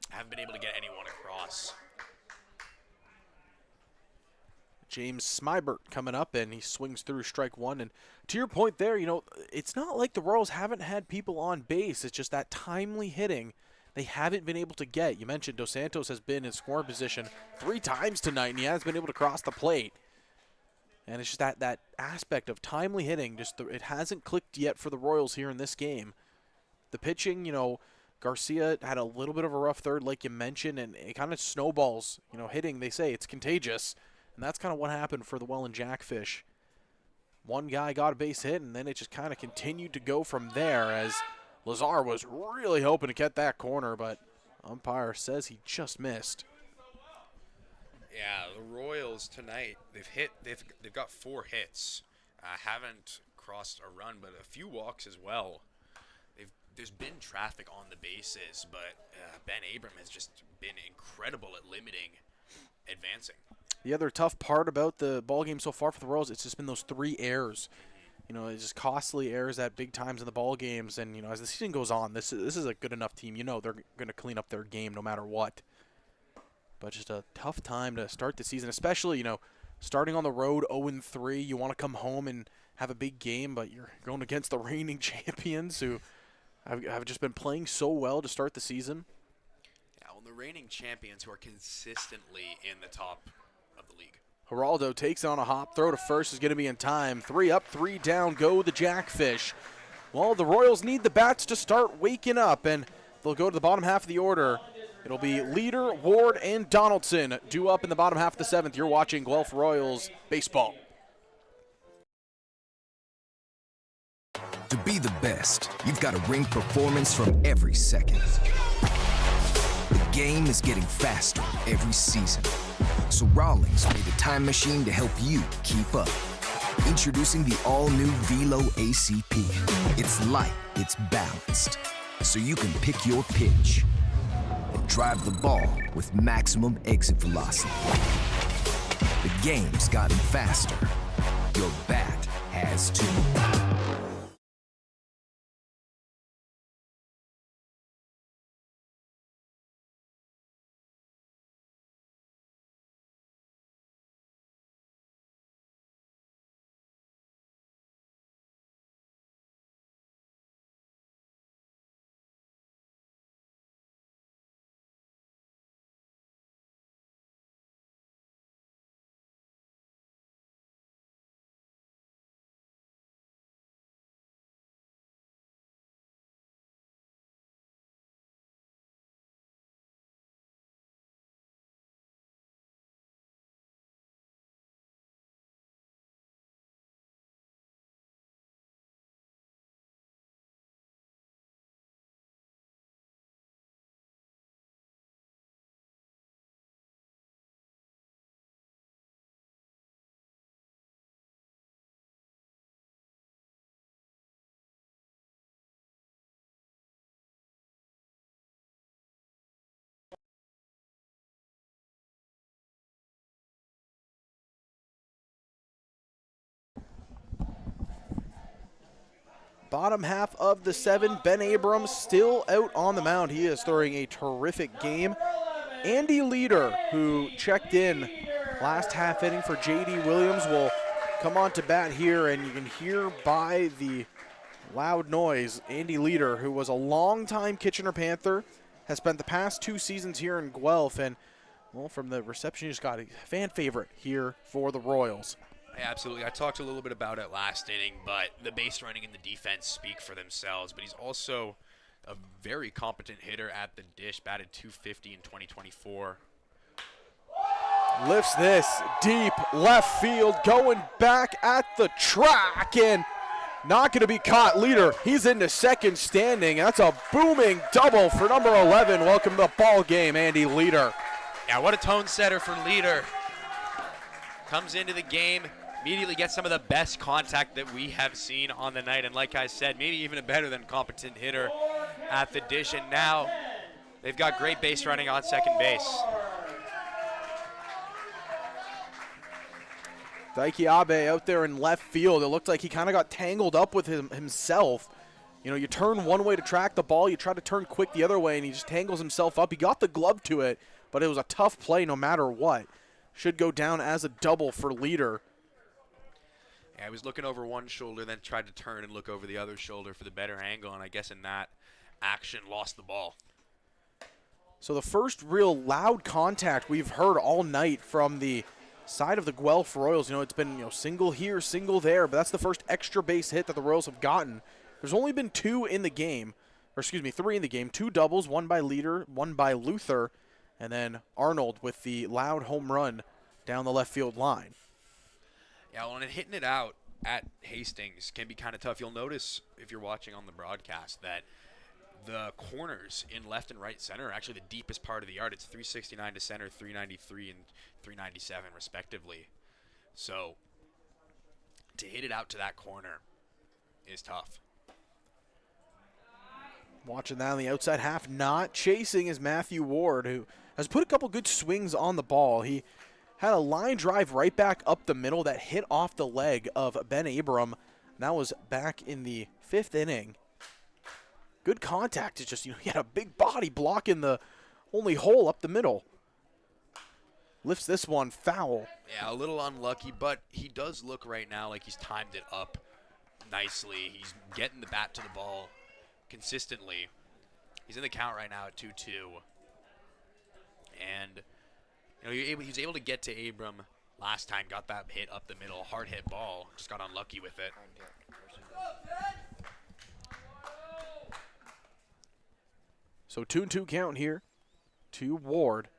haven't been able to get anyone across. James Smybert coming up, and he swings through strike 1. And to your point there, it's not like the Royals haven't had people on base. It's just that timely hitting they haven't been able to get. You mentioned Dos Santos has been in scoring position 3 times tonight, and he has been able to cross the plate. And it's just that aspect of timely hitting, it hasn't clicked yet for the Royals here in this game. The pitching, Garcia had a little bit of a rough third, like you mentioned, and it kind of snowballs. Hitting, they say it's contagious. And that's kind of what happened for the Welland Jackfish. One guy got a base hit, and then it just kind of continued to go from there, as Lazar was really hoping to get that corner, but umpire says he just missed. Yeah, the Royals tonight, they've got 4 hits. Haven't crossed a run, but a few walks as well. There's been traffic on the bases, but Ben Abram has just been incredible at limiting advancing. The other tough part about the ball game so far for the Royals, it's just been those 3 errors. It's just costly errors at big times in the ball games. And as the season goes on, this is a good enough team. They're going to clean up their game no matter what. But just a tough time to start the season, especially starting on the road 0-3. You want to come home and have a big game, but you're going against the reigning champions who have just been playing so well to start the season. Yeah, well, the reigning champions who are consistently in the top of the league. Geraldo takes on a hop. Throw to first is going to be in time. 3 up, 3 down, go the Jackfish. Well, the Royals need the bats to start waking up, and they'll go to the bottom half of the order. It'll be Leader, Ward, and Donaldson due up in the bottom half of the 7th. You're watching Guelph Royals baseball. To be the best, you've got to ring performance from every second. The game is getting faster every season. So Rawlings made a time machine to help you keep up. Introducing the all-new Velo ACP. It's light, it's balanced, so you can pick your pitch and drive the ball with maximum exit velocity. The game's gotten faster. Your bat has too. Bottom half of the 7, Ben Abrams still out on the mound. He is throwing a terrific game. Andy Leader, who checked in last half inning for J.D. Williams, will come on to bat here, and you can hear by the loud noise, Andy Leader, who was a longtime Kitchener Panther, has spent the past 2 seasons here in Guelph, and, well, from the reception, he just got a fan favorite here for the Royals. Absolutely. I talked a little bit about it last inning, but the base running and the defense speak for themselves. But he's also a very competent hitter at the dish, batted .250 in 2024. Lifts this deep left field, going back at the track, and not going to be caught. Leader, he's into second standing. That's a booming double for number 11. Welcome to the ball game, Andy Leader. Yeah, what a tone setter for Leader. Comes into the game, immediately gets some of the best contact that we have seen on the night. And like I said, maybe even a better than competent hitter at the dish. And now they've got great base running on second base. Daiki Abe out there in left field. It looked like he kind of got tangled up with himself. You know, you turn one way to track the ball, you try to turn quick the other way, and he just tangles himself up. He got the glove to it, but it was a tough play no matter what. Should go down as a double for Leader. Yeah, he was looking over one shoulder, then tried to turn and look over the other shoulder for the better angle, and I guess in that action lost the ball. So the first real loud contact we've heard all night from the side of the Guelph Royals. You know, it's been, single here, single there, but that's the first extra base hit that the Royals have gotten. There's only been 2 in the game, or excuse me, 3 in the game. 2 doubles, 1 by Leader, 1 by Luther, and then Arnold with the loud home run down the left field line. Yeah, well, and hitting it out at Hastings can be kind of tough. You'll notice, if you're watching on the broadcast, that the corners in left and right center are actually the deepest part of the yard. It's 369 to center, 393 and 397 respectively. So to hit it out to that corner is tough. Watching that on the outside half, not chasing, is Matthew Ward, who has put a couple good swings on the ball. He had a line drive right back up the middle that hit off the leg of Ben Abram. That was back in the 5th inning. Good contact. It's just, he had a big body blocking the only hole up the middle. Lifts this one foul. Yeah, a little unlucky, but he does look right now like he's timed it up nicely. He's getting the bat to the ball consistently. He's in the count right now at 2-2. And he was able to get to Abram last time, got that hit up the middle, hard hit ball, just got unlucky with it. So 2-2 count here. to Ward.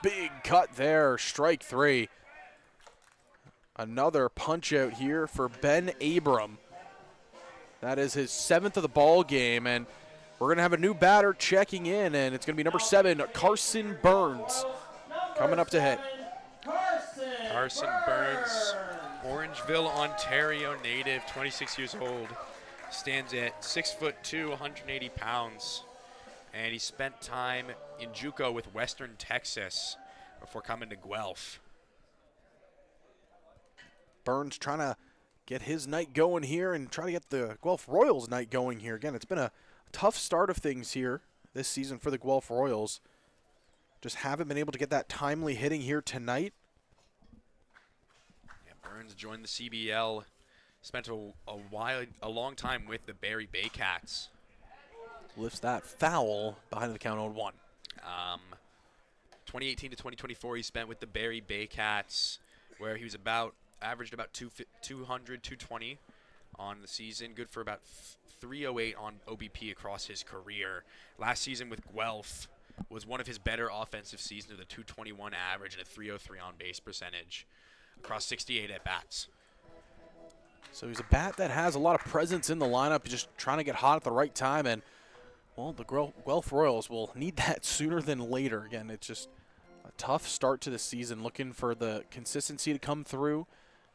Big cut there, strike 3. Another punch out here for Ben Abram. That is his 7th of the ball game, and we're going to have a new batter checking in, and it's going to be number 7, Carson Burns, coming up to hit. Carson Burns, Orangeville, Ontario native, 26 years old. Stands at 6'2", 180 pounds. And he spent time in JUCO with Western Texas before coming to Guelph. Burns trying to get his night going here and try to get the Guelph Royals night going here. Again, it's been a tough start of things here this season for the Guelph Royals. Just haven't been able to get that timely hitting here tonight. Yeah, Burns joined the CBL, spent a long time with the Barry Baycats. Lifts that foul behind the count 0-1. 2018 to 2024, he spent with the Barry Baycats, where he was averaged about 200, 220 on the season. Good for about 308 on OBP across his career. Last season with Guelph was one of his better offensive seasons with a 221 average and a 303 on base percentage across 68 at bats. So he's a bat that has a lot of presence in the lineup, just trying to get hot at the right time, and well, the Guelph Royals will need that sooner than later. Again, it's just a tough start to the season, looking for the consistency to come through.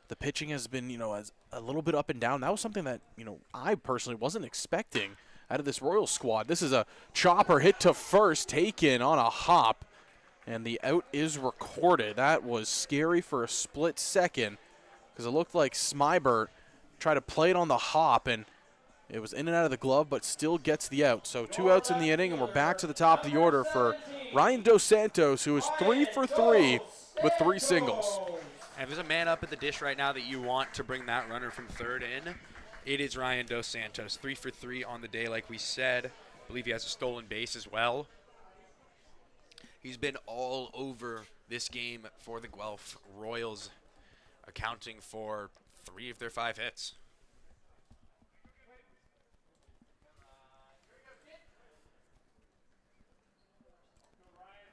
The pitching has been, as a little bit up and down. That was something that, I personally wasn't expecting out of this Royals squad. This is a chopper hit to first, taken on a hop, and the out is recorded. That was scary for a split second because it looked like Smybert tried to play it on the hop, and it was in and out of the glove, but still gets the out. So 2 outs in the inning, and we're back to the top of the order for Ryan Dos Santos, who is 3 for 3 with 3 singles. And if there's a man up at the dish right now that you want to bring that runner from third in, it is Ryan Dos Santos. 3 for 3 on the day, like we said. I believe he has a stolen base as well. He's been all over this game for the Guelph Royals, accounting for 3 of their 5 hits.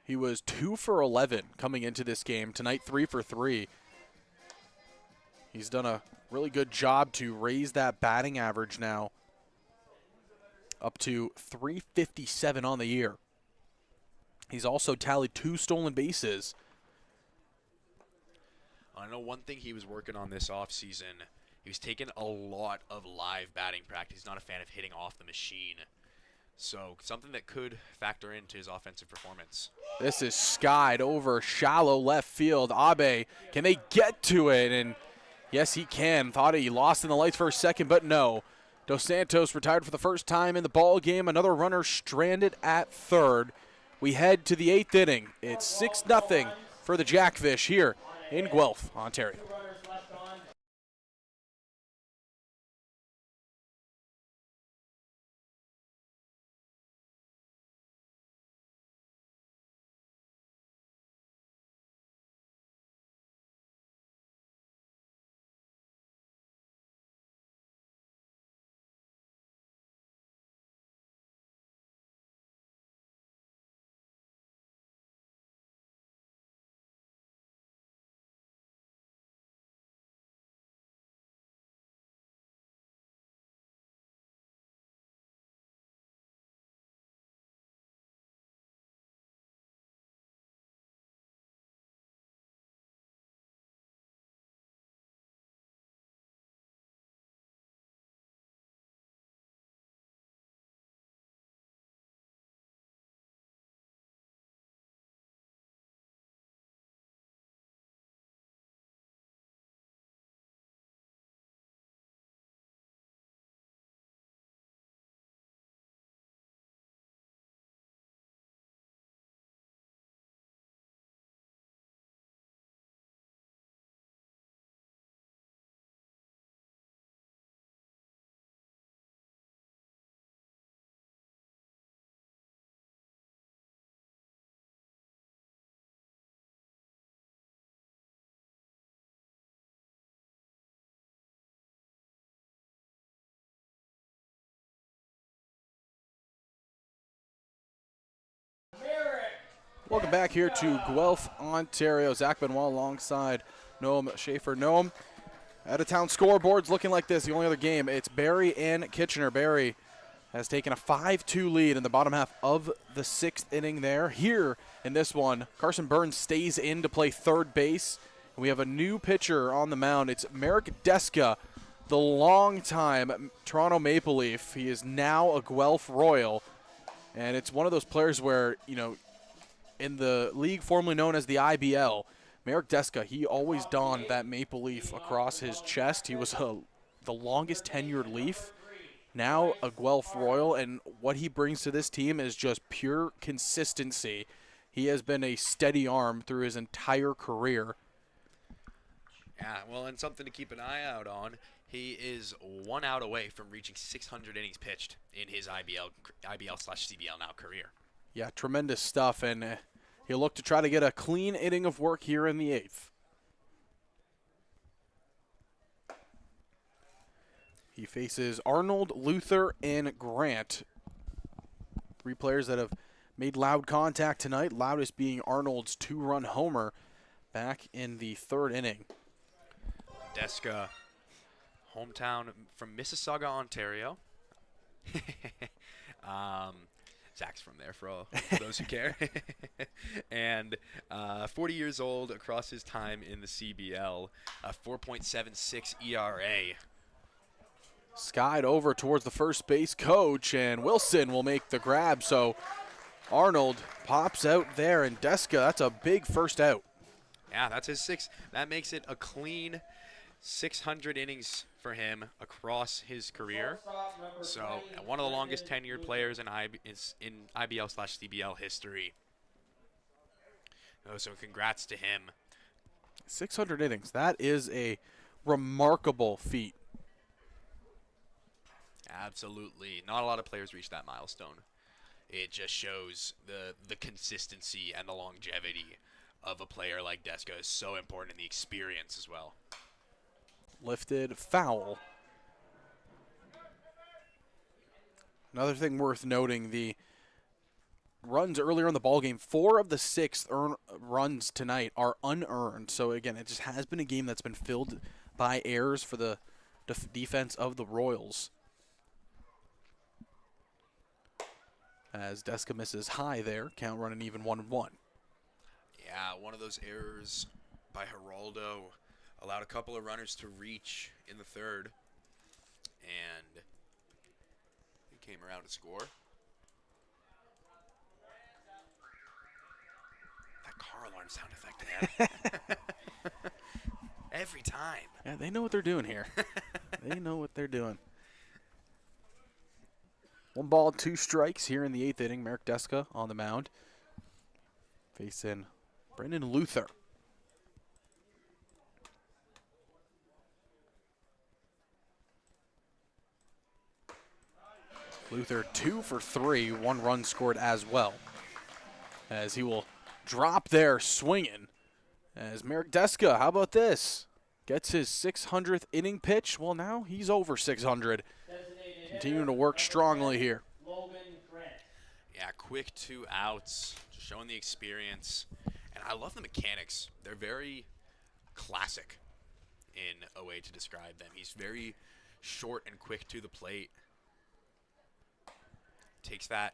He was 2 for 11 coming into this game. Tonight, 3 for 3. He's done a really good job to raise that batting average now up to 357 on the year. He's also tallied 2 stolen bases. I know one thing he was working on this offseason. He was taking a lot of live batting practice. He's not a fan of hitting off the machine. So something that could factor into his offensive performance. This is skied over shallow left field. Abe, can they get to it? And yes, he can. Thought he lost in the lights for a second, but no. Dos Santos retired for the first time in the ball game. Another runner stranded at third. We head to the 8th inning. It's 6-0 for the Jackfish here in Guelph, Ontario. Welcome back here to Guelph, Ontario. Zach Benoit alongside Noam Schaefer. Noam, out-of-town scoreboard's looking like this. The only other game, it's Barrie and Kitchener. Barrie has taken a 5-2 lead in the bottom half of the 6th inning there. Here in this one, Carson Burns stays in to play third base. And we have a new pitcher on the mound. It's Merrick Deska, the longtime Toronto Maple Leaf. He is now a Guelph Royal. And it's one of those players where, you know, in the league formerly known as the IBL, Merrick Deska, he always donned that maple leaf across his chest. He was the longest tenured Leaf, now a Guelph Royal, and what he brings to this team is just pure consistency. He has been a steady arm through his entire career. Yeah, well, and something to keep an eye out on. He is 1 out away from reaching 600 innings pitched in his IBL/CBL now career. Yeah, tremendous stuff, and he'll look to try to get a clean inning of work here in the 8th. He faces Arnold, Luther, and Grant. 3 players that have made loud contact tonight, loudest being Arnold's 2-run homer back in the 3rd inning. Deska, hometown from Mississauga, Ontario. Zach's from there for those who care. And 40 years old across his time in the CBL, a 4.76 ERA. Skied over towards the first base coach, and Wilson will make the grab. So Arnold pops out there, and Deska, that's a big first out. Yeah, that's his 6th. That makes it a clean 600 innings for him across his career. So one of the longest tenured players in IBL/CBL history. So congrats to him. 600 innings. That is a remarkable feat. Absolutely. Not a lot of players reach that milestone. It just shows the consistency and the longevity of a player like Deska is so important, and the experience as well. Lifted, foul. Another thing worth noting, the runs earlier in the ballgame, 4 of the 6 runs tonight are unearned. So again, it just has been a game that's been filled by errors for the defense of the Royals. As Deska misses high there, count running even 1-1. Yeah, one of those errors by Geraldo allowed a couple of runners to reach in the 3rd, and he came around to score. That car alarm sound effect there. Every time. Yeah, they know what they're doing here. They know what they're doing. 1 ball, 2 strikes here in the 8th inning. Merrick Deska on the mound, facing Brendan Luther. Luther 2 for 3, 1 run scored as well. As he will drop there swinging. As Merrick Deska, how about this? Gets his 600th inning pitch. Well, now he's over 600. Continuing to work strongly here. Yeah, quick 2 outs, just showing the experience. And I love the mechanics. They're very classic in a way to describe them. He's very short and quick to the plate. Takes that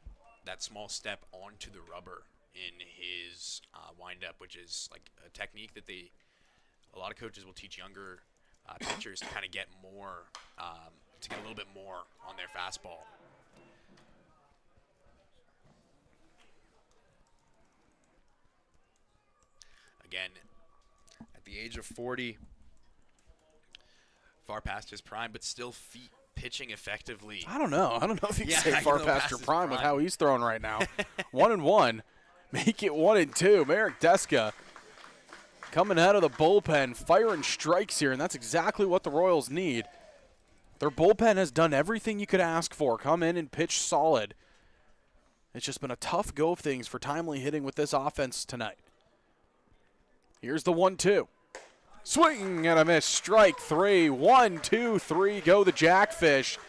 small step onto the rubber in his windup, which is like a technique that a lot of coaches will teach younger pitchers to kind of get more, to get a little bit more on their fastball. Again, at the age of 40, far past his prime, but still pitching effectively. I don't know if you can say far past your prime with how he's throwing right now. 1-1. Make it 1-2. Merrick Deska coming out of the bullpen, firing strikes here, and that's exactly what the Royals need. Their bullpen has done everything you could ask for. Come in and pitch solid. It's just been a tough go of things for timely hitting with this offense tonight. Here's the 1-2. Swing and a miss. Strike 3. 1, 2, 3. Go the Jackfish.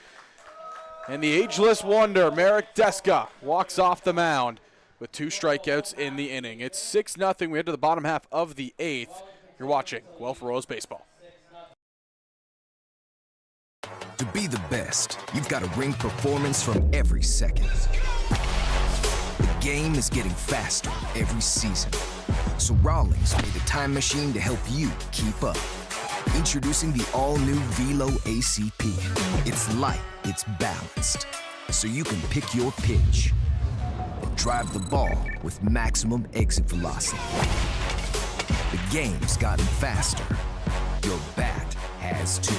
And the ageless wonder, Merrick Deska, walks off the mound. with 2 strikeouts in the inning. It's 6-0. We head to the bottom half of the 8th. You're watching Guelph Royals baseball. To be the best, you've got to ring performance from every second. The game is getting faster every season. So Rawlings made a time machine to help you keep up. Introducing the all-new Velo ACP. It's light, it's balanced, so you can pick your pitch and drive the ball with maximum exit velocity. The game's gotten faster. Your bat has too.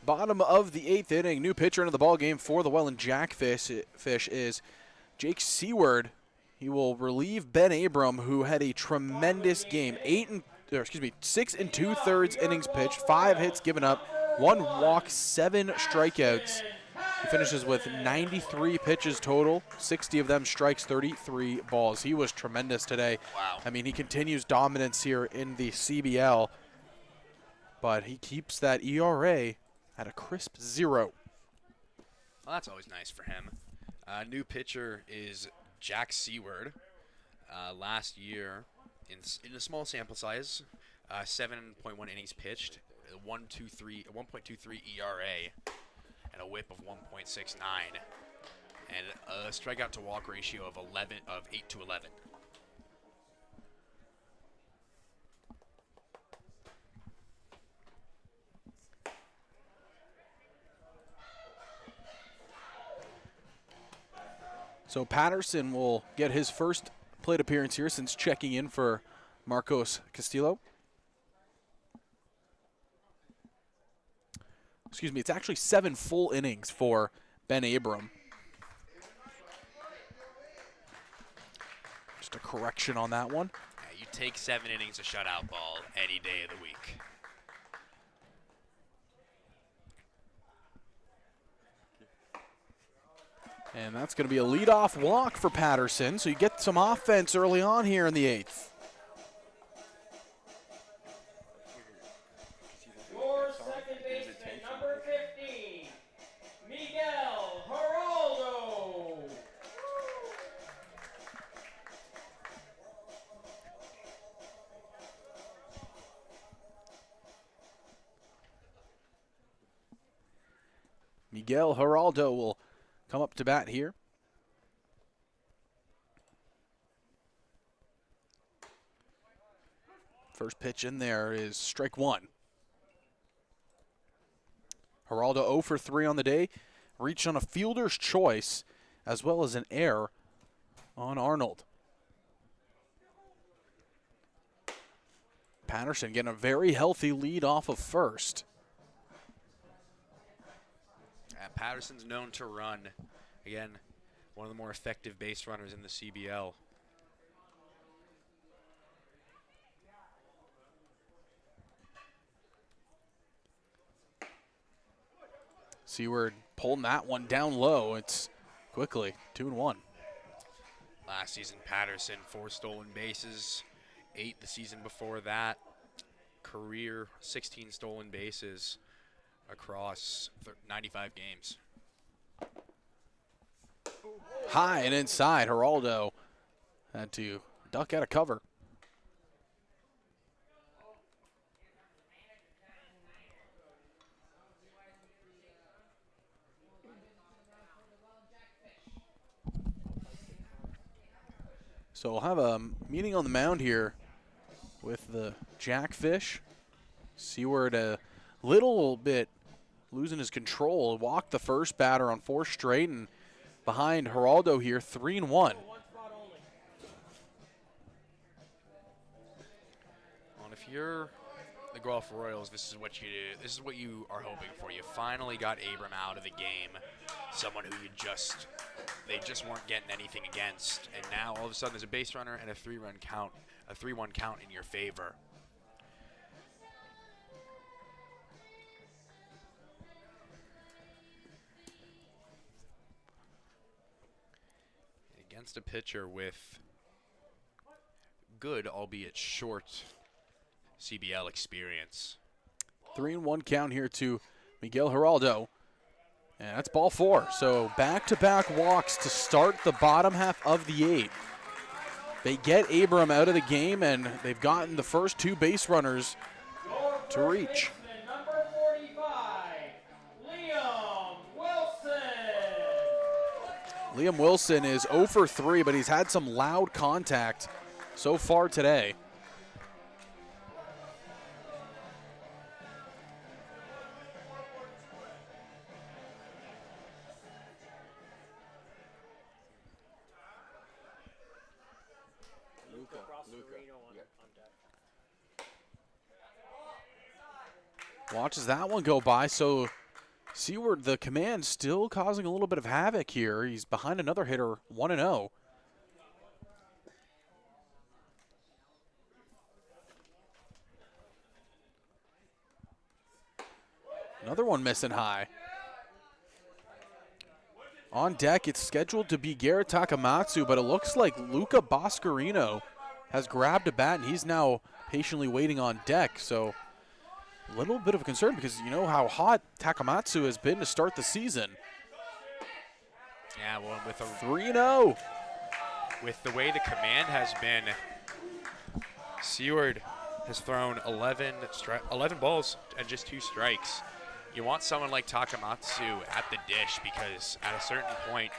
Bottom of the 8th inning, new pitcher into the ball game for the Welland Jackfish is Jake Seward. He will relieve Ben Abram, who had a tremendous game. 6 2/3 innings pitched, 5 hits given up, 1 walk, 7 strikeouts. He finishes with 93 pitches total, 60 of them strikes, 33 balls. He was tremendous today. Wow. I mean, he continues dominance here in the CBL, but he keeps that ERA at a crisp 0. Well, that's always nice for him. New pitcher is Jack Seward. Last year, in a small sample size, 7.1 innings pitched, 1.23 ERA, and a WHIP of 1.69, and a strikeout to walk ratio of 8 to 11. So Patterson will get his first plate appearance here since checking in for Marcos Castillo. Excuse me, it's actually 7 full innings for Ben Abram. Just a correction on that one. Yeah, you take 7 innings of shutout ball any day of the week. And that's going to be a leadoff walk for Patterson, so you get some offense early on here in the 8th. Your second baseman, number 15, Miguel Geraldo. Miguel Geraldo will come up to bat here. First pitch in there is strike 1. Geraldo 0 for 3 on the day. Reached on a fielder's choice as well as an error on Arnold. Patterson getting a very healthy lead off of first. Patterson's known to run. Again, one of the more effective base runners in the CBL. Seward pulling that one down low. It's quickly 2-1. Last season, Patterson, 4 stolen bases, 8 the season before that. Career 16 stolen bases across 95 games. High and inside. Geraldo had to duck out of cover. So we'll have a meeting on the mound here with the Jackfish. Seward a little bit losing his control. Walked the first batter on 4 straight, and behind Geraldo here, 3-1. Well, if you're the Guelph Royals, this is what you do. This is what you are hoping for. You finally got Abram out of the game, someone who they just weren't getting anything against, and now all of a sudden there's a base runner and a 3-1 count in your favor. Against a pitcher with good, albeit short, CBL experience. 3-1 count here to Miguel Geraldo. And that's ball 4. So back-to-back walks to start the bottom half of the 8th. They get Abram out of the game, and they've gotten the first 2 base runners to reach. Number 45, Liam Wilson. Liam Wilson is 0 for 3, but he's had some loud contact so far today. Watches that one go by, so Seward, the command, still causing a little bit of havoc here. He's behind another hitter, 1-0. Another one missing high. On deck, it's scheduled to be Garrett Takamatsu, but it looks like Luca Boscarino has grabbed a bat, and he's now patiently waiting on deck. So a little bit of a concern because you know how hot Takamatsu has been to start the season. Yeah, well, with a 3-0. With the way the command has been, Seward has thrown 11 balls and just 2 strikes. You want someone like Takamatsu at the dish because at a certain point,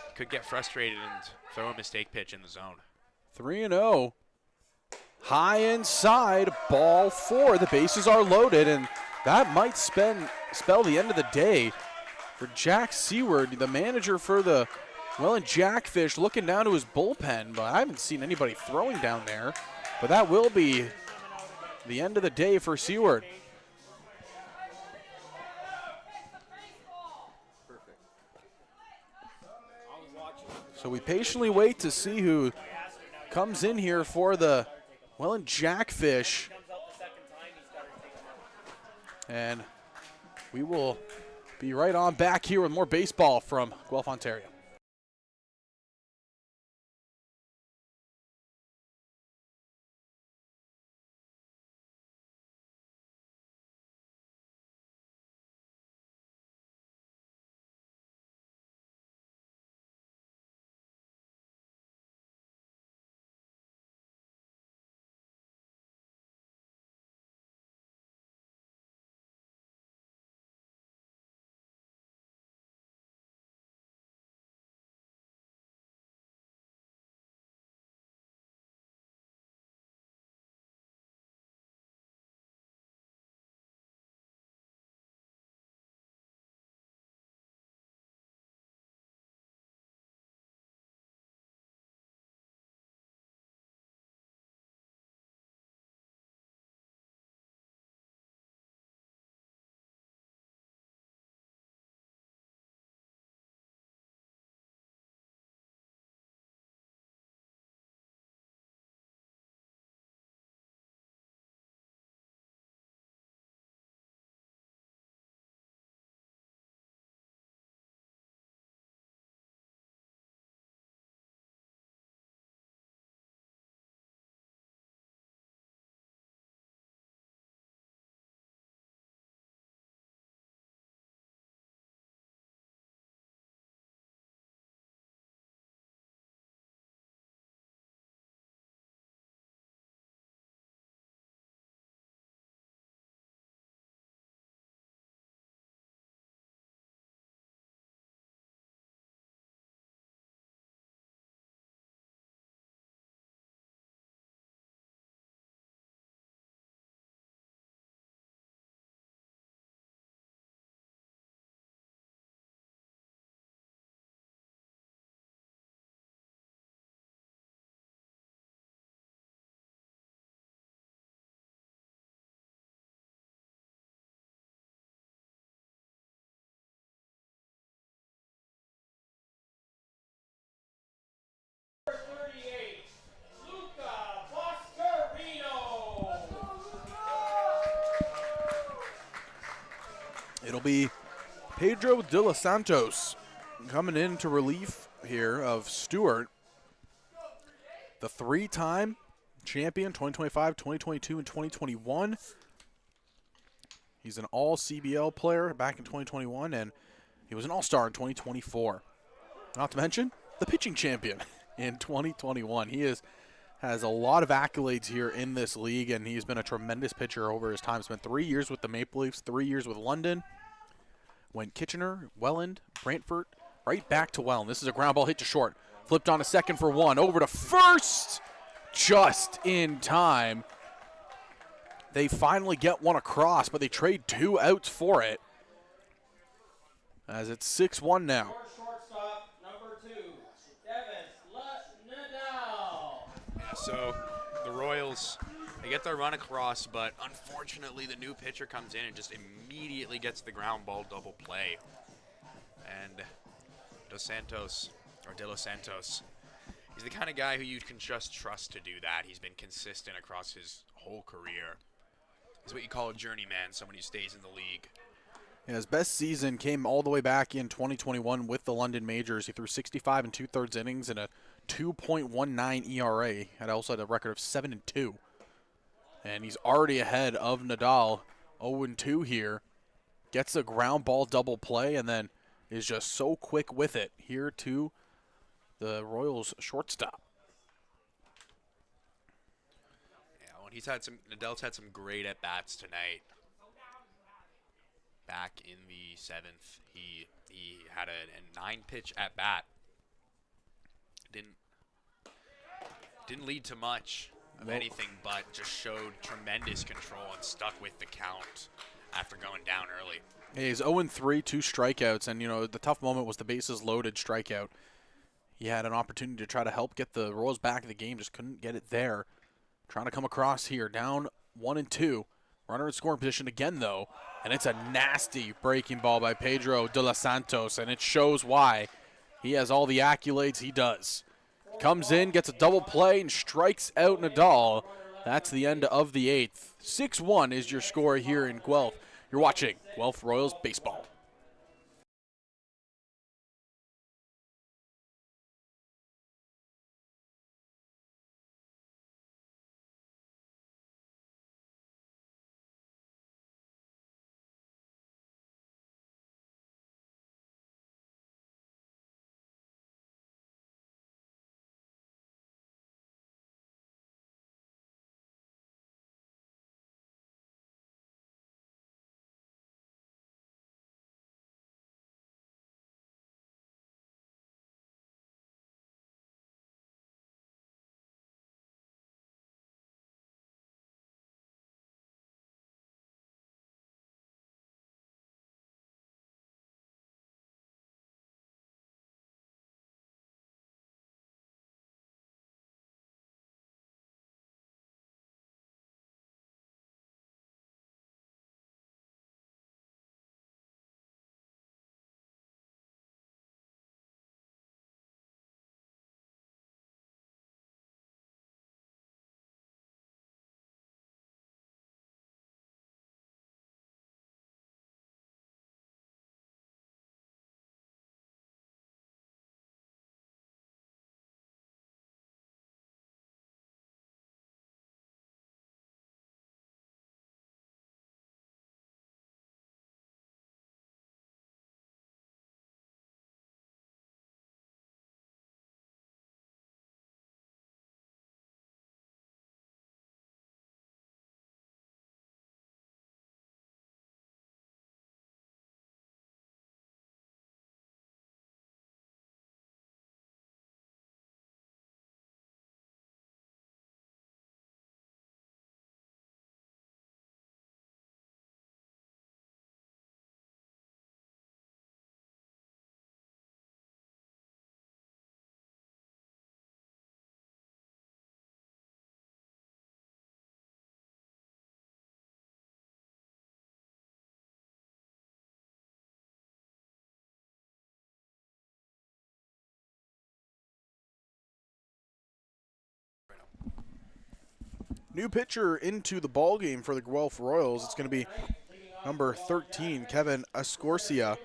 he could get frustrated and throw a mistake pitch in the zone. 3-0. High inside, ball 4. The bases are loaded, and that might spell the end of the day for Jack Seward, the manager for the Welland Jackfish, looking down to his bullpen, but I haven't seen anybody throwing down there. But that will be the end of the day for Seward. So we patiently wait to see who comes in here for the Welland Jackfish. And we will be right on back here with more baseball from Guelph, Ontario. be Pedro de los Santos coming into relief here of Stewart, the 3-time champion, 2025, 2022, and 2021. He's an all-CBL player back in 2021, and he was an all-star in 2024. Not to mention the pitching champion in 2021. He has a lot of accolades here in this league, and he's been a tremendous pitcher over his time. Spent 3 years with the Maple Leafs, 3 years with London. Went Kitchener, Welland, Brantford, right back to Welland. This is a ground ball hit to short. Flipped on a second for one. Over to first, just in time. They finally get one across, but they trade 2 outs for it. As it's 6-1 now. Shortstop, number 2, Nadal. Yeah, so the Royals, they get their run across, but unfortunately the new pitcher comes in and just immediately gets the ground ball double play. And De Los Santos, he's the kind of guy who you can just trust to do that. He's been consistent across his whole career. He's what you call a journeyman, someone who stays in the league. Yeah, his best season came all the way back in 2021 with the London Majors. He threw 65 and 2/3 innings and a 2.19 ERA. Had also had a record of 7-2. And he's already ahead of Nadal, 0-2 here. Gets a ground ball double play and then is just so quick with it here to the Royals shortstop. Yeah, well, Nadal's had some great at-bats tonight. Back in the 7th, he had a 9-pitch at-bat. Didn't lead to much of anything, but just showed tremendous control and stuck with the count after going down early. Yeah, he's 0-3, 2 strikeouts, and the tough moment was the bases loaded strikeout. He had an opportunity to try to help get the Royals back in the game, just couldn't get it there. Trying to come across here, down 1-2. Runner in scoring position again, though, and it's a nasty breaking ball by Pedro de los Santos, and it shows why. He has all the accolades he does. Comes in, gets a double play, and strikes out Nadal. That's the end of the 8th. 6-1 is your score here in Guelph. You're watching Guelph Royals Baseball. New pitcher into the ball game for the Guelph Royals. It's going to be number 13, Kevin Escorcia.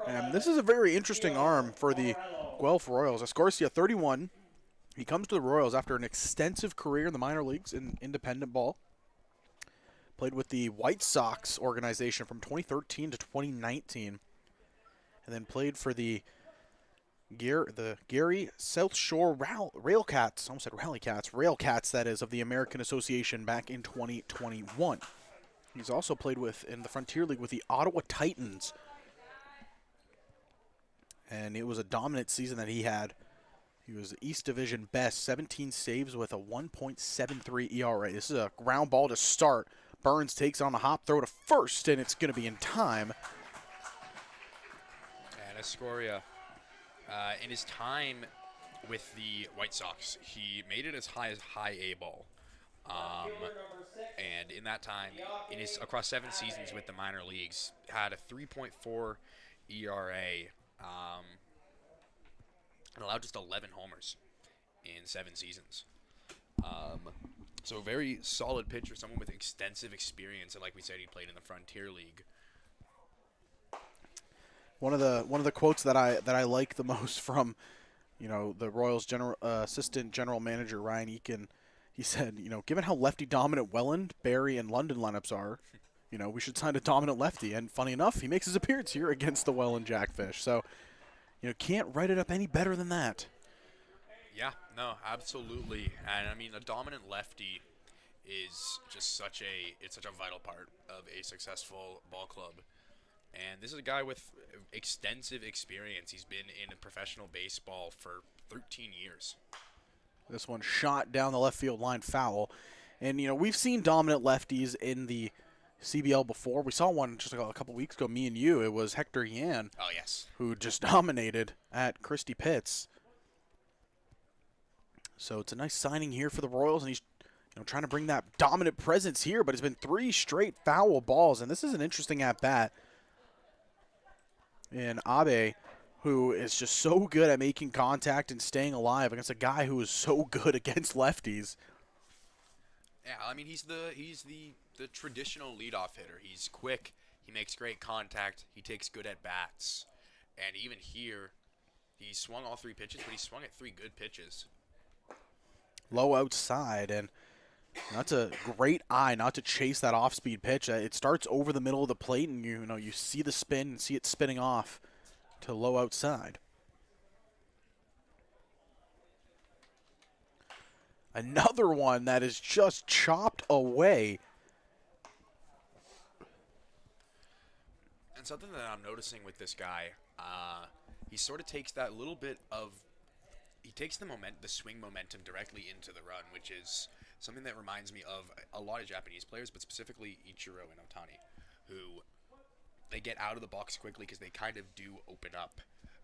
And this is a very interesting arm for the Guelph Royals. Escorcia, 31. He comes to the Royals after an extensive career in the minor leagues in independent ball. Played with the White Sox organization from 2013 to 2019. And then played for the Gary South Shore Railcats, almost said Rally Cats, Railcats, that is, of the American Association back in 2021. He's also played in the Frontier League with the Ottawa Titans. And it was a dominant season that he had. He was East Division best, 17 saves with a 1.73 ERA. This is a ground ball to start. Burns takes on a hop throw to first, and it's going to be in time. And Escoria, in his time with the White Sox, he made it as high as high A ball. And in that time, across 7 seasons with the minor leagues, had a 3.4 ERA, and allowed just 11 homers in 7 seasons. So very solid pitcher, someone with extensive experience, and like we said, he played in the Frontier League. One of the quotes that I like the most from, the Royals assistant general manager Ryan Eakin, he said, given how lefty dominant Welland, Barrie, and London lineups are, we should sign a dominant lefty. And funny enough, he makes his appearance here against the Welland Jackfish. So, can't write it up any better than that. Yeah, no, absolutely. And I mean, a dominant lefty is just such a vital part of a successful ball club. And this is a guy with extensive experience. He's been in professional baseball for 13 years. This one shot down the left field line, foul. And, we've seen dominant lefties in the CBL before. We saw one just a couple weeks ago, me and you. It was Hector Yan. Oh, yes. Who just dominated at Christie Pitts. So it's a nice signing here for the Royals, and he's trying to bring that dominant presence here, but it's been 3 straight foul balls, and this is an interesting at-bat. And Abe, who is just so good at making contact and staying alive against a guy who is so good against lefties. Yeah, I mean, he's the traditional leadoff hitter. He's quick. He makes great contact. He takes good at-bats. And even here, he swung all 3 pitches, but he swung at 3 good pitches. Low outside, and that's a great eye not to chase that off-speed pitch. It starts over the middle of the plate, and you see the spin and see it spinning off to low outside. Another one that is just chopped away. And something that I'm noticing with this guy, he sort of takes that little bit of, he takes the swing momentum directly into the run, which is something that reminds me of a lot of Japanese players, but specifically Ichiro and Otani, who they get out of the box quickly because they kind of do open up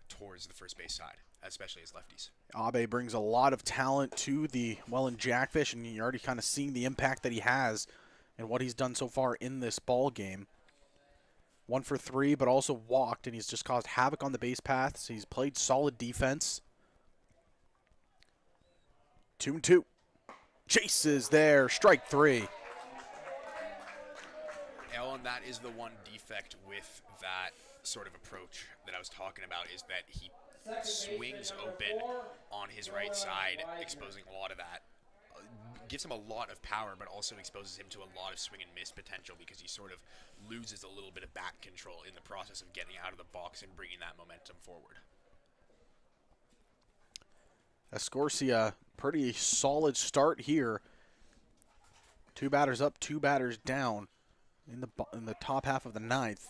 towards the first base side, especially as lefties. Abe brings a lot of talent to the Welland Jackfish, and you're already kind of seeing the impact that he has and what he's done so far in this ball game. 1 for 3, but also walked, and he's just caused havoc on the base paths. He's played solid defense. 2-2. Chases there, strike 3. And that is the one defect with that sort of approach that I was talking about, is that he swings open on his right side, exposing a lot of that. Gives him a lot of power, but also exposes him to a lot of swing and miss potential because he sort of loses a little bit of bat control in the process of getting out of the box and bringing that momentum forward. Escorcia, pretty solid start here. 2 batters up, 2 batters down in the top half of the 9th.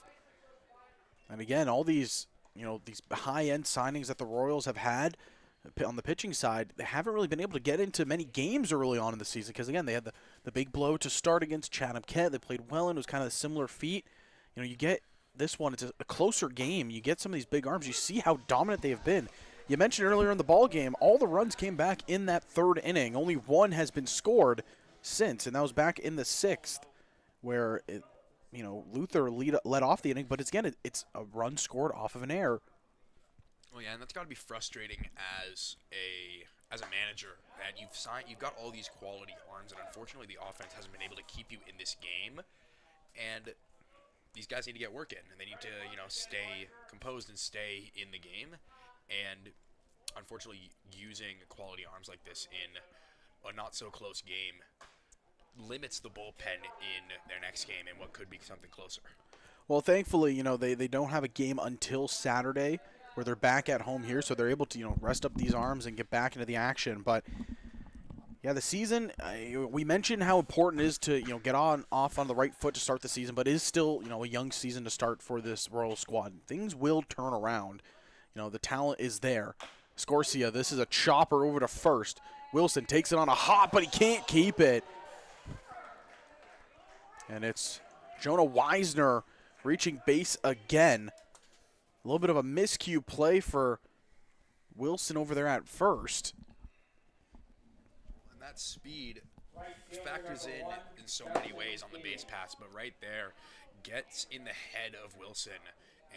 And again, all these these high-end signings that the Royals have had on the pitching side, they haven't really been able to get into many games early on in the season because, again, they had the big blow to start against Chatham-Kent. They played Welland. It was kind of a similar feat. You get this one, it's a closer game. You get some of these big arms. You see how dominant they have been. You mentioned earlier in the ball game, all the runs came back in that 3rd inning. Only 1 has been scored since, and that was back in the 6th, where Luther led off the inning. But it's a run scored off of an error. Well, yeah, and that's got to be frustrating as a manager, that you've got all these quality arms, and unfortunately the offense hasn't been able to keep you in this game. And these guys need to get work in, and they need to, stay composed and stay in the game. And unfortunately, using quality arms like this in a not so close game limits the bullpen in their next game and what could be something closer. Well, thankfully, they don't have a game until Saturday where they're back at home here, so they're able to, rest up these arms and get back into the action. But yeah, the season, we mentioned how important it is to, get off on the right foot to start the season, but it is still, a young season to start for this Royal squad. Things will turn around. The talent is there. Scorsia, this is a chopper over to first. Wilson takes it on a hop, but he can't keep it. And it's Jonah Weisner reaching base again. A little bit of a miscue play for Wilson over there at first. And that speed factors in so many ways on the base pass, but right there gets in the head of Wilson,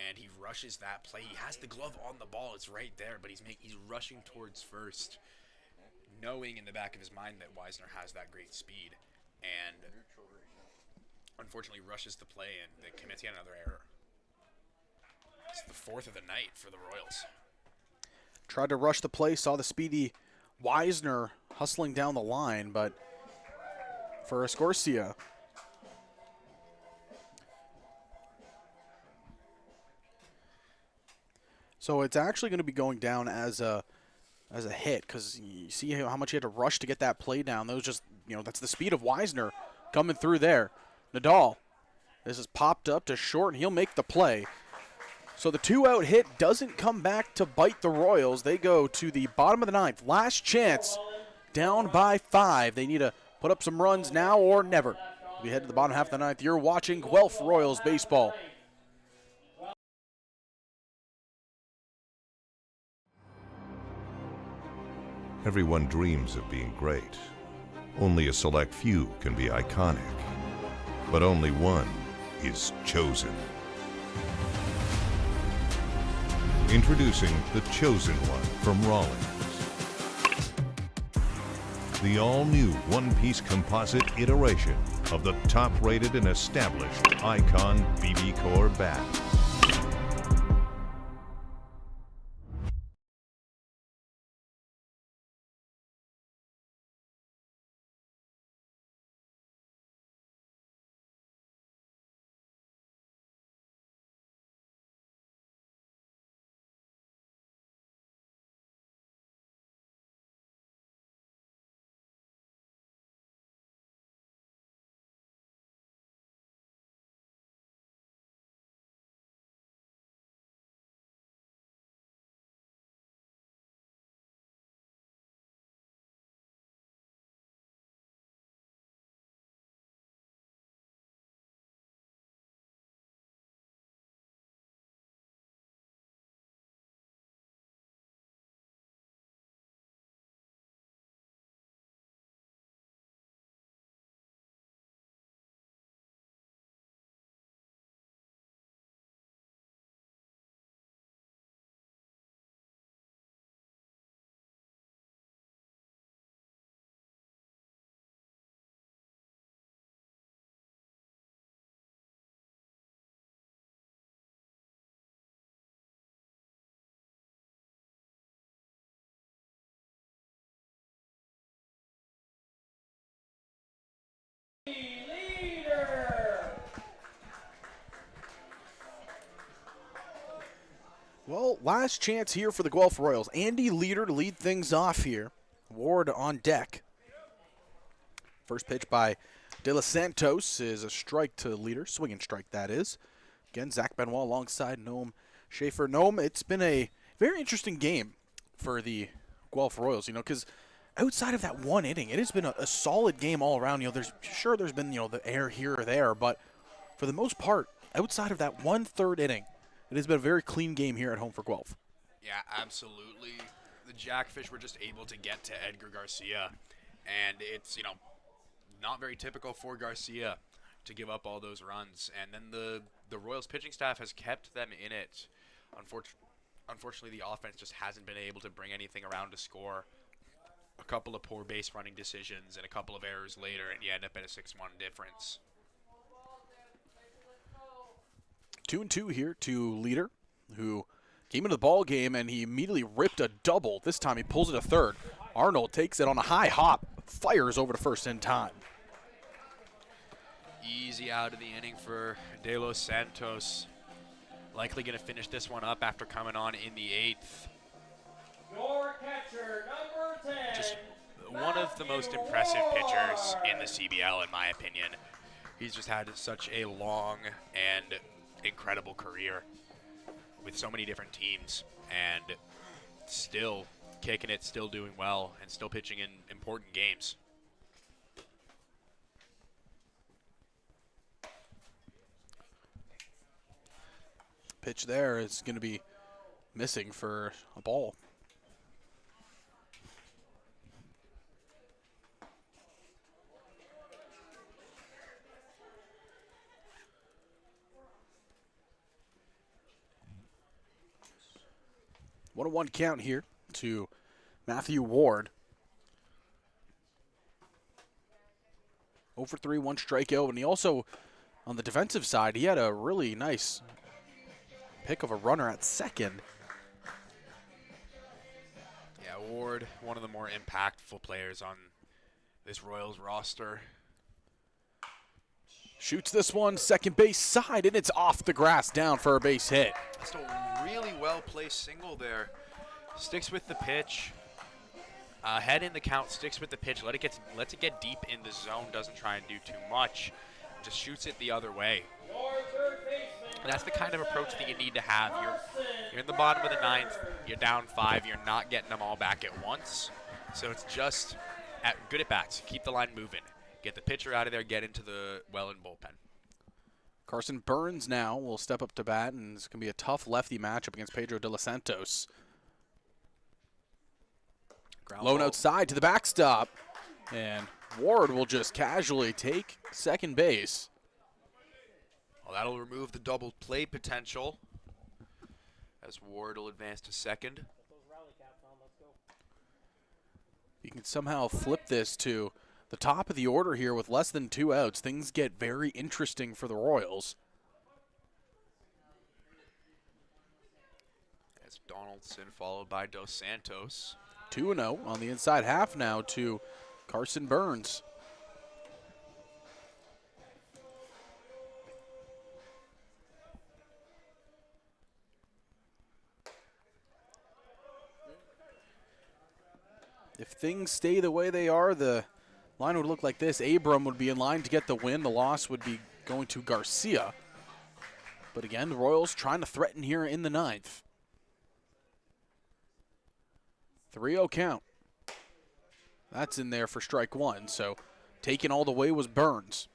and he rushes that play. He has the glove on the ball. It's right there, but he's rushing towards first, knowing in the back of his mind that Weisner has that great speed, and unfortunately rushes the play and then commits yet another error. It's the fourth of the night for the Royals. Tried to rush the play, saw the speedy Weisner hustling down the line, but for Escorcia. So it's actually going to be going down as a hit, because you see how much he had to rush to get that play down. That was just, that's the speed of Weisner coming through there. Nadal, this is popped up to short, and he'll make the play. So the 2-out hit doesn't come back to bite the Royals. They go to the bottom of the ninth. Last chance, down by 5. They need to put up some runs now or never. We head to the bottom half of the ninth. You're watching Guelph Royals baseball. Everyone dreams of being great. Only a select few can be iconic. But only one is chosen. Introducing the Chosen One from Rawlings. The all-new one-piece composite iteration of the top-rated and established Icon BB Core bat. Well, last chance here for the Guelph Royals. Andy Leader to lead things off here. Ward on deck. First pitch by De Los Santos is a strike to Leader. Swinging strike, that is. Again, Zach Benoit alongside Noam Schaefer. Noam, it's been a very interesting game for the Guelph Royals, because outside of that one inning, it has been a solid game all around. There's been, the air here or there, but for the most part, outside of that 1/3 inning, it has been a very clean game here at home for Guelph. Yeah, absolutely. The Jackfish were just able to get to Edgar Garcia, and it's, not very typical for Garcia to give up all those runs. And then the Royals pitching staff has kept them in it. Unfortunately, the offense just hasn't been able to bring anything around to score. A couple of poor base running decisions and a couple of errors later, and you end up at a 6-1 difference. 2-2 here to Leader, who came into the ball game and he immediately ripped a double. This time he pulls it to third. Arnold takes it on a high hop, fires over to first in time. Easy out of the inning for De Los Santos. Likely going to finish this one up after coming on in the 8th. Your catcher, number 10. Just one of the most impressive pitchers in the CBL, in my opinion. He's just had such a long and incredible career with so many different teams, and still kicking it, still doing well, and still pitching in important games. Pitch there is going to be missing for a ball. One count here to Matthew Ward. 0 for 3, 1 strikeout, and he also, on the defensive side, he had a really nice pick of a runner at second. Yeah, Ward, one of the more impactful players on this Royals roster. Shoots this one, second base side, and it's off the grass, down for a base hit. Just a really well-placed single there. Sticks with the pitch. Head in the count, sticks with the pitch. Lets it get deep in the zone. Doesn't try and do too much. Just shoots it the other way. And that's the kind of approach that you need to have. You're in the bottom of the 9th. You're down 5. You're not getting them all back at once. So it's just good at bats. Keep the line moving. Get the pitcher out of there. Get into the Welland bullpen. Carson Burns now will step up to bat, and it's going to be a tough lefty matchup against Pedro de los Santos. Lone outside to the backstop, and Ward will just casually take second base. Well, that'll remove the double play potential as Ward will advance to second. You can somehow flip this to the top of the order here with less than 2 outs. Things get very interesting for the Royals. As Donaldson followed by Dos Santos. 2-0 on the inside half now to Carson Burns. If things stay the way they are, the line would look like this. Abram would be in line to get the win. The loss would be going to Garcia. But again, the Royals trying to threaten here in the 9th. 3-0 count. That's in there for strike 1. So taking all the way was Burns.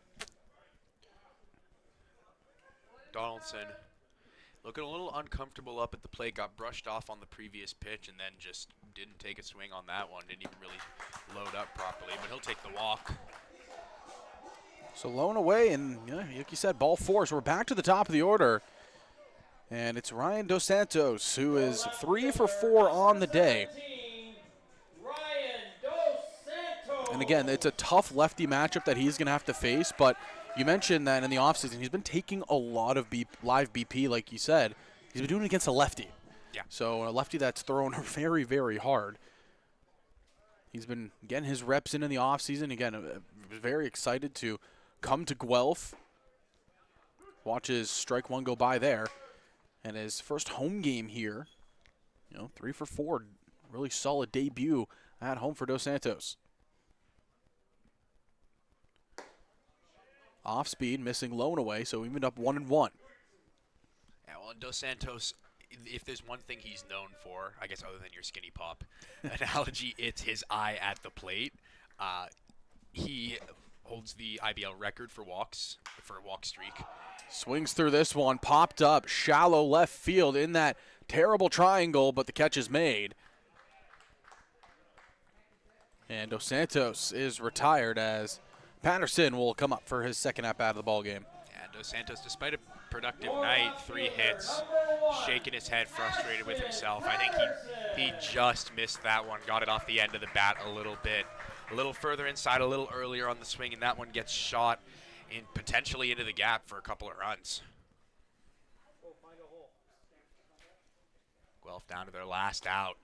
Donaldson looking a little uncomfortable up at the plate. Got brushed off on the previous pitch and then just didn't take a swing on that one. Didn't even really load up properly, but he'll take the walk. So lone away, and like you said, ball 4. So we're back to the top of the order. And it's Ryan Dos Santos, who is 3 for 4 on the day. And again, it's a tough lefty matchup that he's going to have to face, but you mentioned that in the offseason, he's been taking a lot of live BP, like you said. He's been doing it against a lefty. Yeah. So a lefty that's thrown very, very hard. He's been getting his reps in the offseason. Again, very excited to come to Guelph. Watch his strike 1 go by there. And his first home game here, 3 for 4. Really solid debut at home for Dos Santos. Off speed, missing lone away, so evened up 1-1. Yeah, well, Dos Santos, if there's one thing he's known for, I guess other than your skinny pop analogy, it's his eye at the plate. He holds the IBL record for walks, for a walk streak. Swings through this one, popped up, shallow left field in that terrible triangle, but the catch is made. And Dos Santos is retired as Patterson will come up for his second at-bat of the ball game. Yeah, Dos Santos, despite a productive night, 3 hits, shaking his head, frustrated with himself. I think he just missed that one, got it off the end of the bat a little bit. A little further inside, a little earlier on the swing, and that one gets shot in potentially into the gap for a couple of runs. Guelph down to their last out.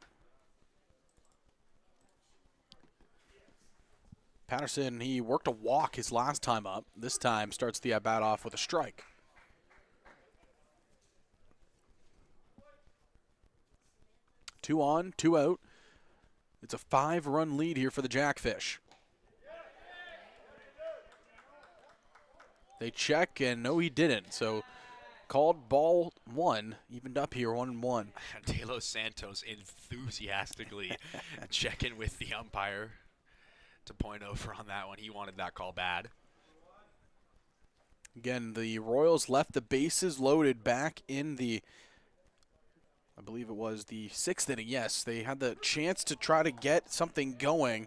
Patterson, he worked a walk his last time up. This time starts the at-bat off with a strike. Two on, two out. It's a 5-run lead here for the Jackfish. They check, and no, he didn't. So called ball one, evened up here, 1-1. De Los Santos enthusiastically checking with the umpire to point over on that one. He wanted that call bad. Again, the Royals left the bases loaded back in the, I believe it was the 6th inning. Yes, they had the chance to try to get something going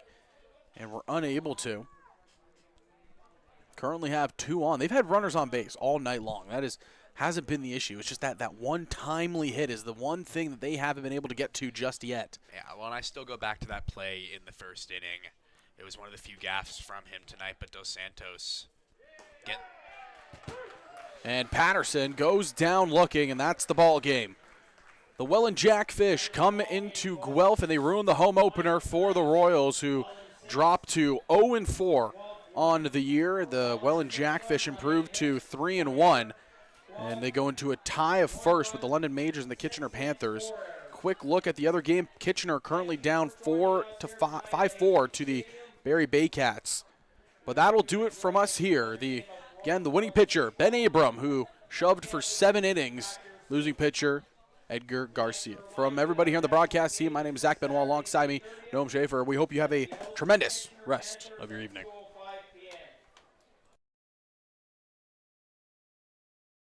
and were unable to. Currently have 2 on. They've had runners on base all night long. That hasn't been the issue. It's just that one timely hit is the one thing that they haven't been able to get to just yet. Yeah, well, and I still go back to that play in the first inning. It was one of the few gaffes from him tonight, but Dos Santos And Patterson goes down looking, and that's the ball game. The Welland Jackfish come into Guelph, and they ruin the home opener for the Royals, who dropped to 0-4 on the year. The Welland Jackfish improved to 3-1, and they go into a tie of first with the London Majors and the Kitchener Panthers. Quick look at the other game. Kitchener currently down 5-4 to the Barry Baycats. But that'll do it from us here. Again, the winning pitcher, Ben Abram, who shoved for 7 innings. Losing pitcher, Edgar Garcia. From everybody here on the broadcast team, my name is Zach Benoit. Alongside me, Noam Schaefer. We hope you have a tremendous rest of your evening.